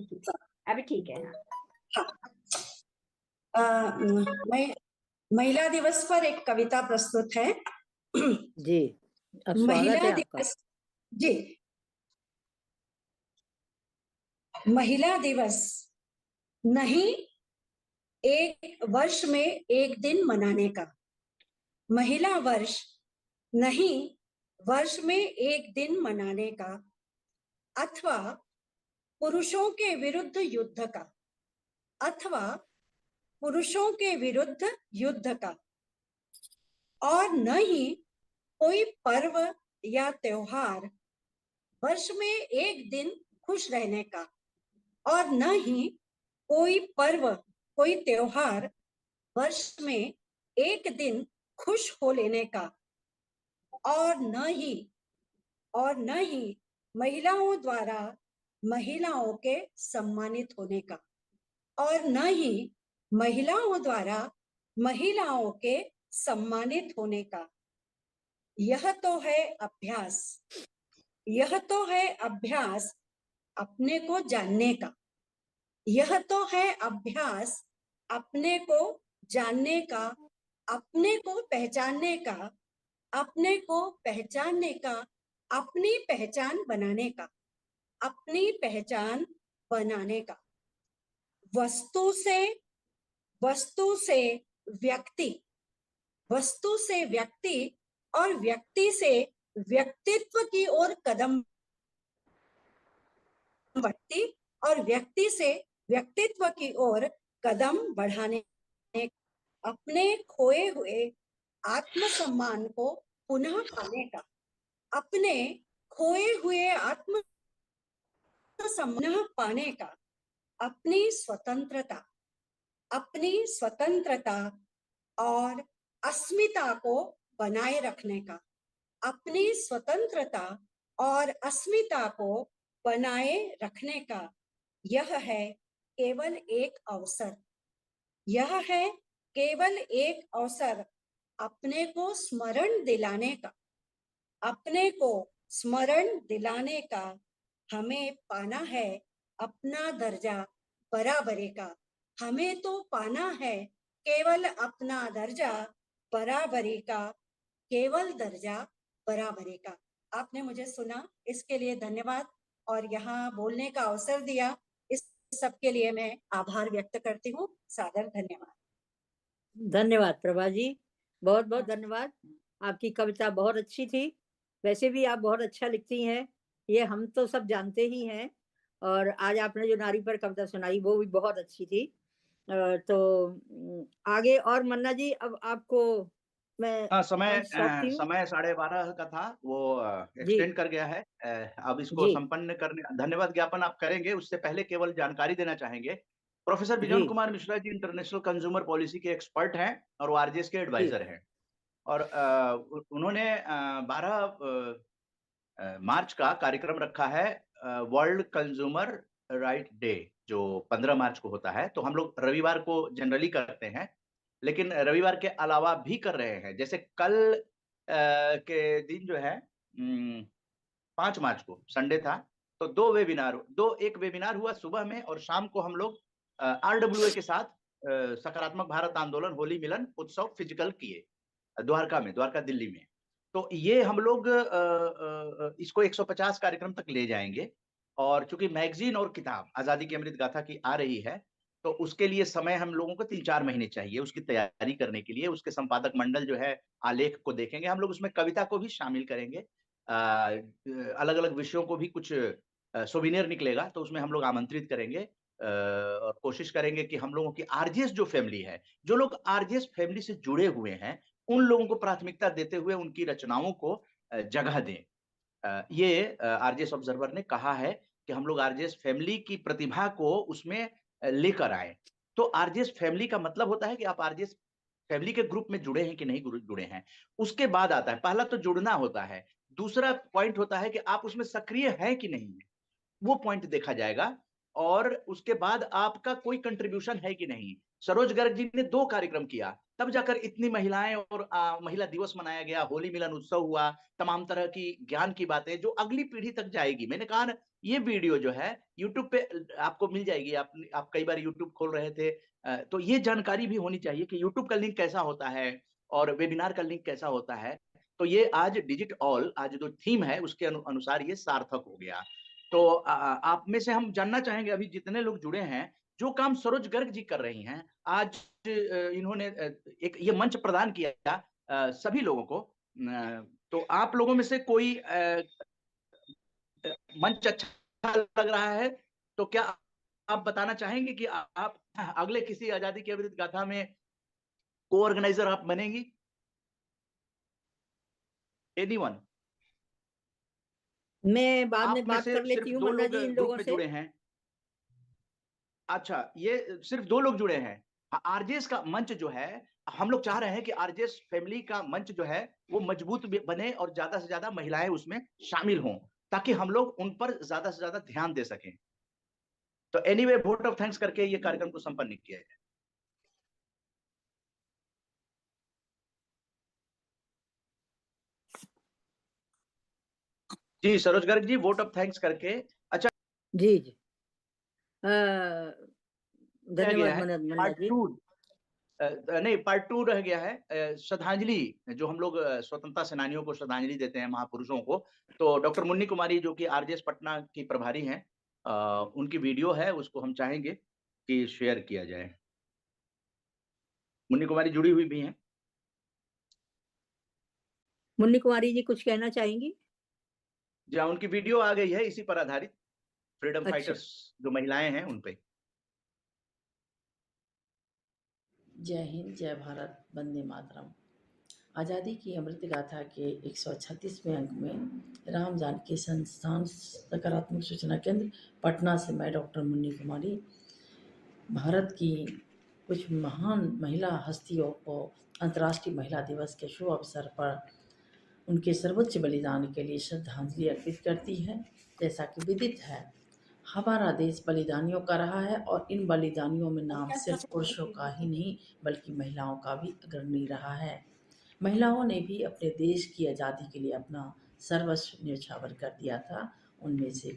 अभी ठीक है। हाँ, महिला दिवस पर एक कविता प्रस्तुत है। जी, अब स्वागत महिला है आपका। दिवस, जी, महिला दिवस नहीं एक वर्ष में एक दिन मनाने का, महिला वर्ष नहीं वर्ष में एक दिन मनाने का, अथवा पुरुषों के विरुद्ध युद्ध का, अथवा पुरुषों के विरुद्ध युद्ध का, और न ही कोई पर्व या त्योहार वर्ष में एक दिन खुश रहने का, और न ही कोई पर्व कोई त्योहार वर्ष में एक दिन खुश हो लेने का, और न ही महिलाओं द्वारा महिलाओं के सम्मानित होने का और न ही महिलाओं द्वारा महिलाओं के सम्मानित होने का। यह तो है अभ्यास, यह तो है अभ्यास अपने को जानने का, यह तो है अभ्यास अपने को जानने का, अपने को पहचानने का, अपने को पहचानने का, अपनी पहचान बनाने का, अपनी पहचान बनाने का। वस्तु से व्यक्ति, वस्तु से व्यक्ति और व्यक्ति से व्यक्तित्व की ओर कदम बढ़ती और व्यक्ति से व्यक्तित्व की ओर कदम बढ़ाने, अपने खोए हुए आत्मसम्मान को पुनः पाने का, अपने खोए हुए आत्मसम्मान पाने का, अपनी स्वतंत्रता और अस्मिता को बनाए रखने का, अपनी स्वतंत्रता और अस्मिता को बनाए रखने का। यह है केवल एक अवसर, यह है केवल एक अवसर अपने को स्मरण दिलाने का, अपने को स्मरण दिलाने का। हमें पाना है अपना दर्जा बराबरी का, हमें तो पाना है केवल अपना दर्जा बराबरी का, केवल दर्जा बराबरी का। आपने मुझे सुना, इसके लिए धन्यवाद और यहाँ बोलने का अवसर दिया, इस सबके लिए मैं आभार व्यक्त करती हूँ। सादर धन्यवाद। धन्यवाद प्रभा जी, बहुत बहुत धन्यवाद। आपकी कविता बहुत अच्छी थी, वैसे भी आप बहुत अच्छा लिखती हैं, ये हम तो सब जानते ही हैं। और आज आपने जो नारी पर कविता सुनाई वो भी बहुत अच्छी थी। तो आगे और मन्ना जी, अब आपको मैं समय मंच सौंपती हूँ। समय 12:30 का था, वो एक्सटेंड कर गया है। अब इसको जी। संपन्न करने, धन्यवाद ज्ञापन आप करेंगे, उससे पहले केवल जानकारी देना चाहेंगे। प्रोफेसर जी। बिजन Kumar Mishra ji international consumer policy के एक्सपर्ट हैं और वो आरजेएस के एडवाइजर हैं। और उन्होंने 12 मार्च का कार्यक्रम रखा है, वर्ल्ड कंज्यूमर राइट डे, जो 15 मार्च को होता है। तो हम लोग रविवार को जनरली करते हैं, लेकिन रविवार के अलावा भी कर रहे हैं। जैसे कल के दिन जो है 5 मार्च को संडे था, तो एक वेबिनार हुआ सुबह में, और शाम को हम लोग RWA के साथ सकारात्मक भारत आंदोलन होली मिलन उत्सव फिजिकल किए द्वारका दिल्ली में। तो ये हम लोग इसको 150 कार्यक्रम तक ले जाएंगे। और चूंकि मैगजीन और किताब आजादी की अमृत गाथा की आ रही है, तो उसके लिए समय हम लोगों को 3-4 महीने चाहिए उसकी तैयारी करने के लिए। उसके संपादक मंडल जो है आलेख को देखेंगे, हम लोग उसमें कविता को भी शामिल करेंगे, अलग अलग विषयों को भी कुछ सोविनियर निकलेगा, तो उसमें हम लोग आमंत्रित करेंगे। और कोशिश करेंगे कि हम लोगों की आरजेएस जो फैमिली है, जो लोग आरजेएस फैमिली से जुड़े हुए हैं, उन लोगों को प्राथमिकता देते हुए उनकी रचनाओं को जगह दें। ये आरजेएस ऑब्जर्वर ने कहा है कि हम लोग आरजेएस फैमिली की प्रतिभा को उसमें लेकर आए। तो आरजेएस फैमिली का मतलब होता है कि आप आरजेएस फैमिली के ग्रुप में जुड़े हैं कि नहीं जुड़े हैं। उसके बाद आता है, पहला तो जुड़ना होता है, दूसरा पॉइंट होता है कि आप उसमें सक्रिय हैं कि नहीं है, वो पॉइंट देखा जाएगा। और उसके बाद आपका कोई कंट्रीब्यूशन है कि नहीं। सरोज गर्ग जी ने 2 कार्यक्रम किया, तब जाकर इतनी महिलाएं और महिला दिवस मनाया गया, होली मिलन उत्सव हुआ, तमाम तरह की ज्ञान की बातें जो अगली पीढ़ी तक जाएगी। मैंने कहा ना, ये वीडियो जो है यूट्यूब पे आपको मिल जाएगी। आप कई बार यूट्यूब खोल रहे थे, तो ये जानकारी भी होनी चाहिए कि यूट्यूब का लिंक कैसा होता है और वेबिनार का लिंक कैसा होता है। तो ये आज डिजिट ऑल, आज जो थीम है उसके अनुसार ये सार्थक हो गया। तो आप में से हम जानना चाहेंगे, अभी जितने लोग जुड़े हैं, जो काम सरोज गर्ग जी कर रही हैं, आज इन्होंने एक ये मंच प्रदान किया सभी लोगों को। तो आप लोगों में से कोई मंच अच्छा लग रहा है तो क्या आप बताना चाहेंगे कि आप अगले किसी आजादी की अमृत गाथा में को ऑर्गेनाइजर आप बनेंगी? एनीवन? मैं बाद में आप में बात से कर लेती सिर्फ हूँ 2 मन्ना लोग जी इन ग्रुप लोगों में से। जुड़े हैं। अच्छा, ये सिर्फ 2 लोग जुड़े हैं। आरजेएस का मंच जो है, हम लोग चाह रहे हैं कि आरजेएस फैमिली का मंच जो है वो मजबूत बने और ज्यादा से ज्यादा महिलाएं उसमें शामिल हों, ताकि हम लोग उन पर ज्यादा से ज्यादा ध्यान दे सकें। तो एनीवे वोट ऑफ थैंक्स करके ये कार्यक्रम को संपन्न किया जाए। जी Saroj Garg ji, vote of thanks करके। अच्छा जी जी, धन्यवाद मन्ना पार्ट जी। 2 नहीं, पार्ट 2 रह गया है, श्रद्धांजलि, जो हम लोग स्वतंत्रता सेनानियों को श्रद्धांजलि देते हैं, महापुरुषों को। तो डॉक्टर मुन्नी कुमारी जो कि आरजेएस पटना की प्रभारी हैं, उनकी वीडियो है, उसको हम चाहेंगे कि शेयर किया जाए। मुन्नी कुमारी जुड़ी हुई भी हैं। मुन्नी कुमारी जी कुछ कहना चाहेंगी? जी हाँ, उनकी वीडियो आ गई है इसी पर आधारित, फ्रीडम अच्छा। फाइटर्स जो महिलाएं हैं उन पे। जय हिंद, जय भारत, वंदे मातरम। आज़ादी की अमृत गाथा के 136वें अंक में राम जानकी संस्थान सकारात्मक सूचना केंद्र पटना से मैं डॉक्टर मुन्नी कुमारी भारत की कुछ महान महिला हस्तियों को अंतर्राष्ट्रीय महिला दिवस के शुभ अवसर पर उनके सर्वोच्च बलिदान के लिए श्रद्धांजलि अर्पित करती है। जैसा कि विदित है, हमारा देश बलिदानियों का रहा है और इन बलिदानियों में नाम सिर्फ पुरुषों का ही नहीं बल्कि महिलाओं का भी अग्रणी रहा है। महिलाओं ने भी अपने देश की आज़ादी के लिए अपना सर्वस्व न्यौछावर कर दिया था। उनमें से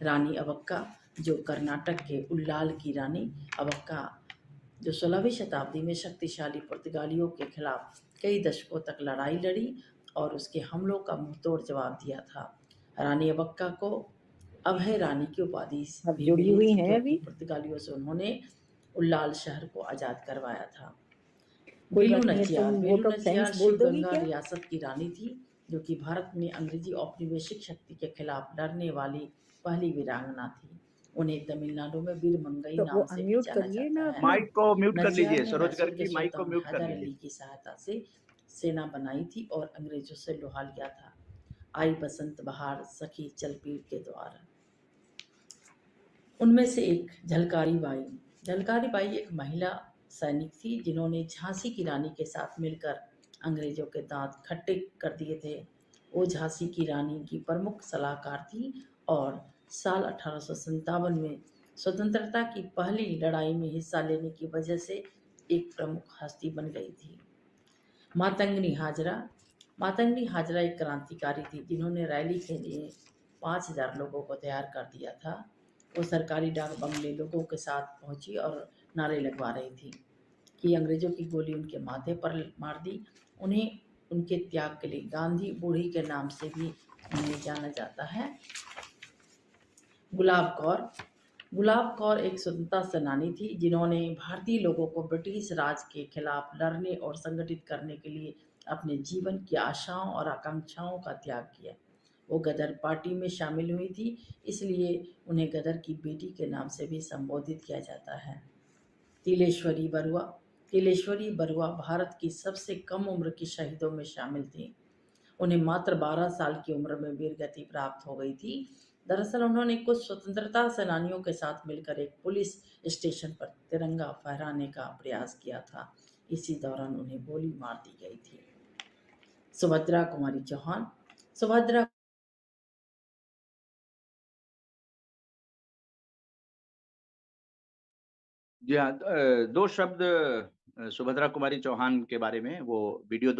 रानी अबक्का, जो कर्नाटक के उल्लाल की रानी अबक्का, जो 16वीं शताब्दी में शक्तिशाली पुर्तगालियों के खिलाफ कई दशकों तक लड़ाई लड़ी और उसके हमलों का मुंहतोड़ जवाब दिया था। रानी अबक्का को अभय रानी की उपाधि भी जुड़ी हुई हैं अभी। पुर्तगालियों से उन्होंने उल्लाल शहर को आजाद करवाया था। कोई बेलू बात नहीं, नचियार, तुम बेलू vote of नचियार thanks बोल दोगी शिवगंगा क्या? रियासत की रानी थी, जो कि भारत में अंग्रेजी औपनिवेशिक शक्ति के खिलाफ लड़ने वाली पहली वीरांगना थी। उन्हें तमिलनाडु में वीर मंगई तो नाम वो से भी अनम्यूट जाना करिए जाता ना है। माइक को म्यूट कर नचियार लीजिए, ने सरोज मैसूर गर्ग के जी माइक को सुल्तान म्यूट कर हैदर लीजिए। अली की सहायता से सेना बनाई थी और अंग्रेजों से लोहा लिया था। आई बसंत बहार सखी चल पीर के द्वार। उनमें से एक झलकारी बाई। झलकारी बाई एक महिला सैनिक थी जिन्होंने झांसी की रानी के साथ मिलकर अंग्रेजों के दांत खट्टे कर दिए थे। वो झांसी की रानी की प्रमुख सलाहकार थी और साल 1857 में स्वतंत्रता की पहली लड़ाई में हिस्सा लेने की वजह से एक प्रमुख हस्ती बन गई थी। मातंगनी हाजरा। मातंगनी हाजरा एक क्रांतिकारी थी जिन्होंने रैली के लिए 5000 लोगों को तैयार कर दिया था। वो सरकारी डाक बंगले लोगों के साथ पहुंची और नारे लगवा रही थी कि अंग्रेजों की गोली उनके माथे पर मार दी। उन्हें उनके त्याग के लिए गांधी बूढ़ी के नाम से भी उन्हें जाना जाता है। गुलाब कौर। गुलाब कौर एक स्वतंत्रता सेनानी थी जिन्होंने भारतीय लोगों को ब्रिटिश राज के खिलाफ लड़ने और संगठित करने के लिए अपने जीवन की आशाओं और आकांक्षाओं का त्याग किया। वो गदर पार्टी में शामिल हुई थी, इसलिए उन्हें गदर की बेटी के नाम से भी संबोधित किया जाता है। तिलेश्वरी बरुआ। तिलेश्वरी बरुआ भारत की सबसे कम उम्र की शहीदों में शामिल थी। उन्हें मात्र 12 साल की उम्र में वीरगति प्राप्त हो गई थी। दरअसल उन्होंने कुछ स्वतंत्रता सेनानियों के साथ मिलकर एक पुलिस स्टेशन पर तिरंगा फहराने का प्रयास किया था। इसी दौरान उन्हें गोली मार दी गई थी। सुभद्रा कुमारी चौहान। सुभद्रा जी हाँ, दो शब्द सुभद्रा कुमारी चौहान के बारे में। वो वीडियो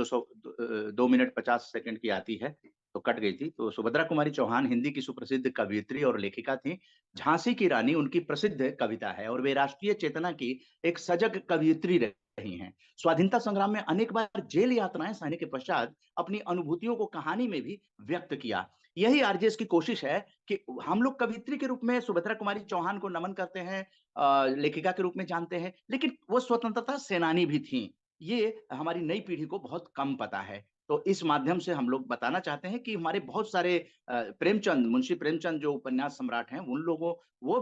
2 मिनट 50 सेकंड की आती है तो कट गई थी। तो सुभद्रा कुमारी चौहान हिंदी की सुप्रसिद्ध कवियत्री और लेखिका थी। झांसी की रानी उनकी प्रसिद्ध कविता है और वे राष्ट्रीय चेतना की एक सजग कवियत्री रही हैं। स्वाधीनता संग्राम में अनेक बार जेल यातनाएं सहने के पश्चात अपनी अनुभूतियों को कहानी में भी व्यक्त किया। यही आरजेएस की कोशिश है कि हम लोग कवियत्री के रूप में सुभद्रा कुमारी चौहान को नमन करते हैं, लेखिका के रूप में जानते हैं, लेकिन वो स्वतंत्रता सेनानी भी थीं। ये हमारी नई पीढ़ी को बहुत कम पता है। तो इस माध्यम से हम लोग बताना चाहते हैं कि हमारे बहुत सारे प्रेमचंद, मुंशी प्रेमचंद जो उपन्यास सम्राट हैं, उन लोगों वो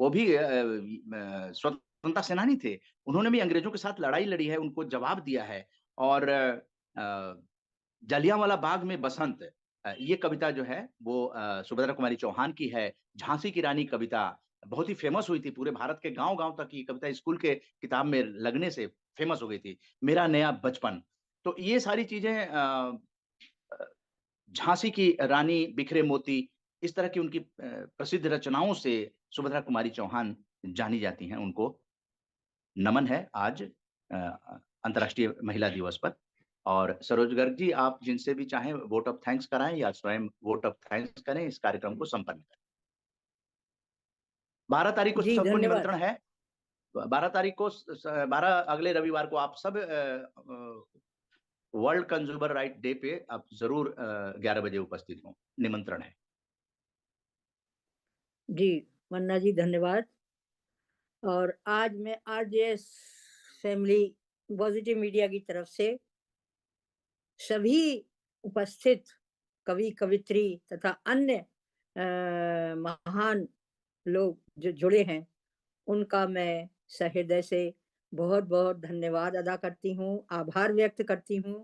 भी स्वतंत्रता सेनानी थे। उन्होंने भी अंग्रेजों के साथ लड़ाई लड़ी है, उनको जवाब दिया है। और जलियांवाला बाग में बसंत, ये कविता जो है वो सुभद्रा कुमारी चौहान की है। झांसी की रानी कविता बहुत ही फेमस हुई थी, पूरे भारत के गांव-गांव तक ये कविता स्कूल के किताब में लगने से फेमस हो गई थी। मेरा नया बचपन। तो ये सारी चीजें झांसी की रानी, बिखरे मोती, इस तरह की उनकी प्रसिद्ध रचनाओं से सुभद्रा कुमारी चौहान जानी जाती हैं। उनको नमन है आज अंतर्राष्ट्रीय महिला दिवस पर। और सरोज गर्ग जी, आप जिनसे भी चाहें वोट ऑफ थैंक्स कराएं या स्वयं वोट ऑफ थैंक्स करें, इस कार्यक्रम को संपन्न करें। 12 तारीख को जी, सबको धन्यवाद। निमंत्रण है। 12 तारीख को 12 अगले रविवार को आप सब वर्ल्ड कंज्यूमर राइट डे पे आप जरूर 11 बजे उपस्थित हों, निमंत्रण है। जी मन्ना जी, धन्यवाद। और आज मैं आरजेएस फैमिली पॉजिटिव मीडिया की तरफ से सभी उपस्थित कवि, कवित्री तथा अन्य महान लोग जो जुड़े हैं, उनका मैं सहृदय से बहुत बहुत धन्यवाद अदा करती हूँ, आभार व्यक्त करती हूँ,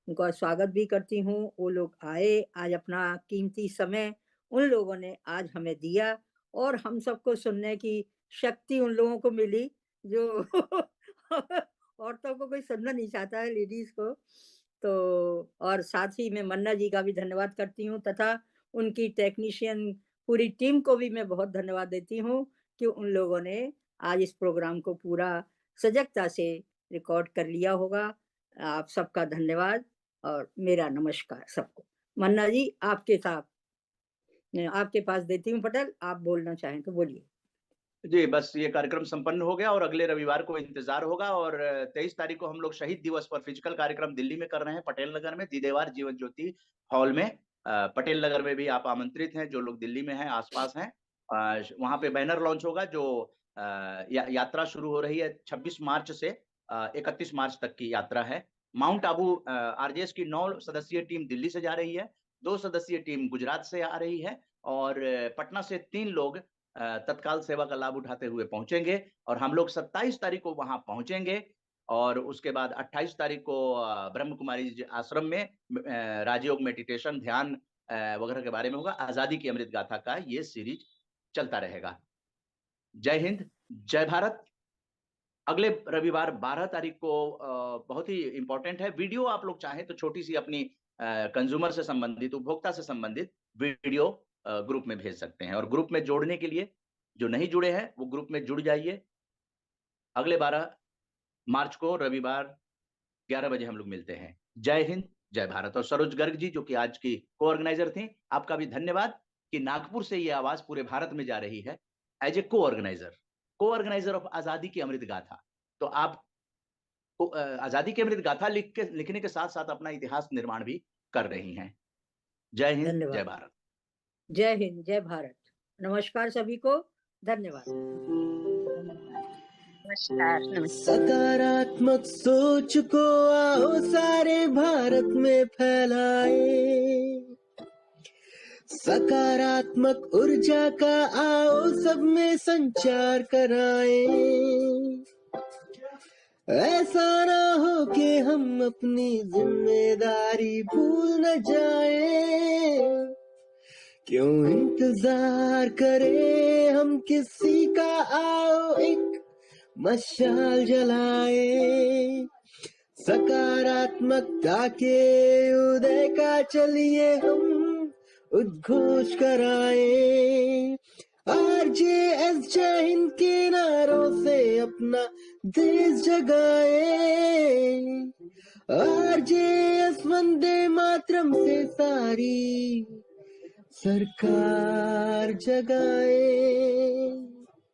उनका स्वागत भी करती हूँ। वो लोग आए, आज अपना कीमती समय उन लोगों ने आज हमें दिया और हम सबको सुनने की शक्ति उन लोगों को मिली जो औरतों को कोई सुनना नहीं चाहता है, लेडीज को। तो और साथ ही मैं मन्ना जी का भी धन्यवाद करती हूँ तथा उनकी टेक्नीशियन पूरी टीम को भी मैं बहुत धन्यवाद देती हूँ कि उन लोगों ने आज इस प्रोग्राम को पूरा सजगता से रिकॉर्ड कर लिया होगा। आप सबका धन्यवाद और मेरा नमस्कार सबको। मन्ना जी, आपके पास देती हूँ पटल, आप बोलना चाहें तो बोलिए। जी, बस ये कार्यक्रम संपन्न हो गया और अगले रविवार को इंतजार होगा। और 23 तारीख को हम लोग शहीद दिवस पर फिजिकल कार्यक्रम दिल्ली में कर रहे हैं, पटेल नगर में, दीदेवार जीवन ज्योति हॉल में। पटेल नगर में भी आप आमंत्रित हैं, जो लोग दिल्ली में हैं, आसपास हैं। वहां पे बैनर लॉन्च होगा, जो यात्रा शुरू हो रही है 26 मार्च से 31 मार्च तक की यात्रा है। माउंट आबू आरजेएस की 9 सदस्यीय टीम दिल्ली से जा रही है, 2 सदस्यीय टीम गुजरात से आ रही है और पटना से 3 लोग तत्काल सेवा का लाभ उठाते हुए पहुंचेंगे। और हम लोग 27 तारीख को वहां पहुंचेंगे और उसके बाद 28 तारीख को ब्रह्म कुमारी जी आश्रम में राजयोग, मेडिटेशन, ध्यान वगैरह के बारे में होगा। आजादी की अमृत गाथा का ये सीरीज चलता रहेगा। जय हिंद, जय भारत। अगले रविवार 12 तारीख को बहुत ही इंपॉर्टेंट है। वीडियो आप लोग चाहें तो छोटी सी अपनी कंज्यूमर से संबंधित, उपभोक्ता से संबंधित वीडियो ग्रुप में भेज सकते हैं। और ग्रुप में जोड़ने के लिए जो नहीं जुड़े हैं वो ग्रुप में जुड़ जाइए। अगले 12 मार्च को रविवार 11 बजे हम लोग मिलते हैं। जय हिंद, जय भारत। और सरोज गर्ग जी, जो कि आज की को-ऑर्गेनाइजर थी, आपका भी धन्यवाद कि नागपुर से ये आवाज पूरे भारत में जा रही है एज ए को-ऑर्गेनाइजर ऑफ आजादी की अमृत गाथा। तो आप आजादी की अमृत गाथा लिखने के साथ साथ अपना इतिहास निर्माण भी कर रही हैं। जय हिंद, जय भारत। जय हिंद, जय भारत। नमस्कार सभी को, धन्यवाद। नमस्कार। सकारात्मक सोच को आओ सारे भारत में फैलाए, सकारात्मक ऊर्जा का आओ सब में संचार कराए। ऐसा ना हो कि हम अपनी जिम्मेदारी भूल न जाए, क्यों इंतजार करें हम किसी का, आओ एक मशाल जलाए। सकारात्मकता के उदय का चलिए हम उद्घोष कराए। आरजेएस जय हिंद के नारों से अपना देश जगाए, आरजेएस वंदे मातरम से सारी सरकार जगाए।